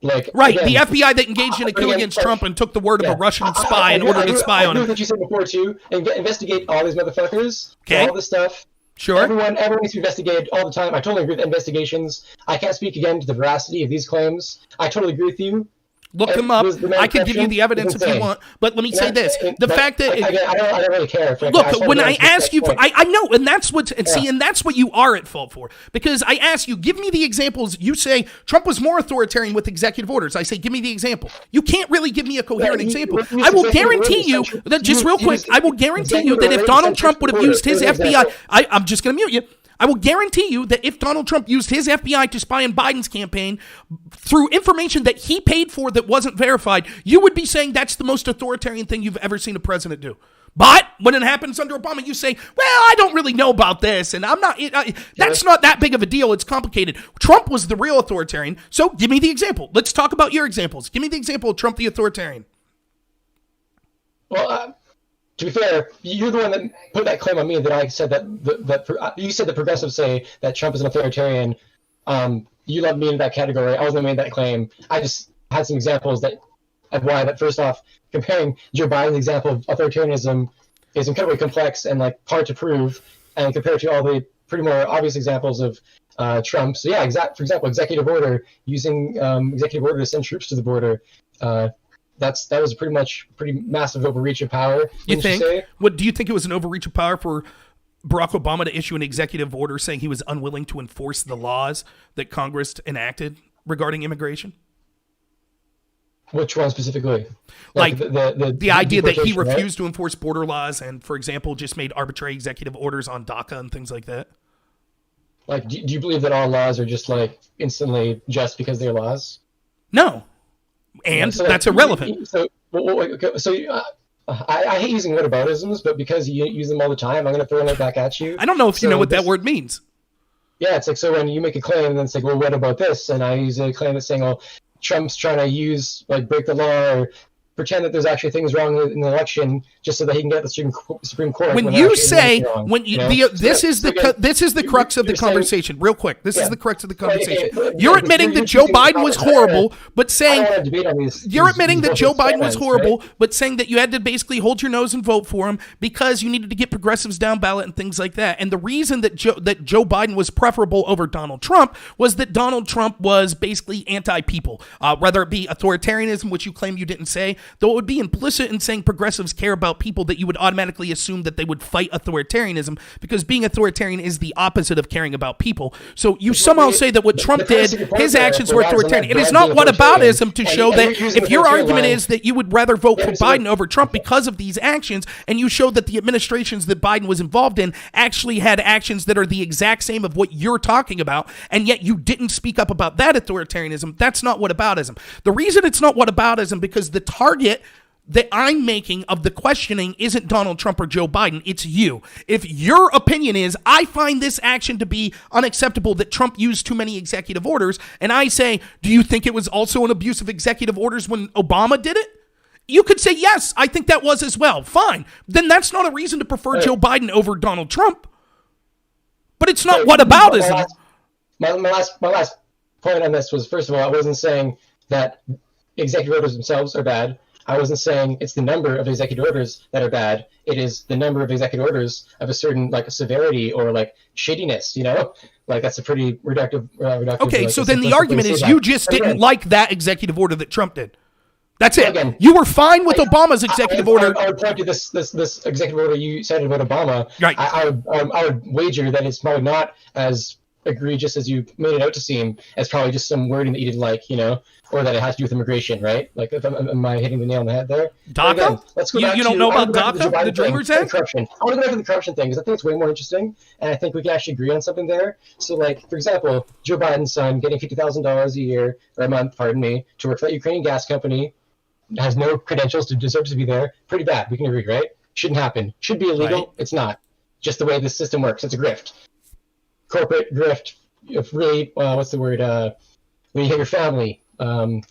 Like, right, again, the FBI that engaged in a coup against Trump and took the word of a Russian spy and ordered to spy on him. I agree with what you said before too, and investigate all these motherfuckers, all this stuff. Sure. Everyone needs to be investigated all the time. I totally agree with investigations. I can't speak again to the veracity of these claims. I totally agree with you. Look them up. I can give you the evidence if you want. But let me say this: the fact that I don't really care. Look, when I ask you for, I know, and that's what and that's what you are at fault for. Because I ask you, give me the examples. You say Trump was more authoritarian with executive orders. I say, give me the example. You can't really give me a coherent example. I will guarantee you that just real quick. I will guarantee you that if Donald Trump would have used his FBI, I'm just going to mute you. I will guarantee you that if Donald Trump used his FBI to spy on Biden's campaign through information that he paid for that wasn't verified, you would be saying that's the most authoritarian thing you've ever seen a president do. But when it happens under Obama, you say, well, I don't really know about this, and I'm not, that's not that big of a deal. It's complicated. Trump was the real authoritarian, so give me the example. Let's talk about your examples. Give me the example of Trump the authoritarian. Well, to be fair, you're the one that put that claim on me that I said that you said the progressives say that Trump is an authoritarian. You lumped me into that category. I was the one who made that claim. I had some examples that of why that first off, comparing Joe Biden's example of authoritarianism is incredibly complex and like hard to prove, and compared to all the pretty more obvious examples of Trump. So yeah, for example, executive order, using executive order to send troops to the border. That was pretty massive overreach of power. You think? What do you think it was an overreach of power for Barack Obama to issue an executive order saying he was unwilling to enforce the laws that Congress enacted regarding immigration? Which one specifically? Like the idea that he refused right? to enforce border laws and, for example, just made arbitrary executive orders on DACA and things like that? Like, do you believe that all laws are just like instantly just because they're laws? No. And so that's irrelevant. I hate using whataboutisms, but because you use them all the time, I'm going to throw it back at you. I don't know if you know what that word means. Yeah, it's like, so when you make a claim and then it's like, well, what about this? And I use a claim that's saying, well, Trump's trying to break the law or pretend that there's actually things wrong in the election just so that he can get the Supreme Court. When you say, this is the crux of the conversation. Real quick, this is the crux of the conversation. You're admitting that Joe Biden was horrible, but saying you're admitting that Joe Biden was horrible, but saying that you had to basically hold your nose and vote for him because you needed to get progressives down ballot and things like that. And the reason that Joe Biden was preferable over Donald Trump was that Donald Trump was basically anti-people, whether it be authoritarianism, which you claim you didn't say. Though it would be implicit in saying progressives care about people, that you would automatically assume that they would fight authoritarianism, because being authoritarian is the opposite of caring about people. So you somehow say that what Trump did, his actions were authoritarian. It is not whataboutism to show that if your argument is that you would rather vote for Biden over Trump because of these actions, and you show that the administrations that Biden was involved in actually had actions that are the exact same of what you're talking about, and yet you didn't speak up about that authoritarianism, that's not whataboutism. The reason it's not whataboutism because the target that I'm making of the questioning isn't Donald Trump or Joe Biden, it's you. If your opinion is, I find this action to be unacceptable, that Trump used too many executive orders, and I say, do you think it was also an abuse of executive orders when Obama did it? You could say, yes, I think that was as well. Fine. Then that's not a reason to prefer Joe Biden over Donald Trump. But it's not whataboutism. My last point on this was, first of all, I wasn't saying that executive orders themselves are bad. I wasn't saying it's the number of executive orders that are bad. It is the number of executive orders of a certain severity or shadiness, that's a pretty reductive. Okay, so then the argument is you just didn't like that executive order that Trump did. That's it. Again, you were fine with Obama's executive order. I would point to this executive order you cited about Obama. Right. I would wager that it's probably not as egregious as you made it out to seem, as probably just some wording that you didn't like, or that it has to do with immigration, right? Am I hitting the nail on the head there? DACA? Again, let's go back you don't know about DACA, the Dreamers Act? Corruption. I want to go back to the corruption thing because I think it's way more interesting, and I think we can actually agree on something there. So, for example, Joe Biden's son getting $50,000 a year, or a month, pardon me, to work for that Ukrainian gas company, has no credentials to deserve to be there. Pretty bad. We can agree, right? Shouldn't happen. Should be illegal. Right. It's not. Just the way the system works. It's a grift. Corporate grift. If really, what's the word? When you have your family, hiring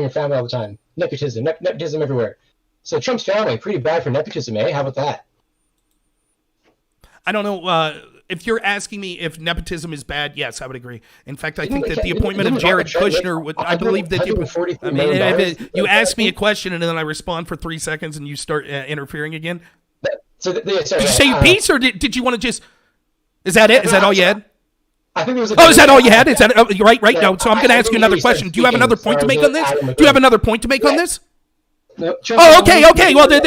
your family all the time. Nepotism. Nepotism everywhere. So Trump's family, pretty bad for nepotism, eh? How about that? I don't know. If you're asking me if nepotism is bad, yes, I would agree. In fact, I think that the appointment of Jared Kushner would, I believe that you ask me a question and then I respond for 3 seconds and you start interfering again. Did you say your piece or did you want to just, is that it? Is that all you had? I think is that all you had? Is that right? No. So I'm going to ask you another question. Do you have another point to make on this? Do you have another point to make on this? No, okay. Well, then,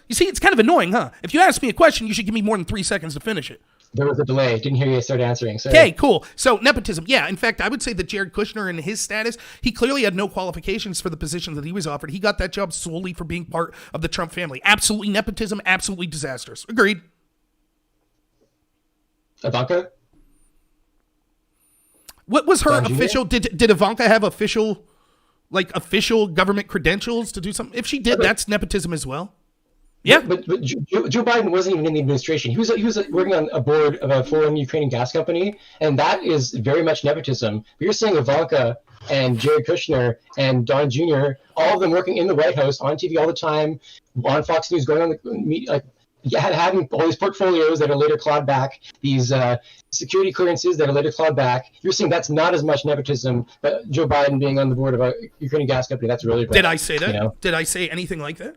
you see, it's kind of annoying, huh? If you ask me a question, you should give me more than 3 seconds to finish it. There was a delay. Didn't hear you start answering. Okay, cool. So nepotism. Yeah, in fact, I would say that Jared Kushner in his status, he clearly had no qualifications for the position that he was offered. He got that job solely for being part of the Trump family. Absolutely nepotism, absolutely disastrous. Agreed. Ivanka? What was her official? Did Ivanka have official government credentials to do something? If she did, that's nepotism as well. Yeah, but Joe Biden wasn't even in the administration. He was working on a board of a foreign Ukrainian gas company, and that is very much nepotism. But you're saying Ivanka and Jared Kushner and Don Jr., all of them working in the White House on TV all the time, on Fox News, going on the media, having all these portfolios that are later clawed back, these security clearances that are later clawed back. You're saying that's not as much nepotism, but Joe Biden being on the board of a Ukrainian gas company, that's really bad. Did I say that? You know? Did I say anything like that?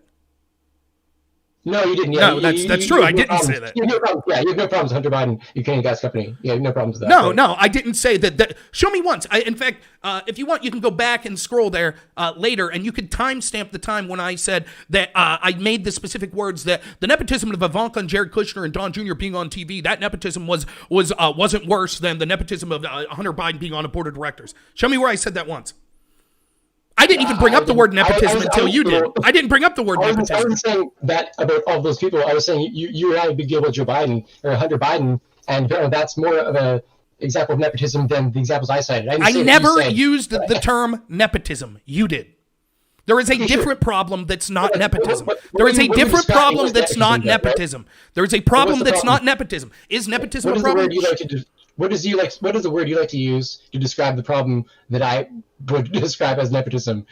No, you didn't. No, that's true. I didn't say that. You have no problems. Yeah, you have no problems with Hunter Biden, Ukrainian gas company. You have no problems with that. No, I didn't say that. Show me once. In fact, if you want, you can go back and scroll there later, and you could timestamp the time when I said that I made the specific words that the nepotism of Ivanka and Jared Kushner and Don Jr. being on TV, that nepotism wasn't worse than the nepotism of Hunter Biden being on a board of directors. Show me where I said that once. I didn't even bring up the word nepotism until you did. I didn't bring up the word nepotism. I wasn't saying that about all those people. I was saying you had a big deal with Joe Biden or Hunter Biden, and that's more of an example of nepotism than the examples I cited. I never used the term nepotism. You did. There is a different problem that's not nepotism. There is a different problem that's not nepotism. There is a problem that's not nepotism. Is nepotism a problem? What is the word you like to use to describe the problem that I would describe as nepotism?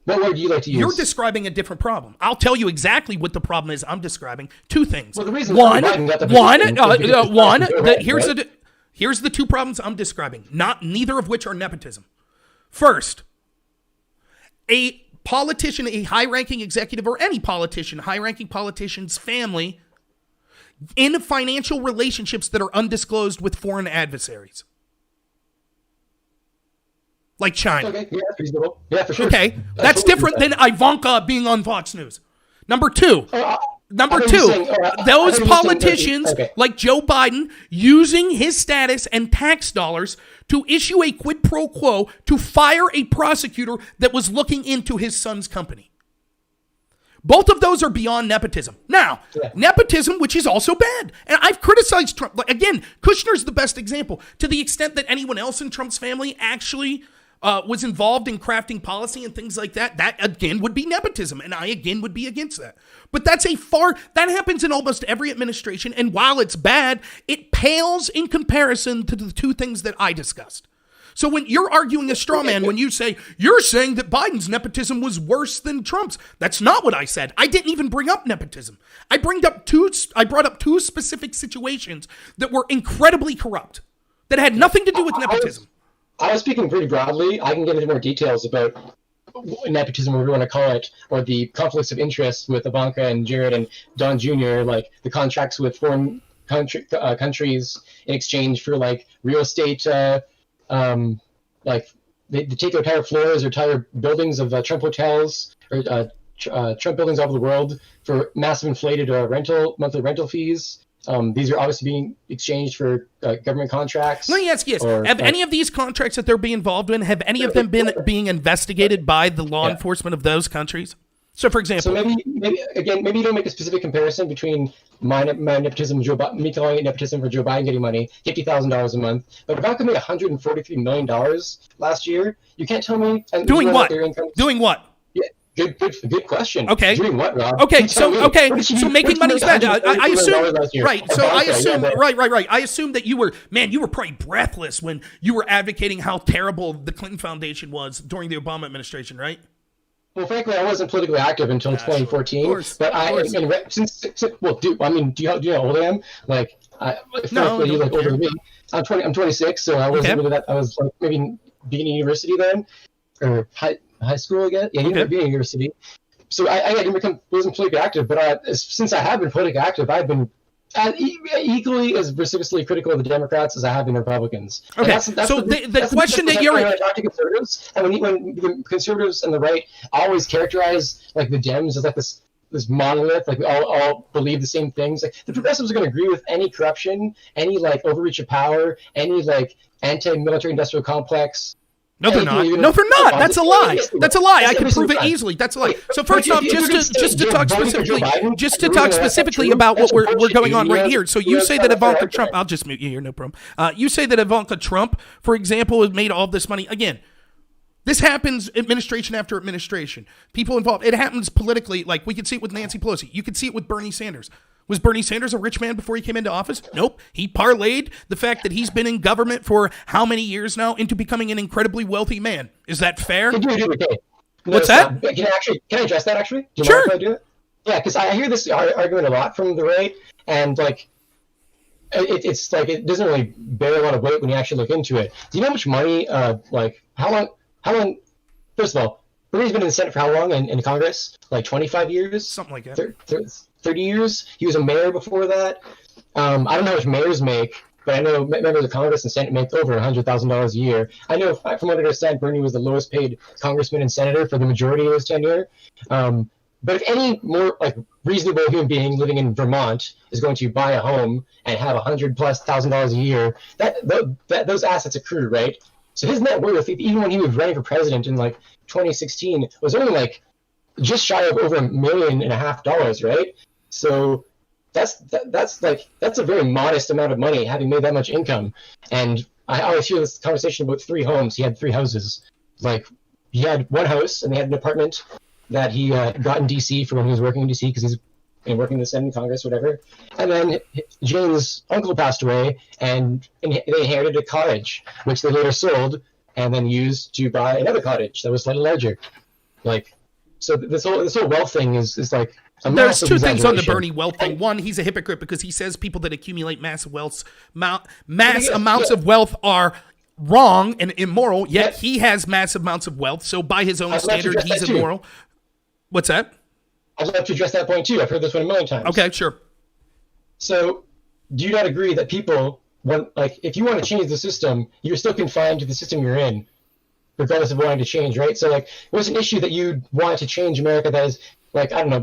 What word do you like to use? You're describing a different problem. I'll tell you exactly what the problem is I'm describing. Two things. Well, the reason here's the two problems I'm describing, neither of which are nepotism. First, a politician, a high-ranking executive, or any politician, high-ranking politician's family in financial relationships that are undisclosed with foreign adversaries. Like China. Okay, yeah, reasonable. Yeah, for sure. Okay, that's different than Ivanka being on Fox News. Number two, those politicians like Joe Biden using his status and tax dollars to issue a quid pro quo to fire a prosecutor that was looking into his son's company. Both of those are beyond nepotism. Now, nepotism, which is also bad. And I've criticized Trump. Again, Kushner's the best example. To the extent that anyone else in Trump's family actually was involved in crafting policy and things like that, that again would be nepotism. And I again would be against that. But that happens in almost every administration. And while it's bad, it pales in comparison to the two things that I discussed. So when you're arguing a straw man, when you're saying that Biden's nepotism was worse than Trump's, that's not what I said. I didn't even bring up nepotism. I brought up two specific situations that were incredibly corrupt, that had nothing to do with nepotism. I was speaking pretty broadly. I can get into more details about nepotism, whatever you want to call it, or the conflicts of interest with Ivanka and Jared and Don Jr., like the contracts with foreign countries in exchange for like real estate. Like they take entire floors or entire buildings of Trump hotels or Trump buildings all over the world for massive inflated monthly rental fees. These are obviously being exchanged for government contracts. Let me ask you this. Have any of these contracts that they're being involved in, have any of them been being investigated by the law enforcement of those countries? So, for example... So maybe you don't make a specific comparison between my nepotism, me calling it nepotism for Joe Biden getting money, $50,000 a month. But Ivanka made $143 million last year. You can't tell me... Doing what? Doing what? Yeah, good question. Okay. Doing what, Rob? Okay, so making money is bad. I assume... Right, so I assume... Right. I assume that you were probably breathless when you were advocating how terrible the Clinton Foundation was during the Obama administration, right? Well, frankly, I wasn't politically active until 2014. Sure. But do you know how old I am? Like, you're like older than me. I'm 26, so I wasn't really that. I was like maybe beginning university then, or high school again. Yeah, beginning university. So I wasn't politically active, but since I have been politically active, I've been equally as vociferously critical of the Democrats as I have been Republicans. Okay, the question that you're... When I talk to conservatives, and when the conservatives and the right always characterize like the Dems as like this monolith, like we all believe the same things. Like the progressives are going to agree with any corruption, any like overreach of power, any like anti-military industrial complex. No, they're not. No, they're not. That's a lie. That's a lie. I can prove it easily. That's a lie. So first off, just to talk specifically about what we're going on right here. So you say that Ivanka Trump, I'll just mute you here, no problem. You say that Ivanka Trump, for example, has made all this money. Again, this happens administration after administration. People involved. It happens politically. Like we could see it with Nancy Pelosi. You could see it with Bernie Sanders. Was Bernie Sanders a rich man before he came into office? Nope. He parlayed the fact that he's been in government for how many years now into becoming an incredibly wealthy man. Is that fair? What's that? Can I address that actually? Sure. Yeah, because I hear this argument a lot from the right, and like it's like it doesn't really bear a lot of weight when you actually look into it. Do you know how much money? Like how long? First of all, Bernie's been in the Senate for how long? And in Congress, like 25 years, Something like that. 30 years. He was a mayor before that. I don't know how much mayors make, but I know members of Congress and Senate make over $100,000 a year. I know, from what I understand, Bernie was the lowest paid congressman and senator for the majority of his tenure. But if any more like reasonable human being living in Vermont is going to buy a home and have $100,000+ a year, that those assets accrue, right? So his net worth, even when he was running for president in like 2016, was only like just shy of over $1.5 million, right? So that's a very modest amount of money, having made that much income. And I always hear this conversation about 3 homes. He had 3 houses. Like he had 1 house, and they had an apartment that he got in D.C. for when he was working in D.C. because he's working in the Senate and Congress, whatever. And then Jane's uncle passed away, and they inherited a cottage, which they later sold and then used to buy another cottage that was slightly larger. Like, so this whole wealth thing is like a There's massive 2 things on the exaggeration. Bernie wealth thing. One, he's a hypocrite because he says people that accumulate massive mass amounts of wealth are wrong and immoral, yet he has massive amounts of wealth, so by his own I'd love to standard, address he's that too. immoral. What's that? I'd love to address that point too. I've heard this one a million times. Okay, sure. So, do you not agree that people, if you want to change the system, you're still confined to the system you're in, regardless of wanting to change, right? So, like, what's an issue that you want to change America that is, like, I don't know,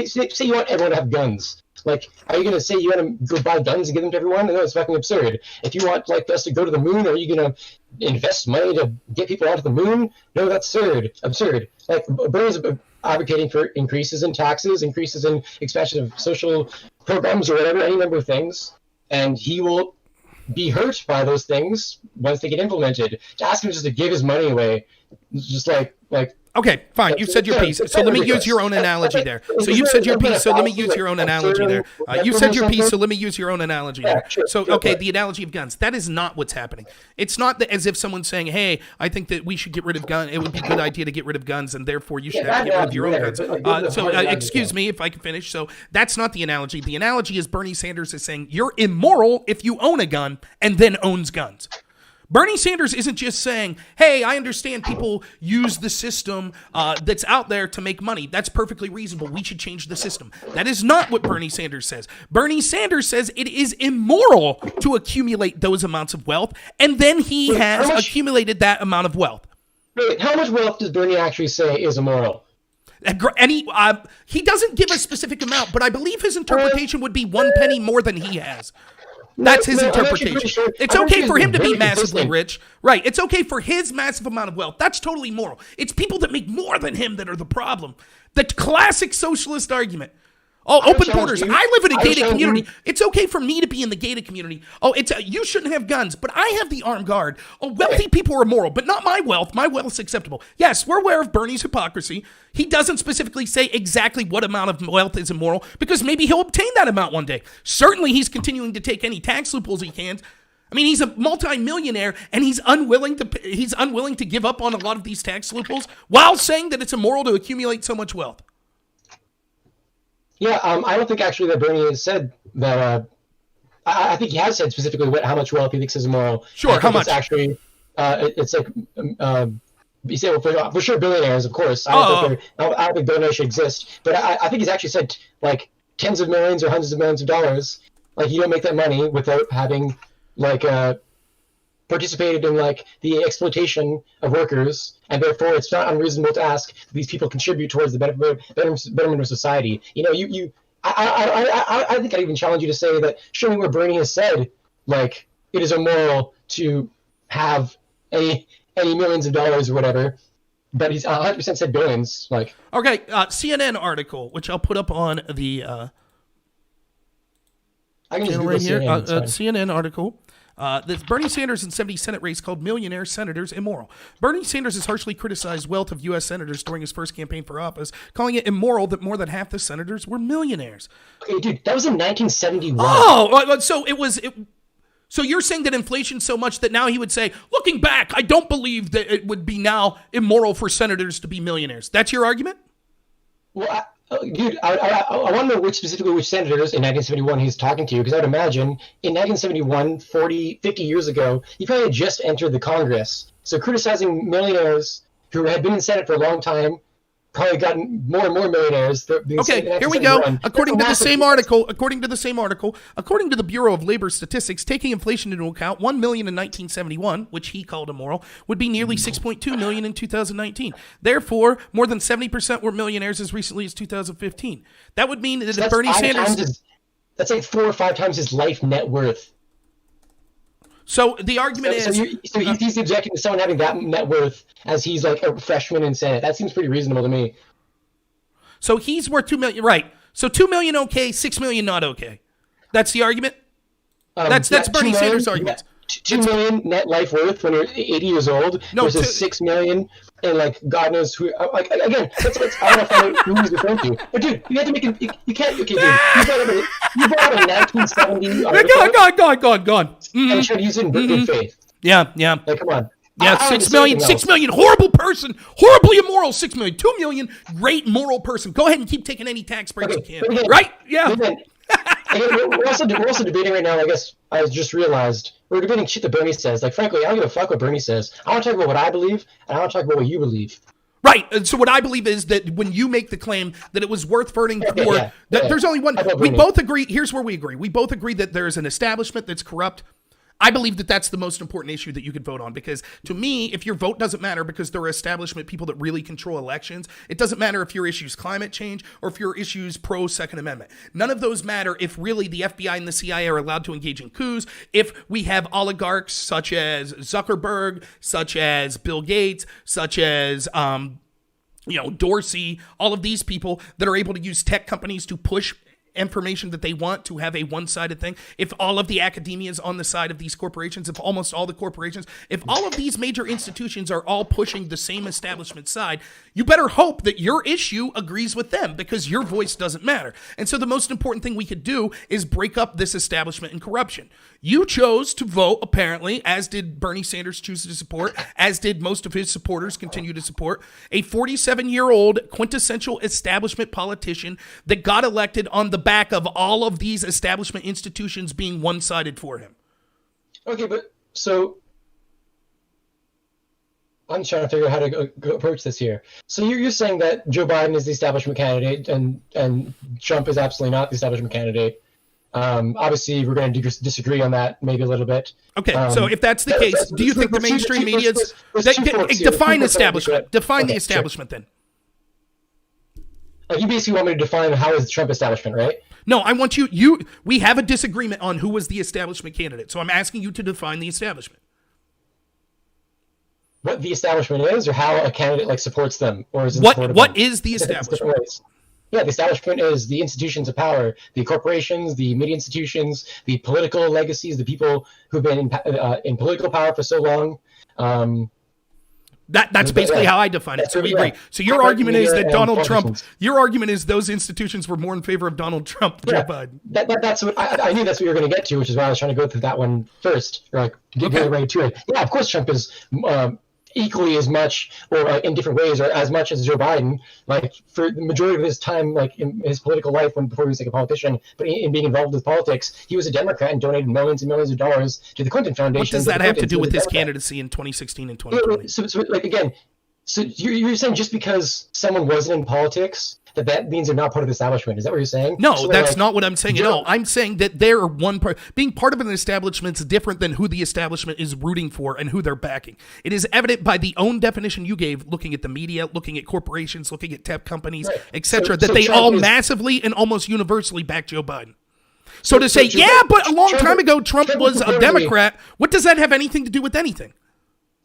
say you want everyone to have guns. Like, are you going to say you want to go buy guns and give them to everyone? No, it's fucking absurd. If you want, like, us to go to the moon, are you going to invest money to get people onto the moon? No, that's absurd. Like, Bernie's advocating for increases in taxes, increases in expansion of social programs or whatever, any number of things, and he will be hurt by those things once they get implemented. To ask him just to give his money away, just like Okay, fine. You said your piece. So let me use your own analogy there. So you've said your piece. So let me use your own analogy there. You said your piece. So let me use your own analogy there. So, okay, the analogy of guns. That is not what's happening. It's not as if someone's saying, hey, I think that we should get rid of guns. It would be a good idea to get rid of guns, and therefore you should have to get rid of your own guns. Excuse me if I can finish. So that's not the analogy. The analogy is Bernie Sanders is saying you're immoral if you own a gun and then owns guns. Bernie Sanders isn't just saying, hey, I understand people use the system that's out there to make money. That's perfectly reasonable. We should change the system. That is not what Bernie Sanders says. Bernie Sanders says it is immoral to accumulate those amounts of wealth, and then he has accumulated that amount of wealth. Wait, how much wealth does Bernie actually say is immoral? And he doesn't give a specific amount, but I believe his interpretation would be 1 penny more than he has. That's his interpretation. Sure. It's okay for him to be very massively consistent. rich. Right. It's okay for his massive amount of wealth. That's totally moral. It's people that make more than him that are the problem. The classic socialist argument. Oh, open borders. I live in a gated community. It's okay for me to be in the gated community. Oh, you shouldn't have guns, but I have the armed guard. Oh, wealthy people are moral, but not my wealth. My wealth's acceptable. Yes, we're aware of Bernie's hypocrisy. He doesn't specifically say exactly what amount of wealth is immoral because maybe he'll obtain that amount one day. Certainly, he's continuing to take any tax loopholes he can. I mean, he's a multi-millionaire, and he's unwilling to give up on a lot of these tax loopholes while saying that it's immoral to accumulate so much wealth. Yeah, I don't think actually that Bernie has said that. I think he has said specifically how much wealth he thinks is immoral. Sure, how much? It's actually, it's like, you say, well, for sure billionaires, of course. I don't think billionaires should exist. But I think he's actually said like tens of millions or hundreds of millions of dollars. Like you don't make that money without having like participated in like the exploitation of workers, and therefore it's not unreasonable to ask these people contribute towards the betterment of society. You know, I think I'd even challenge you to say that show me where Bernie has said like it is immoral to have any millions of dollars or whatever, but he's 100% said billions. Like okay, CNN article, which I'll put up on the I can just right here. CNN, CNN article. This Bernie Sanders in 70 Senate race called millionaire senators immoral. Bernie Sanders has harshly criticized wealth of U.S. senators during his first campaign for office, calling it immoral that more than half the senators were millionaires. Okay, dude, that was in 1971. Oh, so you're saying that inflation's so much that now he would say, looking back, I don't believe that it would be now immoral for senators to be millionaires. That's your argument? Well, Dude, I want to know specifically which senators in 1971 he's talking to, because I would imagine in 1971, 50 years ago, he probably had just entered the Congress. So criticizing millionaires who had been in the Senate for a long time, probably gotten more and more millionaires. Okay, here we go. According to the same article, according to the Bureau of Labor Statistics, taking inflation into account, 1 million in 1971, which he called immoral, would be nearly 6.2 million in 2019. Therefore, more than 70% were millionaires as recently as 2015. That would mean that if Bernie Sanders... That's like 4 or 5 times his life net worth. So the argument is... So he's objecting to someone having that net worth as he's like a freshman in Senate. That seems pretty reasonable to me. So he's worth 2 million, right? So 2 million okay, 6 million not okay. That's the argument? That's Bernie Sanders' argument. 2 million net life worth when you're 80 years old versus 6 million and like God knows who. Like again, that's I don't know who he's referring to. But dude, you have to make it. You can't. Okay, dude, you brought a 1970. Go on. And tried to use it in good faith. Yeah. Like, come on. Yeah, 6 million, 6 million, horrible person, horribly immoral, 6 million, 2 million, great moral person. Go ahead and keep taking any tax breaks you can. Again, right? Yeah. Again, we're also debating right now, I guess I just realized, we're debating shit that Bernie says. Like, frankly, I don't give a fuck what Bernie says. I want to talk about what I believe, and I want to talk about what you believe. Right. And so what I believe is that when you make the claim that it was worth voting for, there's only one. We both agree. Here's where we agree. We both agree that there's an establishment that's corrupt. I believe that that's the most important issue that you could vote on, because to me, if your vote doesn't matter because there are establishment people that really control elections, it doesn't matter if your issue is climate change or if your issue is pro-Second Amendment. None of those matter if really the FBI and the CIA are allowed to engage in coups, if we have oligarchs such as Zuckerberg, such as Bill Gates, such as Dorsey, all of these people that are able to use tech companies to push information that they want to have a one-sided thing. If all of the academia is on the side of these corporations, if almost all the corporations, if all of these major institutions are all pushing the same establishment side, you better hope that your issue agrees with them, because your voice doesn't matter. And so the most important thing we could do is break up this establishment and corruption. You chose to vote, apparently, as did Bernie Sanders choose to support, as did most of his supporters continue to support, a 47-year-old quintessential establishment politician that got elected on the back of all of these establishment institutions being one-sided for him. Okay, but so I'm trying to figure out how to go approach this here. So you're saying that Joe Biden is the establishment candidate and Trump is absolutely not the establishment candidate. Obviously, we're going to disagree on that maybe a little bit. Okay, so if that's the case, do you think the mainstream media is... Define establishment. Define the establishment then. You basically want me to define how is the Trump establishment, right? No, I want we have a disagreement on who was the establishment candidate, so I'm asking you to define the establishment. What the establishment is, or how a candidate supports them, or is it what is the establishment? Yeah, the establishment is the institutions of power, the corporations, the media institutions, the political legacies, the people who've been in political power for so long. That's basically how I define it. So we agree. So your argument is that Donald Trump. Your argument is those institutions were more in favor of Donald Trump than Joe Biden. That's what I knew. That's what you were going to get to, which is why I was trying to go through that one first. Get right to it. Yeah, of course, Trump is equally as much, or in different ways, or as much as Joe Biden. For the majority of his time, in his political life, before he was a politician, but in being involved with politics, he was a Democrat and donated millions and millions of dollars to the Clinton Foundation. What does that have to do with his candidacy in 2016 and 2020? So you're saying just because someone wasn't in politics, that means they're not part of the establishment? Is that what you're saying? No, that's not what I'm saying at all. I'm saying that they're one part. Being part of an establishment is different than who the establishment is rooting for and who they're backing. It is evident by the own definition you gave, looking at the media, looking at corporations, looking at tech companies, etc., that they all massively and almost universally back Joe Biden. So to say, but a long time ago Trump was a Democrat, what does that have anything to do with anything?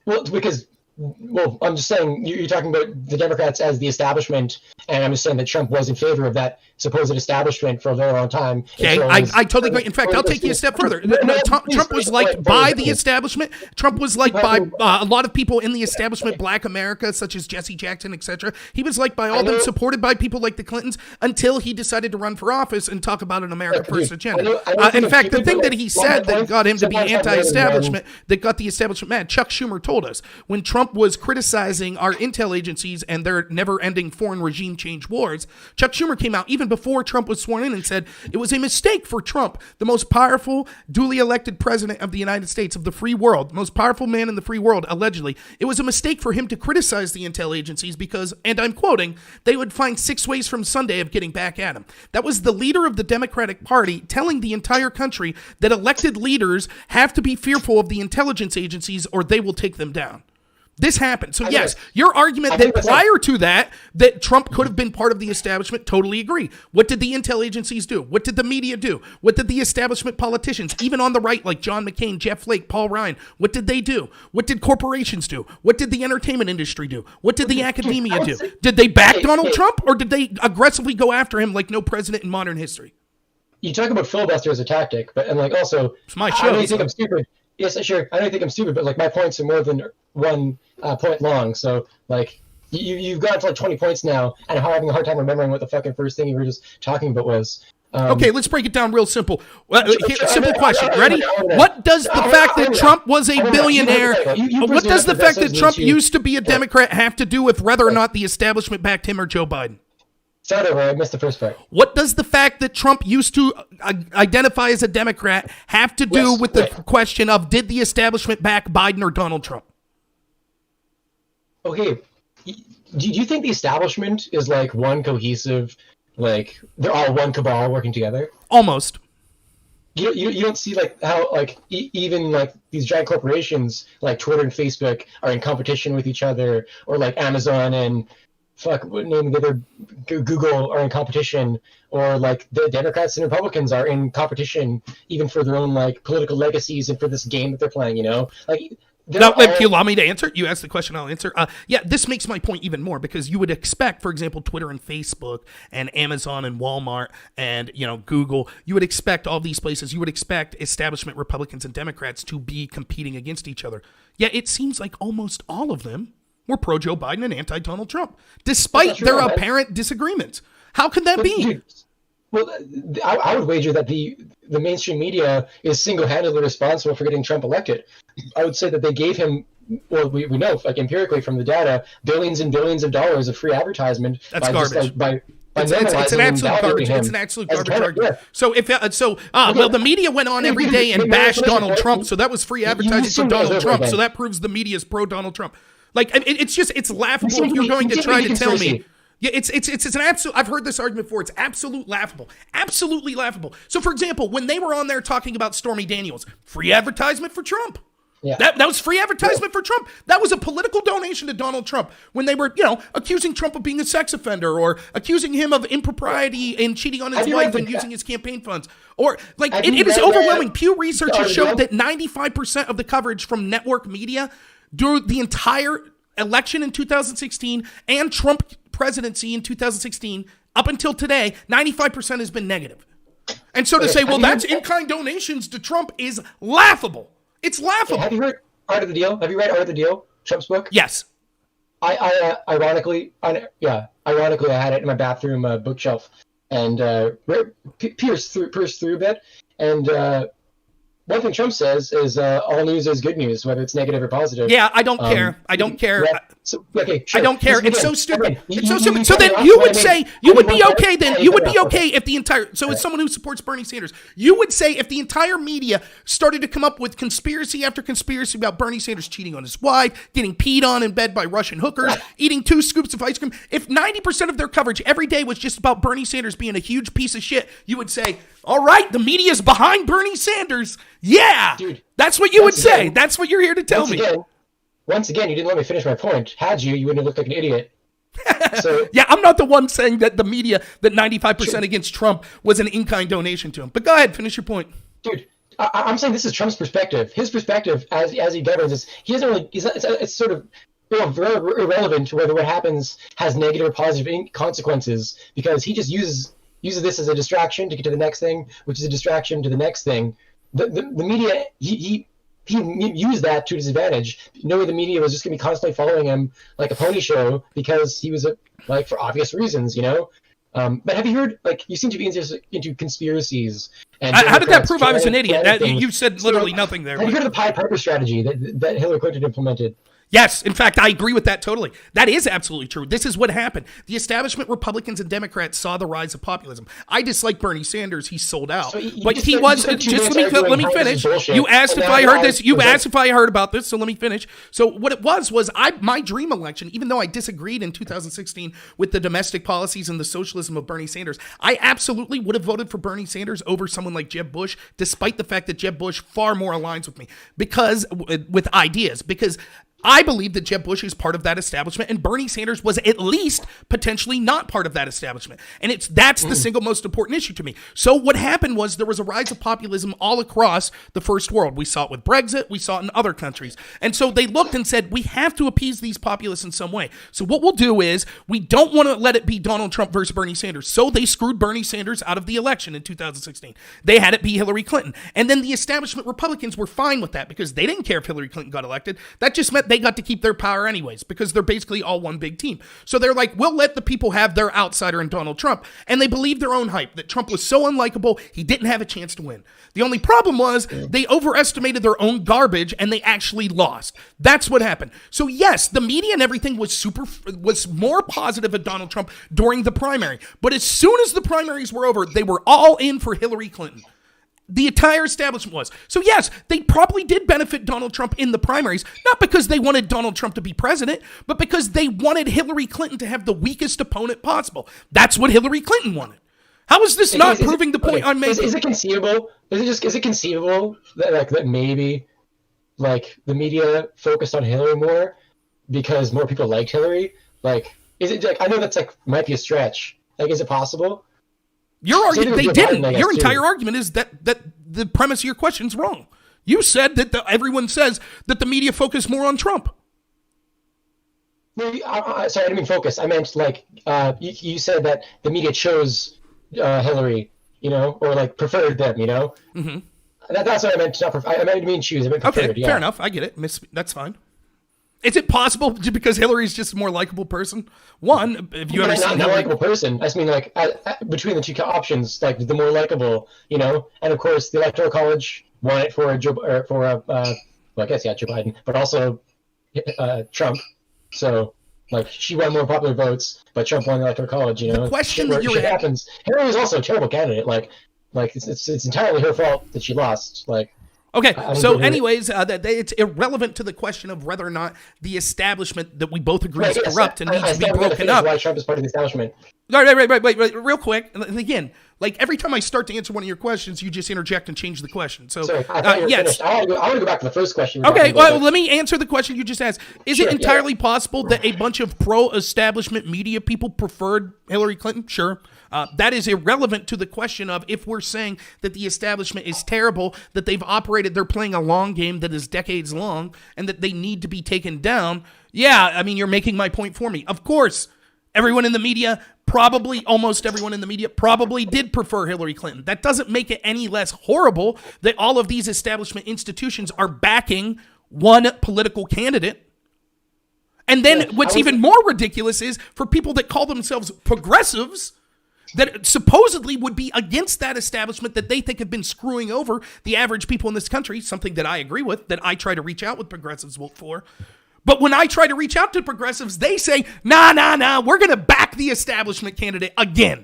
Well, because... Well, I'm just saying you're talking about the Democrats as the establishment, and I'm just saying that Trump was in favor of that supposed establishment for a very long time. Okay, I totally agree. In fact, I'll take you a step further. Trump was liked by the establishment. Trump was liked by a lot of people in the establishment, Black America, such as Jesse Jackson, etc. He was liked by all of them, supported by people like the Clintons, until he decided to run for office and talk about an America First agenda. In fact, the thing that he said that got him to be anti-establishment, that got the establishment mad, Chuck Schumer told us, when Trump Trump was criticizing our intel agencies and their never-ending foreign regime change wars, Chuck Schumer came out even before Trump was sworn in and said it was a mistake for Trump, the most powerful, duly elected president of the United States, of the free world, the most powerful man in the free world, allegedly. It was a mistake for him to criticize the intel agencies because, and I'm quoting, they would find 6 ways from Sunday of getting back at him. That was the leader of the Democratic Party telling the entire country that elected leaders have to be fearful of the intelligence agencies or they will take them down. This happened. So yes, your argument that prior to that Trump could have been part of the establishment, totally agree. What did the intel agencies do? What did the media do? What did the establishment politicians, even on the right, like John McCain, Jeff Flake, Paul Ryan, what did they do? What did corporations do? What did the entertainment industry do? What did the academia do? Did they back Donald Trump or did they aggressively go after him like no president in modern history? You talk about filibuster as a tactic, but also it's my show. I know you think I'm stupid. Yes, sure. I don't think I'm stupid, but my points are more than one point long. So you've gone to 20 points now, and I'm having a hard time remembering what the fucking first thing you were just talking about was. Okay, let's break it down real simple. Simple question. Ready? What does the fact that Trump was a billionaire, what does the fact that Trump used to be a Democrat have to do with whether or not the establishment backed him or Joe Biden? Start over. I missed the first part. What does the fact that Trump used to identify as a Democrat have to do with the question of did the establishment back Biden or Donald Trump? Okay. Do you think the establishment is one cohesive, they're all one cabal working together? Almost. You don't see how even these giant corporations like Twitter and Facebook are in competition with each other, or Amazon and Google are in competition, or the Democrats and Republicans are in competition even for their own political legacies and for this game that they're playing, Now, if you allow me to answer, you asked the question, I'll answer. This makes my point even more because you would expect, for example, Twitter and Facebook and Amazon and Walmart and, Google, you would expect all these places, you would expect establishment Republicans and Democrats to be competing against each other. Yet it seems like almost all of them were pro-Joe Biden and anti-Donald Trump, despite their apparent disagreements. How could that be? Dude, well, I would wager that the mainstream media is single-handedly responsible for getting Trump elected. I would say that they gave him, well, we know, empirically from the data, billions and billions of dollars of free advertisement. That's garbage. It's an absolute garbage. It's an absolute garbage argument. So the media went on every day and bashed Donald Trump, so that was free advertising for Donald Trump. So that proves the media is pro Donald Trump. It's laughable if you're going to try to tell me. Yeah, it's an absolute. I've heard this argument before. It's absolute laughable, absolutely laughable. So, for example, when they were on there talking about Stormy Daniels, free advertisement for Trump. Yeah. That was free advertisement for Trump. That was a political donation to Donald Trump when they were, accusing Trump of being a sex offender or accusing him of impropriety and cheating on his wife and using his campaign funds. Or it is overwhelming. Pew Research has showed that 95% of the coverage from network media during the entire election in 2016 and Trump presidency in 2016 up until today, 95% has been negative. And so to say, well, that's in-kind donations to Trump is laughable. It's laughable. Have you heard Art of the Deal? Have you read Art of the Deal, Trump's book? Yes. Ironically, I had it in my bathroom bookshelf and pierced through a bit. And one thing Trump says is all news is good news, whether it's negative or positive. Yeah, I don't care. I don't care. Yeah. So, okay, sure. I don't care. It's so stupid. It's so stupid. So then you would say you would be okay then. You would be okay if the entire, so as someone who supports Bernie Sanders, you would say if the entire media started to come up with conspiracy after conspiracy about Bernie Sanders cheating on his wife, getting peed on in bed by Russian hookers, eating 2 scoops of ice cream, if 90% of their coverage every day was just about Bernie Sanders being a huge piece of shit, you would say, all right, the media is behind Bernie Sanders. Yeah, dude, that's what you would say. That's what you're here to tell me. Once again, you didn't let me finish my point. Had you wouldn't have looked like an idiot. So yeah, I'm not the one saying that the media, that 95% against Trump was an in-kind donation to him. But go ahead, finish your point. Dude, I'm saying this is Trump's perspective. His perspective as he governs is he doesn't really. It's sort of very irrelevant to whether what happens has negative or positive consequences because he just uses this as a distraction to get to the next thing, which is a distraction to the next thing. The media he used that to his advantage, knowing the media was just going to be constantly following him like a pony show because he was for obvious reasons, But have you heard, you seem to be into conspiracies. And how did that prove I was an idiot? You said literally nothing there. Have you heard of the Pied Piper strategy that Hillary Clinton implemented? Yes, in fact, I agree with that totally. That is absolutely true. This is what happened. The establishment Republicans and Democrats saw the rise of populism. I dislike Bernie Sanders. He sold out. So But he was, just let me finish. You asked if I heard this. You asked if I heard about this, so let me finish. So what it was my dream election, even though I disagreed in 2016 with the domestic policies and the socialism of Bernie Sanders, I absolutely would have voted for Bernie Sanders over someone like Jeb Bush, despite the fact that Jeb Bush far more aligns with me with ideas, because I believe that Jeb Bush is part of that establishment, and Bernie Sanders was at least potentially not part of that establishment. And that's the single most important issue to me. So what happened was there was a rise of populism all across the first world. We saw it with Brexit. We saw it in other countries. And so they looked and said, we have to appease these populists in some way. So what we'll do is we don't want to let it be Donald Trump versus Bernie Sanders. So they screwed Bernie Sanders out of the election in 2016. They had it be Hillary Clinton. And then the establishment Republicans were fine with that because they didn't care if Hillary Clinton got elected. That just meant they got to keep their power anyways because they're basically all one big team. So they're like, we'll let the people have their outsider in Donald Trump. And they believed their own hype that Trump was so unlikable, he didn't have a chance to win. The only problem was they overestimated their own garbage and they actually lost. That's what happened. So yes, the media and everything was more positive of Donald Trump during the primary. But as soon as the primaries were over, they were all in for Hillary Clinton. The entire establishment was. So yes, they probably did benefit Donald Trump in the primaries, not because they wanted Donald Trump to be president, but because they wanted Hillary Clinton to have the weakest opponent possible. That's what Hillary Clinton wanted. How is this not proving the point I'm making? Is it conceivable? Is it conceivable that maybe the media focused on Hillary more because more people liked Hillary? Is it I know that's might be a stretch. Is it possible? Your argument, they didn't. Your entire argument is that the premise of your question is wrong. You said that everyone says that the media focus more on Trump. No, sorry, I didn't mean focus. I meant you said that the media chose Hillary, or preferred them, Mm-hmm. That's what I meant. I meant to mean choose. I meant preferred. Okay, fair enough. I get it. That's fine. Is it possible because Hillary's just a more likable person? One, if you ever seen not a likable person, I just mean between the two options, the more likable, and of course the Electoral College won it for Joe Biden, but also Trump. So she won more popular votes, but Trump won the Electoral College. The question that shit happens. Hillary was also a terrible candidate. It's entirely her fault that she lost. Okay, so anyways, it's irrelevant to the question of whether or not the establishment that we both agree is corrupt and needs to be broken up. Why Trump is part of the establishment. Right, real quick. Again, every time I start to answer one of your questions, you just interject and change the question. So, sorry, yes. I want to go back to the first question. Okay, let me answer the question you just asked. Is it entirely possible that a bunch of pro-establishment media people preferred Hillary Clinton? Sure. That is irrelevant to the question of if we're saying that the establishment is terrible, that they're playing a long game that is decades long, and that they need to be taken down. Yeah, you're making my point for me. Of course, everyone in the media, almost everyone in the media, probably did prefer Hillary Clinton. That doesn't make it any less horrible that all of these establishment institutions are backing one political candidate. And then what's even more ridiculous is for people that call themselves progressives, that supposedly would be against that establishment that they think have been screwing over the average people in this country, something that I agree with, that I try to reach out with progressives for. But when I try to reach out to progressives, they say, nah, we're going to back the establishment candidate again.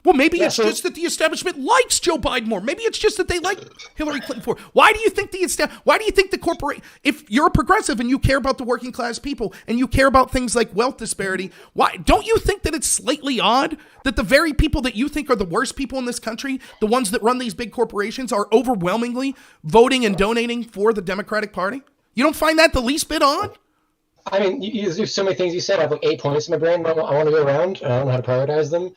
Well, maybe it's just that the establishment likes Joe Biden more. Maybe it's just that they like Hillary Clinton more. Why do you think the corporate, if you're a progressive and you care about the working class people and you care about things like wealth disparity, why don't you think that it's slightly odd that the very people that you think are the worst people in this country, the ones that run these big corporations, are overwhelmingly voting and donating for the Democratic Party? You don't find that the least bit odd? There's so many things you said. I have 8 points in my brain. I want to go around. I don't know how to prioritize them.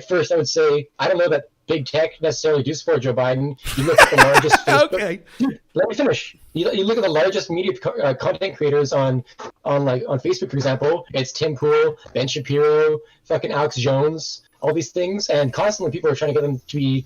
First, I would say I don't know that big tech necessarily do support Joe Biden. You look at the largest Facebook. Okay. Dude, let me finish. You look at the largest media content creators on Facebook, for example. It's Tim Pool, Ben Shapiro, fucking Alex Jones, all these things, and constantly people are trying to get them to be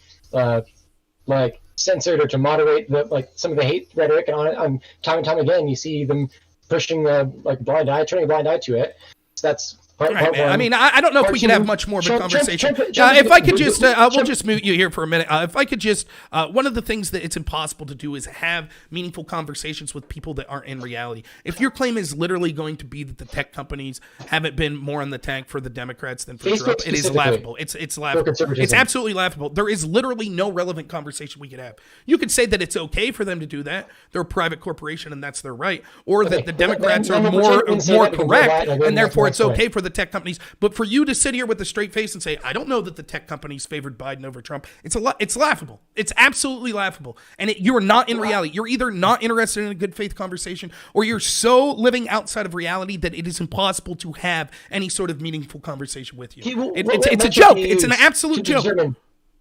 censored or to moderate some of the hate rhetoric. And time again, you see them pushing turning a blind eye to it. So that's Part, All right, part man. one. I mean, I don't know if Part we can two, have much more of a Trump- conversation. Trump- If I could just, we'll Trump- just mute you here for a minute. If I could just, one of the things that it's impossible to do is have meaningful conversations with people that aren't in reality. If your claim is literally going to be that the tech companies haven't been more on the tank for the Democrats than for Facebook Trump, it is specifically. laughable. It's laughable. conservatism. It's absolutely laughable. There is literally no relevant conversation we could have. You could say that it's okay for them to do that. They're a private corporation and that's their right, or that the Democrats are more correct and therefore it's okay for the tech companies. But for you to sit here with a straight face and say, I don't know that the tech companies favored Biden over Trump, it's laughable. It's absolutely laughable. And you're not in reality. You're either not interested in a good faith conversation or you're so living outside of reality that it is impossible to have any sort of meaningful conversation with you. It's a joke. It's an absolute joke.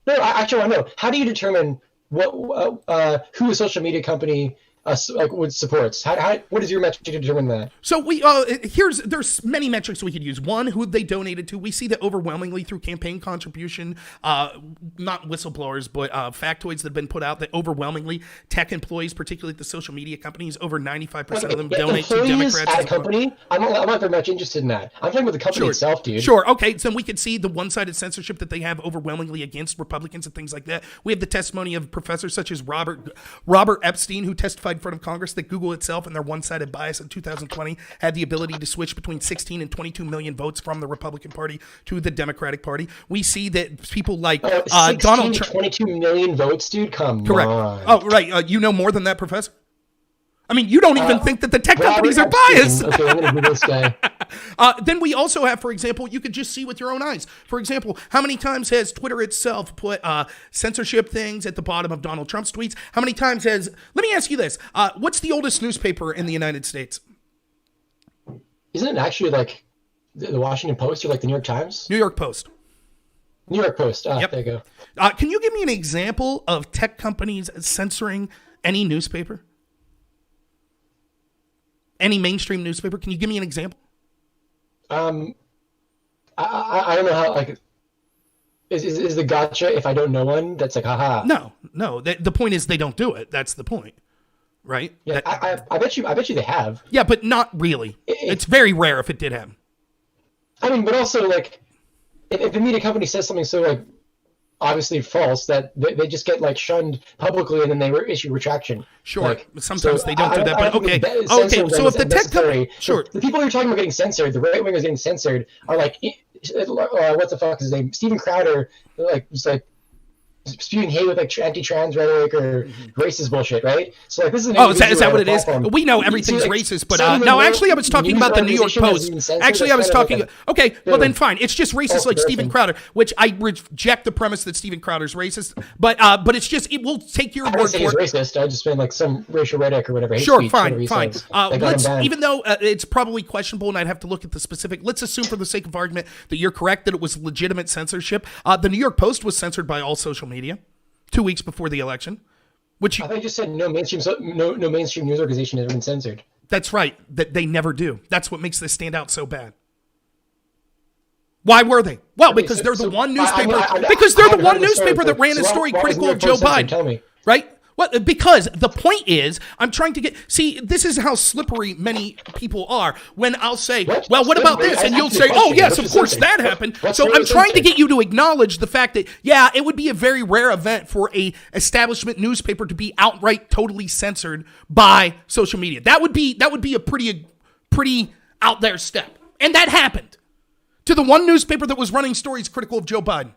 No, I actually want to know, how do you determine who a social media company would supports? What is your metric to determine that? So there's many metrics we could use. One, who they donated to. We see that overwhelmingly through campaign contribution, not whistleblowers, but factoids that have been put out that overwhelmingly tech employees, particularly the social media companies, over 95% of them donate to Democrats. At a company, I'm not very much interested in that. I'm talking about the company itself, dude. Sure. Okay. So we could see the one-sided censorship that they have overwhelmingly against Republicans and things like that. We have the testimony of professors such as Robert Epstein, who testified in front of Congress that Google itself and their one-sided bias in 2020 had the ability to switch between 16 and 22 million votes from the Republican Party to the Democratic Party. We see that people like Donald Trump. 22 million votes, dude. Come Correct. on. Oh, right. You know more than that, Professor? I mean, you don't even think that the tech companies are biased. Okay, I'm going to do this guy. Then we also have, for example, you could just see with your own eyes. For example, how many times has Twitter itself put censorship things at the bottom of Donald Trump's tweets? How many times let me ask you this. What's the oldest newspaper in the United States? Isn't it actually like the Washington Post or like the New York Times? New York Post. New York Post. Yep. There you go. Can you give me an example of tech companies censoring any newspaper? Any mainstream newspaper? Can you give me an example? I don't know how, like, is the gotcha if I don't know one? That's like, haha. No. The point is they don't do it. That's the point, right? Yeah, I bet you they have. Yeah, but not really. It's very rare if it did happen. I mean, but also, like, if a media company says something so, like, obviously false, that they just get, like, shunned publicly and then they issue retraction. Sure. Like, sometimes so they don't do that, but okay. Okay, so if the tech company... Sure. The people you're talking about getting censored, the right-wingers getting censored, are like, what the fuck is his name? Steven Crowder, like, just like, spewing hate with like anti-trans rhetoric or racist bullshit, right? So like this is an is that what it is? We know everything's racist, but no, actually I was talking about the New York Post. Actually I was talking okay, well then fine. It's just racist like Steven Crowder, which I reject the premise that Steven Crowder's racist, but it's just it will take your word for it. Racist. I just meant like some racial rhetoric or whatever. Sure, fine. Let's, even though it's probably questionable and I'd have to look at the specific, let's assume for the sake of argument that you're correct that it was legitimate censorship. The New York Post was censored by all social media 2 weeks before the election, which I thought you just said no mainstream news organization has been censored. That's right. That they never do. That's what makes this stand out so bad. Why were they? Well, because they're the one newspaper. Because they're the one newspaper that ran a story critical of Joe Biden. Tell me. Right? Well, because the point is, I'm trying to see, this is how slippery many people are. When I'll say, what about this? And you'll say, oh, yes, of course that happened. So I'm trying to get you to acknowledge the fact that, yeah, it would be a very rare event for a establishment newspaper to be outright totally censored by social media. That would be a pretty out there step. And that happened to the one newspaper that was running stories critical of Joe Biden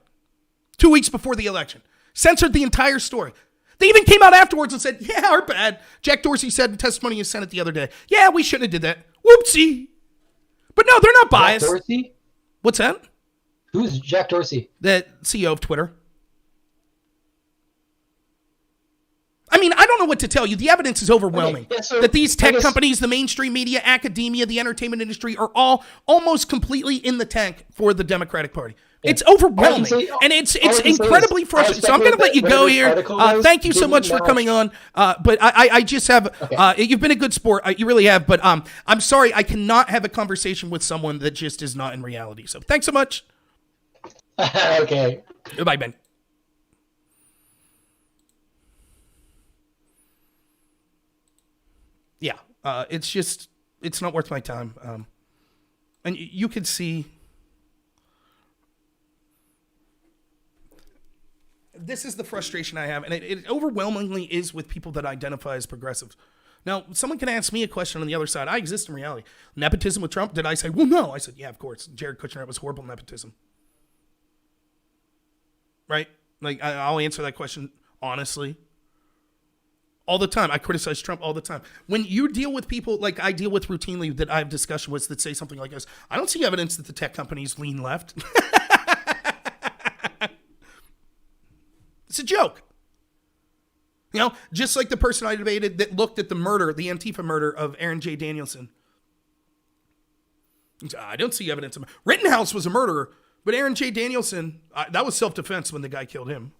2 weeks before the election. Censored the entire story. They even came out afterwards and said, yeah, our bad. Jack Dorsey said in testimony in Senate the other day, yeah, we shouldn't have did that. Whoopsie. But no, they're not biased. Jack Dorsey? What's that? Who's Jack Dorsey? The CEO of Twitter. I mean, I don't know what to tell you. The evidence is overwhelming that these tech companies, the mainstream media, academia, the entertainment industry are all almost completely in the tank for the Democratic Party. Yeah. It's overwhelming, and it's incredibly frustrating. So I'm going to let you go here. Thank you so much for coming on. But I just have, you've been a good sport. You really have. But I'm sorry, I cannot have a conversation with someone that just is not in reality. So thanks so much. Okay. Goodbye, Ben. Yeah, it's not worth my time. And you could see this is the frustration I have, and it overwhelmingly is with people that identify as progressives. Now, someone can ask me a question on the other side. I exist in reality. Nepotism with Trump? Did I say, well, no? I said, yeah, of course. Jared Kushner, it was horrible nepotism. Right? Like, I'll answer that question honestly. All the time. I criticize Trump all the time. When you deal with people like I deal with routinely that I have discussion with that say something like this, I don't see evidence that the tech companies lean left. It's a joke. You know, just like the person I debated that looked at the murder, the Antifa murder of Aaron J. Danielson. I don't see evidence of Rittenhouse was a murderer, but Aaron J. Danielson, that was self-defense when the guy killed him.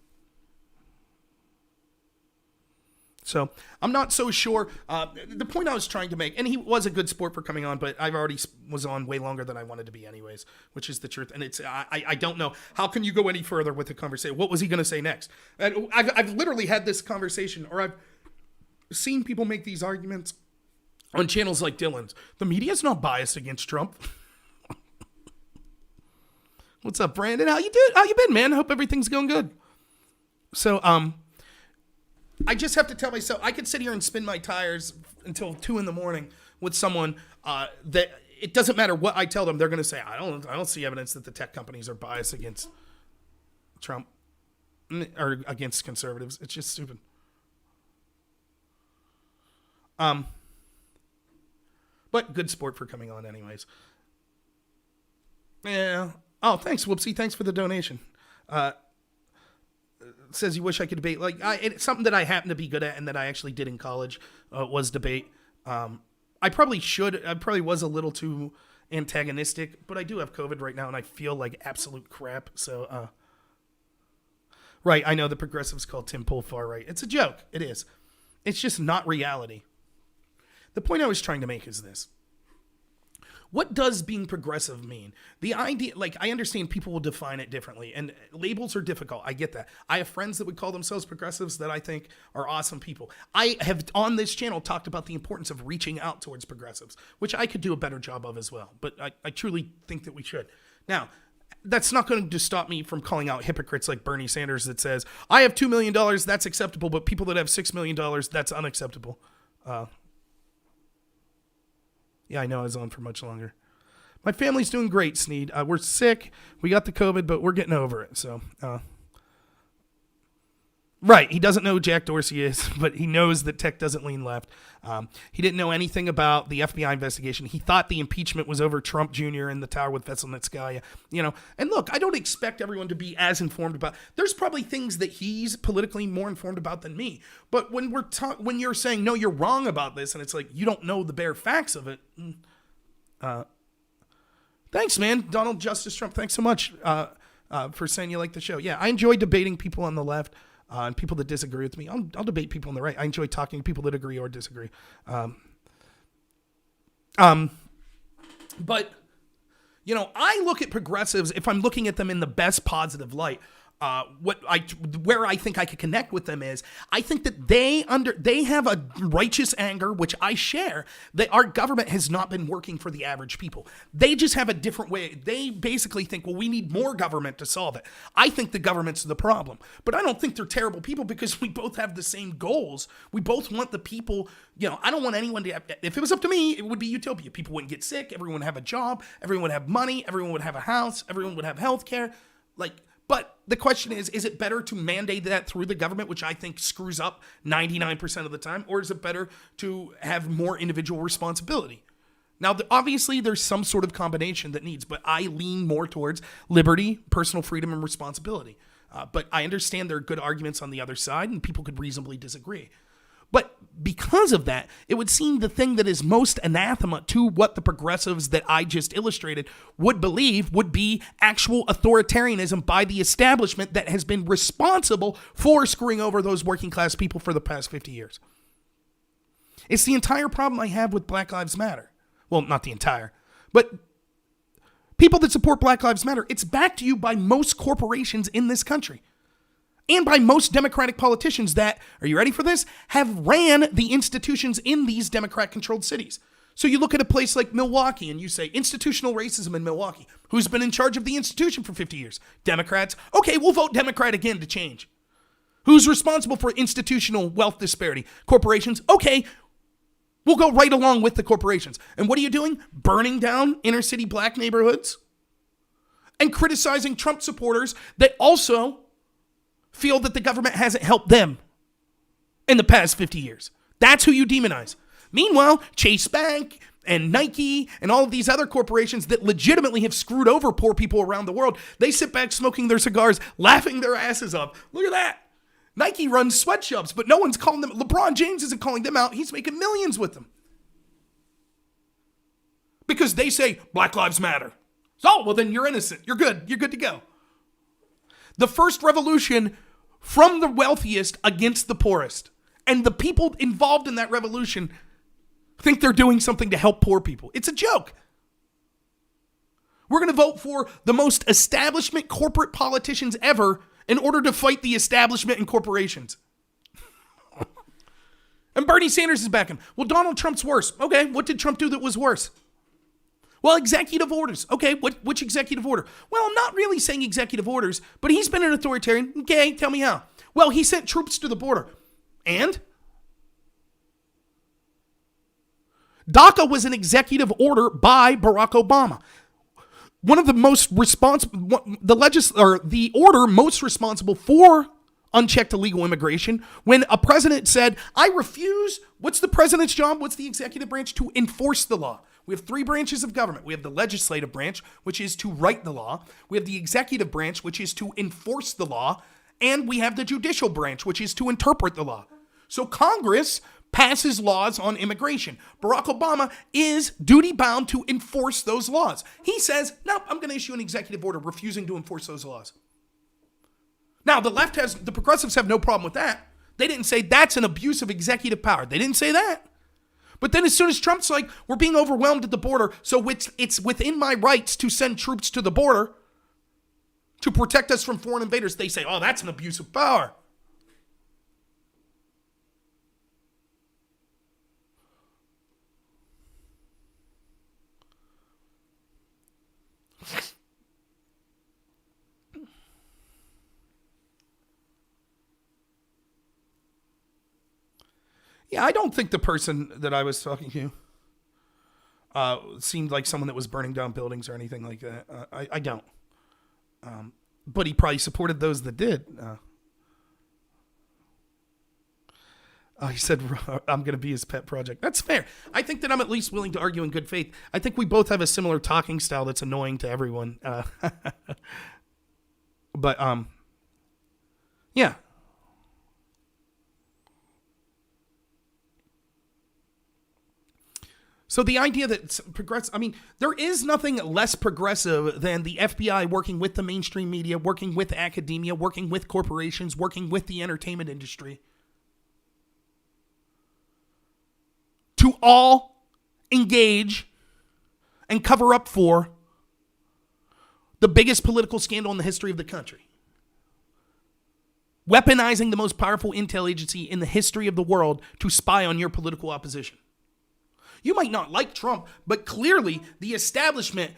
So I'm not so sure. The point I was trying to make, and he was a good sport for coming on, but I've already was on way longer than I wanted to be anyways, which is the truth. And it's I don't know. How can you go any further with the conversation? What was he going to say next? And I've literally had this conversation, or I've seen people make these arguments on channels like Dylan's. The media's not biased against Trump. What's up, Brandon? How you been, man? I hope everything's going good. So, I just have to tell myself, I could sit here and spin my tires until 2 a.m. with someone that it doesn't matter what I tell them, they're going to say, I don't see evidence that the tech companies are biased against Trump or against conservatives. It's just stupid. But good sport for coming on anyways. Yeah. Oh, thanks, Whoopsie. Thanks for the donation. Says you wish I could debate. Like, it's something that I happen to be good at and that I actually did in college was debate. I probably should. I probably was a little too antagonistic, but I do have COVID right now and I feel like absolute crap. So, right. I know the progressives call Tim Pool far right. It's a joke. It is. It's just not reality. The point I was trying to make is this. What does being progressive mean? The idea, like, I understand people will define it differently, and labels are difficult. I get that. I have friends that would call themselves progressives that I think are awesome people. I have, on this channel, talked about the importance of reaching out towards progressives, which I could do a better job of as well, but I truly think that we should. Now, that's not going to stop me from calling out hypocrites like Bernie Sanders that says, I have $2 million, that's acceptable, but people that have $6 million, that's unacceptable. Yeah, I know I was on for much longer. My family's doing great, Sneed. We're sick. We got the COVID, but we're getting over it. So, right. He doesn't know who Jack Dorsey is, but he knows that tech doesn't lean left. He didn't know anything about the FBI investigation. He thought the impeachment was over Trump Jr. in the tower with Veselnitskaya. You know, and look, I don't expect everyone to be as informed about. There's probably things that he's politically more informed about than me. But when when you're saying no, you're wrong about this, and it's like you don't know the bare facts of it. Thanks, man. Donald Justice Trump. Thanks so much for saying you like the show. Yeah, I enjoy debating people on the left. And people that disagree with me. I'll debate people on the right. I enjoy talking to people that agree or disagree. But, you know, I look at progressives, if I'm looking at them in the best positive light, where I think I could connect with them is, I think that they have a righteous anger, which I share, that our government has not been working for the average people. They just have a different way. They basically think, well, we need more government to solve it. I think the government's the problem, but I don't think they're terrible people because we both have the same goals. We both want the people, you know, I don't want anyone to, if it was up to me, it would be utopia. People wouldn't get sick. Everyone would have a job. Everyone would have money. Everyone would have a house. Everyone would have health care. But the question is it better to mandate that through the government, which I think screws up 99% of the time, or is it better to have more individual responsibility? Now, obviously, there's some sort of combination that needs, but I lean more towards liberty, personal freedom, and responsibility. But I understand there are good arguments on the other side, and people could reasonably disagree. But because of that, it would seem the thing that is most anathema to what the progressives that I just illustrated would believe would be actual authoritarianism by the establishment that has been responsible for screwing over those working class people for the past 50 years. It's the entire problem I have with Black Lives Matter. Well, not the entire, but people that support Black Lives Matter, it's backed to you by most corporations in this country. And by most Democratic politicians that, are you ready for this, have ran the institutions in these Democrat-controlled cities. So you look at a place like Milwaukee and you say, institutional racism in Milwaukee. Who's been in charge of the institution for 50 years? Democrats. Okay, we'll vote Democrat again to change. Who's responsible for institutional wealth disparity? Corporations. Okay, we'll go right along with the corporations. And what are you doing? Burning down inner city black neighborhoods? And criticizing Trump supporters that also feel that the government hasn't helped them in the past 50 years. That's who you demonize. Meanwhile, Chase Bank and Nike and all of these other corporations that legitimately have screwed over poor people around the world, they sit back smoking their cigars, laughing their asses off. Look at that. Nike runs sweatshops, but no one's calling them. LeBron James isn't calling them out. He's making millions with them. Because they say, Black Lives Matter. So, well, then you're innocent. You're good. You're good to go. The first revolution from the wealthiest against the poorest. And the people involved in that revolution think they're doing something to help poor people. It's a joke. We're going to vote for the most establishment corporate politicians ever in order to fight the establishment and corporations. And Bernie Sanders is backing. Well, Donald Trump's worse. Okay, what did Trump do that was worse? Well, executive orders. Okay, which executive order? Well, I'm not really saying executive orders, but he's been an authoritarian. Okay, tell me how. Well, he sent troops to the border. And? DACA was an executive order by Barack Obama. One of the most responsible, the order most responsible for unchecked illegal immigration, when a president said, I refuse, what's the president's job? What's the executive branch? To enforce the law. We have three branches of government. We have the legislative branch, which is to write the law. We have the executive branch, which is to enforce the law. And we have the judicial branch, which is to interpret the law. So Congress passes laws on immigration. Barack Obama is duty-bound to enforce those laws. He says, no, I'm going to issue an executive order refusing to enforce those laws. Now, the progressives have no problem with that. They didn't say that's an abuse of executive power. They didn't say that. But then as soon as Trump's like, we're being overwhelmed at the border, so it's within my rights to send troops to the border to protect us from foreign invaders, they say, oh, that's an abuse of power. Yeah, I don't think the person that I was talking to seemed like someone that was burning down buildings or anything like that. I don't. But he probably supported those that did. He said, I'm going to be his pet project. That's fair. I think that I'm at least willing to argue in good faith. I think we both have a similar talking style that's annoying to everyone. But, yeah. So the idea that there is nothing less progressive than the FBI working with the mainstream media, working with academia, working with corporations, working with the entertainment industry to all engage and cover up for the biggest political scandal in the history of the country. Weaponizing the most powerful intel agency in the history of the world to spy on your political opposition. You might not like Trump, but clearly the establishment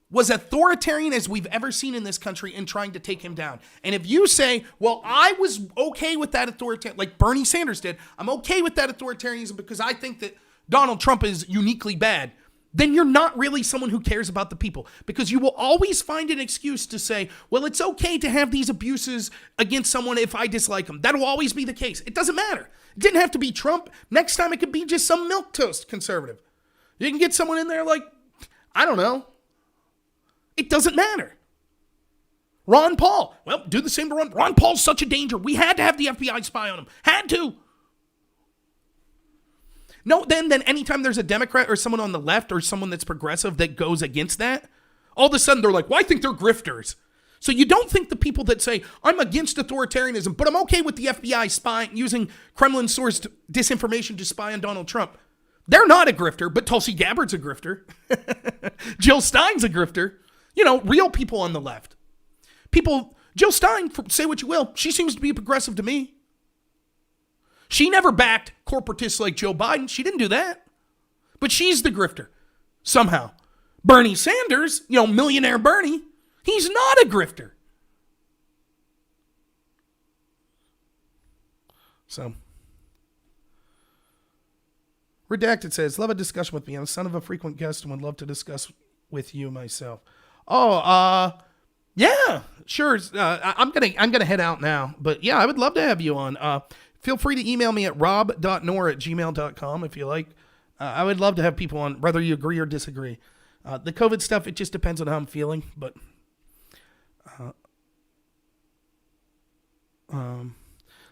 was authoritarian as we've ever seen in this country in trying to take him down. And if you say, well, I was okay with that authoritarian, like Bernie Sanders did, I'm okay with that authoritarianism because I think that Donald Trump is uniquely bad, then you're not really someone who cares about the people, because you will always find an excuse to say, well, it's okay to have these abuses against someone if I dislike them. That'll always be the case. It doesn't matter. It didn't have to be Trump. Next time it could be just some milquetoast conservative. You can get someone in there like, I don't know. It doesn't matter. Ron Paul. Well, do the same to Ron. Ron Paul's such a danger. We had to have the FBI spy on him. Had to. No, then anytime there's a Democrat or someone on the left or someone that's progressive that goes against that, all of a sudden they're like, well, I think they're grifters. So you don't think the people that say, I'm against authoritarianism, but I'm okay with the FBI spying, using Kremlin-sourced disinformation to spy on Donald Trump. They're not a grifter, but Tulsi Gabbard's a grifter. Jill Stein's a grifter. You know, real people on the left. Jill Stein, say what you will, she seems to be progressive to me. She never backed corporatists like Joe Biden. She didn't do that. But she's the grifter somehow. Bernie Sanders, millionaire Bernie, he's not a grifter. So, Redacted says, love a discussion with me. I'm the son of a frequent guest and would love to discuss with you myself. Yeah, sure. I'm gonna head out now, but yeah, I would love to have you on. Feel free to email me at rob.nor@gmail.com if you like. I would love to have people on, whether you agree or disagree. The COVID stuff, it just depends on how I'm feeling, but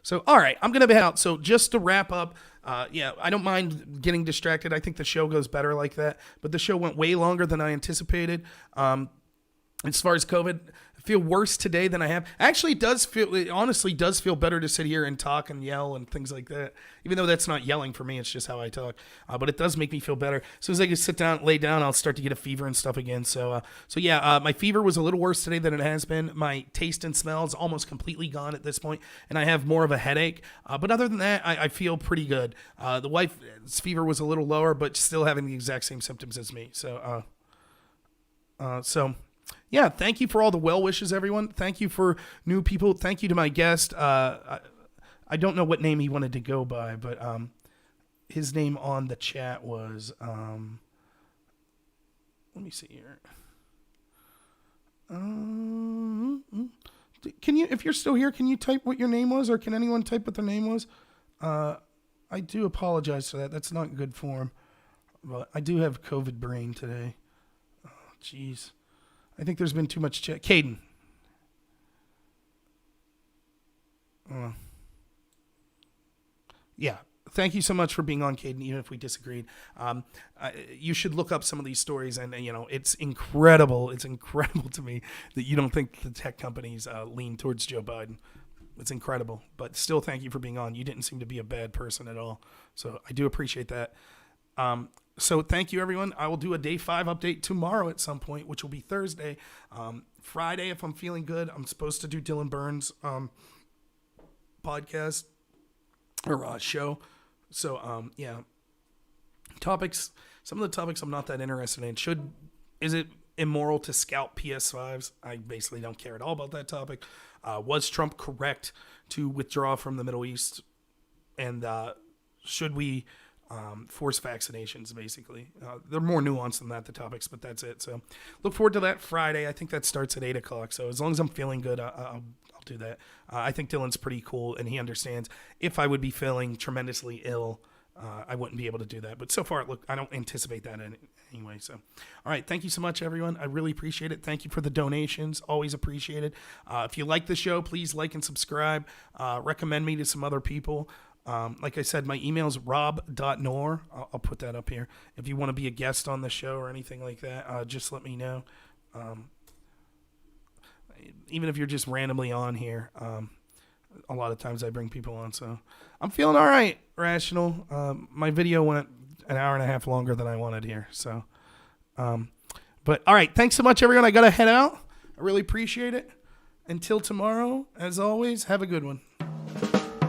so, all right, I'm going to head out. So just to wrap up, I don't mind getting distracted. I think the show goes better like that, but the show went way longer than I anticipated. As far as COVID, I feel worse today than I have. Actually, it honestly does feel better to sit here and talk and yell and things like that. Even though that's not yelling for me, it's just how I talk. But it does make me feel better. As soon as I can sit down, lay down, I'll start to get a fever and stuff again. So my fever was a little worse today than it has been. My taste and smell is almost completely gone at this point, and I have more of a headache. But other than that, I feel pretty good. The wife's fever was a little lower, but still having the exact same symptoms as me. Yeah, thank you for all the well wishes, everyone. Thank you for new people. Thank you to my guest. I don't know what name he wanted to go by, but his name on the chat was let me see here. Can you, if you're still here, can you type what your name was, or can anyone type what their name was? I do apologize for that. That's not good form, but I do have COVID brain today. Oh, jeez. I think there's been too much chat. Caden. Yeah. Thank you so much for being on, Caden, even if we disagreed. You should look up some of these stories, and it's incredible. It's incredible to me that you don't think the tech companies lean towards Joe Biden. It's incredible. But still, thank you for being on. You didn't seem to be a bad person at all. So I do appreciate that. So thank you, everyone. I will do a day 5 update tomorrow at some point, which will be Thursday. Friday, if I'm feeling good, I'm supposed to do Dylan Burns' podcast or show. So, topics. Some of the topics I'm not that interested in. Is it immoral to scout PS5s? I basically don't care at all about that topic. Was Trump correct to withdraw from the Middle East? And should we force vaccinations, basically? They're more nuanced than that, the topics, but that's it. So look forward to that Friday. I think that starts at 8 o'clock. So as long as I'm feeling good, I'll do that. I think Dylan's pretty cool, and he understands if I would be feeling tremendously ill, I wouldn't be able to do that. But so far, look, I don't anticipate that anyway. So, all right. Thank you so much, everyone. I really appreciate it. Thank you for the donations. Always appreciate it. If you like the show, please like and subscribe. Recommend me to some other people. Like I said, my email is rob.nor. I'll put that up here. If you want to be a guest on the show or anything like that, just let me know. Even if you're just randomly on here, a lot of times I bring people on. So I'm feeling all right, Rational. My video went an hour and a half longer than I wanted here. So, but all right. Thanks so much, everyone. I got to head out. I really appreciate it. Until tomorrow, as always, have a good one.